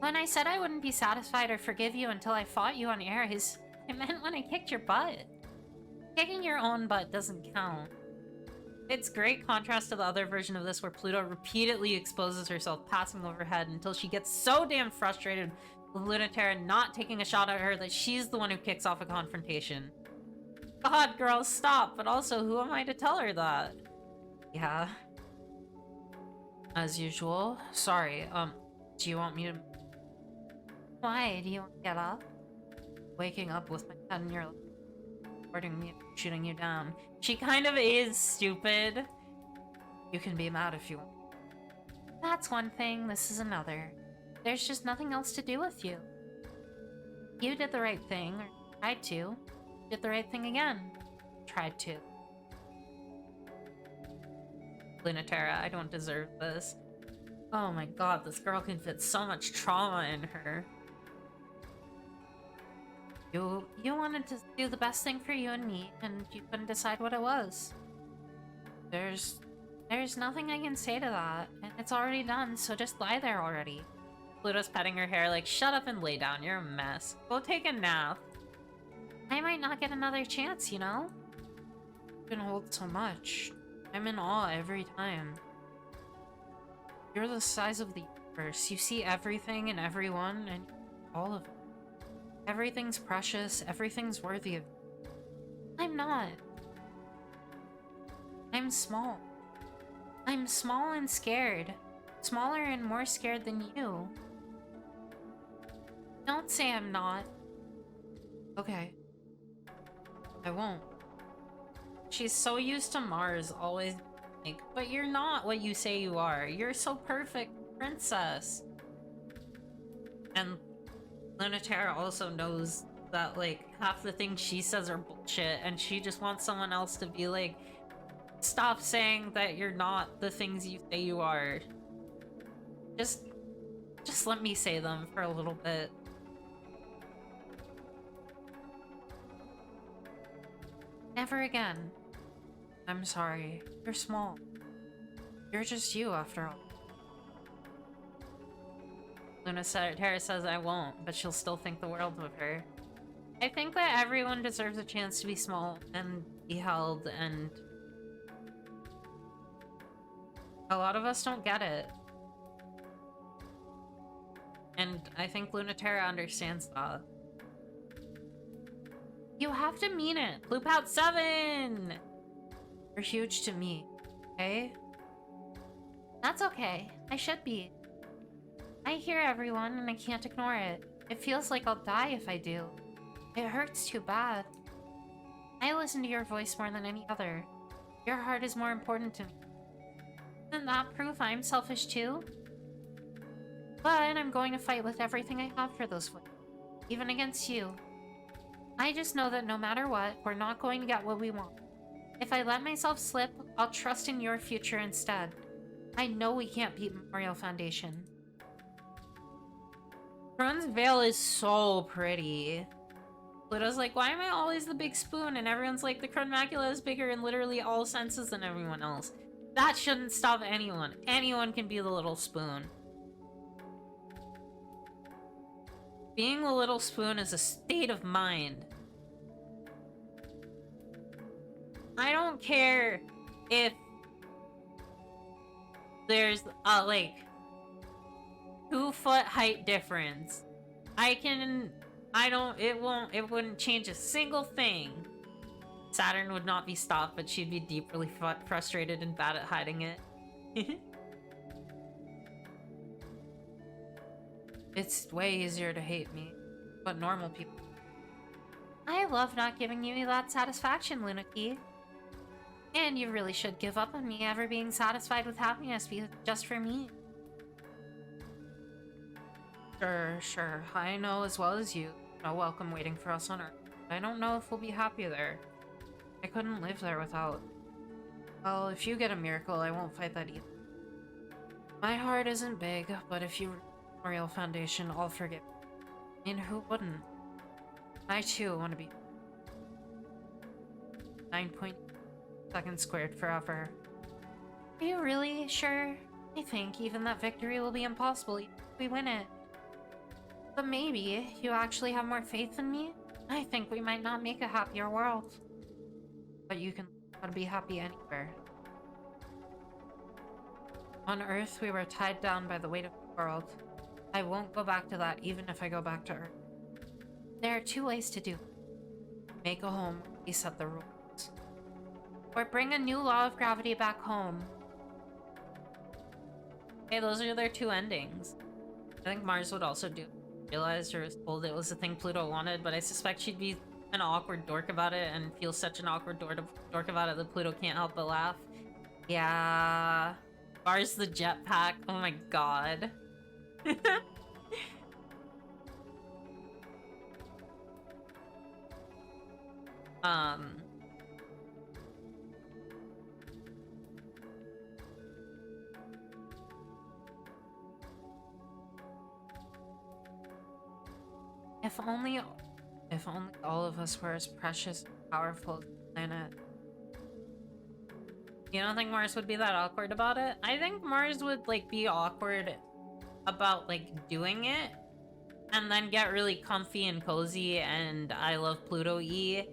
When I said I wouldn't be satisfied or forgive you until I fought you on Ares, I meant when I kicked your butt. Kicking your own butt doesn't count. It's great contrast to the other version of this where Pluto repeatedly exposes herself, passing overhead until she gets so damn frustrated with Lunaterra not taking a shot at her that she's the one who kicks off a confrontation. God, girl, stop, but also who am I to tell her that? Yeah. As usual. Sorry, do you want me to... Why? Do you want to get up? Waking up with my head in your... recording me shooting you down. She kind of is stupid. You can be mad if you want. That's one thing, this is another. There's just nothing else to do with you. You did the right thing, or tried to. Did the right thing again. Tried to. Lunaterra, I don't deserve this. Oh my god, this girl can fit so much trauma in her. You wanted to do the best thing for you and me, and you couldn't decide what it was. There's nothing I can say to that, and it's already done, so just lie there already. Pluto's petting her hair like, shut up and lay down, you're a mess. Go take a nap. I might not get another chance, you know? can hold so much. I'm in awe every time. You're the size of the universe. You see everything and everyone, and all of it. Everything's precious, everything's worthy of you. I'm not. I'm small. I'm small and scared. Smaller and more scared than you. Don't say I'm not. Okay. I won't. She's so used to Mars always like, but you're not what you say you are. You're so perfect, princess. And Lunaterra also knows that, like, half the things she says are bullshit, and she just wants someone else to be like, stop saying that you're not the things you say you are. Just let me say them for a little bit. Never again. I'm sorry. You're small. You're just you, after all. Lunaterra says I won't, but she'll still think the world of her. I think that everyone deserves a chance to be small and be held, and a lot of us don't get it. And I think Lunaterra understands that. You have to mean it. Plutoooooooooooo 7! You're huge to me, okay? That's okay. I should be. I hear everyone and I can't ignore it. It feels like I'll die if I do. It hurts too bad. I listen to your voice more than any other. Your heart is more important to me. Isn't that proof I'm selfish too? But I'm going to fight with everything I have for those voices, even against you. I just know that no matter what, we're not going to get what we want. If I let myself slip, I'll trust in your future instead. I know we can't beat Memorial Foundation. Crone's Veil is so pretty. Pluto's like, why am I always the big spoon? And everyone's like, the Crone Macula is bigger in literally all senses than everyone else. That shouldn't stop anyone. Anyone can be the little spoon. Being the little spoon is a state of mind. I don't care if there's a, like, 2-foot height difference. It wouldn't change a single thing. Saturn would not be stopped, but she'd be deeply frustrated and bad at hiding it. It's way easier to hate me, but normal people. I love not giving you that satisfaction, Lunaki. And you really should give up on me ever being satisfied with happiness just for me. Sure. I know as well as you. No welcome waiting for us on Earth. I don't know if we'll be happy there. I couldn't live there without... Well, if you get a miracle, I won't fight that either. My heart isn't big, but if you... Memorial Foundation, I'll forgive you. And who wouldn't? I too want to be 9.2 seconds squared forever. Are you really sure? I think even that victory will be impossible if we win it. But maybe you actually have more faith in me? I think we might not make a happier world. But you can be happy anywhere. On Earth, we were tied down by the weight of the world. I won't go back to that even if I go back to Earth. There are 2 ways to do it. Make a home, reset the rules. Or bring a new law of gravity back home. Okay, those are their 2 endings. I think Mars would also do. Realized or was told it was the thing Pluto wanted, but I suspect she'd be an awkward dork about it and feel such an awkward dork about it that Pluto can't help but laugh. Yeah. Mars the jetpack. Oh my god. If only all of us were as precious and powerful as the planet. You don't think Mars would be that awkward about it? I think Mars would, like, be awkward about, like, doing it, and then get really comfy and cozy and I love Pluto-y,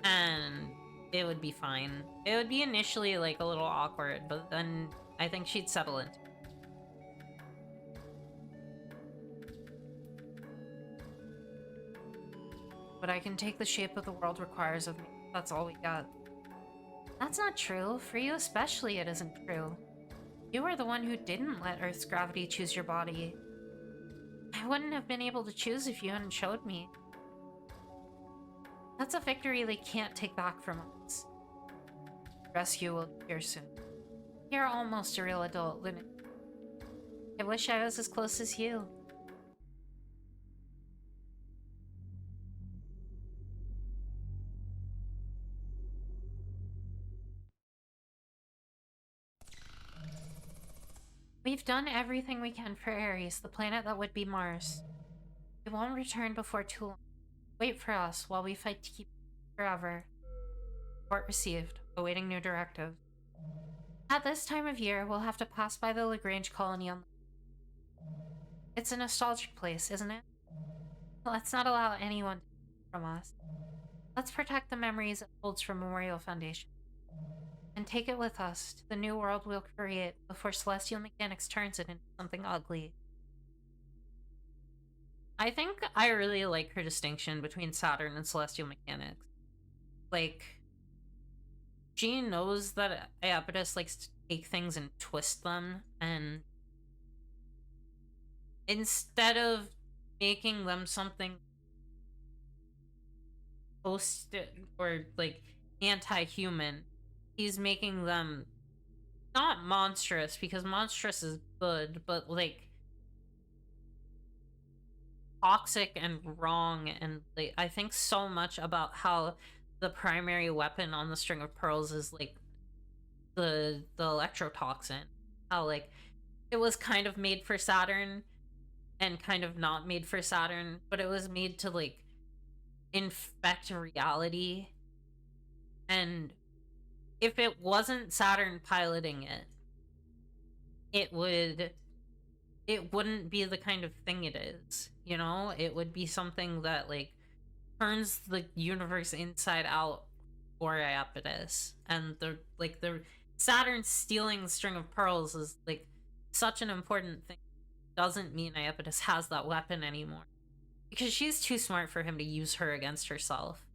and it would be fine. It would be initially like a little awkward, but then I think she'd settle into it. But I can take the shape that the world requires of me. That's all we got. That's not true. For you especially, it isn't true. You were the one who didn't let Earth's gravity choose your body. I wouldn't have been able to choose if you hadn't showed me. That's a victory they can't take back from us. Rescue will be here soon. You're almost a real adult, Luna. I wish I was as close as you. We've done everything we can for Ares, the planet that would be Mars. We won't return before too long. Wait for us while we fight to keep it forever. Report received. Awaiting new directive. At this time of year, we'll have to pass by the Lagrange colony on... It's a nostalgic place, isn't it? Let's not allow anyone to take it from us. Let's protect the memories it holds from Memorial Foundation. And take it with us to the new world we'll create before celestial mechanics turns it into something ugly. I think I really like her distinction between Saturn and celestial mechanics. Like, she knows that Iapetus likes to take things and twist them, and instead of making them something post or like anti-human, he's making them not monstrous, because monstrous is good, but like toxic and wrong. And like, I think so much about how the primary weapon on the string of pearls is like the electrotoxin. How like it was kind of made for Saturn and kind of not made for Saturn, but it was made to like infect reality. And if it wasn't Saturn piloting it, it wouldn't be the kind of thing it is, you know? It would be something that like turns the universe inside out for Iapetus. And the Saturn stealing the string of pearls is like such an important thing. Doesn't mean Iapetus has that weapon anymore, because she's too smart for him to use her against herself.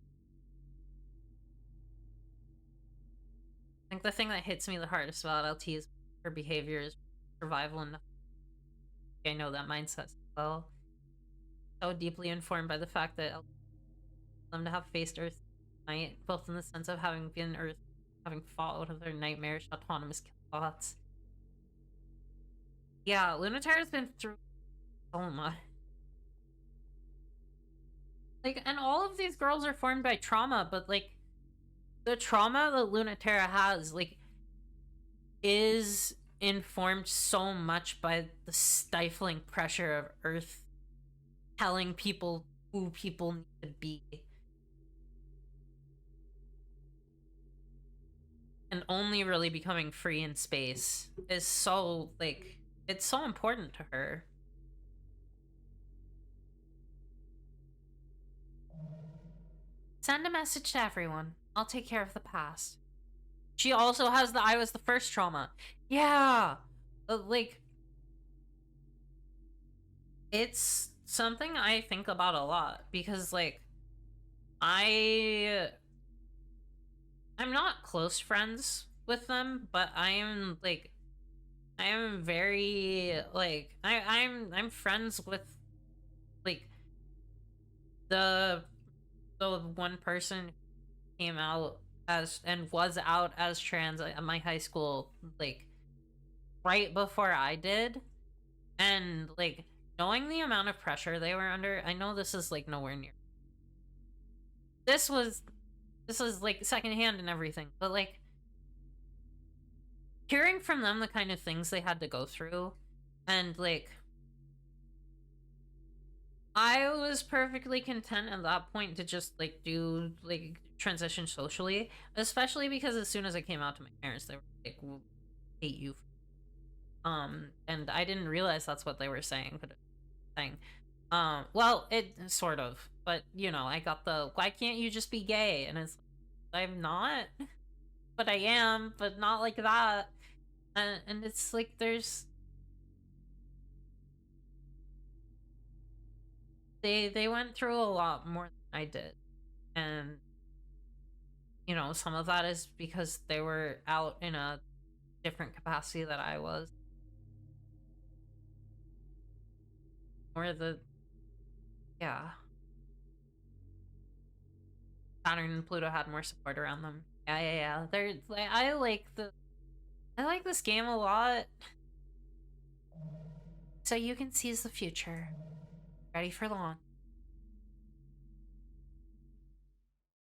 I think the thing that hits me the hardest about LT is her behavior is survival and nothing. I know that mindset as well. So deeply informed by the fact that them to have faced Earth night, both in the sense of having been Earth, having fought one of their nightmarish autonomous thoughts. Yeah, Lunaterra's been through so much. Like, and all of these girls are formed by trauma, but like the trauma that Lunaterra has, like, is informed so much by the stifling pressure of Earth telling people who people need to be. And only really becoming free in space is so, like, it's so important to her. Send a message to everyone. I'll take care of the past. She also has the I was the first trauma. Yeah! Like, it's something I think about a lot, because, like, I'm not close friends with them, but I am, like, I am very, like, I'm friends with, like, the one person who came out as, and was out as trans at my high school, like, right before I did. And, like, knowing the amount of pressure they were under, I know this is, like, nowhere near. This was, like, secondhand and everything, but, like, hearing from them the kind of things they had to go through, and, like, I was perfectly content at that point to just, like, do, like, transition socially, especially because as soon as I came out to my parents, they were like, we'll hate you. And I didn't realize that's what they were saying, but saying, well, it sort of, but, you know, I got the, why can't you just be gay? And it's I'm not, but I am, but not like that. And it's like they went through a lot more than I did, and you know, some of that is because they were out in a different capacity that I was, or the yeah, Saturn and Pluto had more support around them. Yeah, yeah, yeah. They're like I like this game a lot. So you can seize the future. Ready for launch.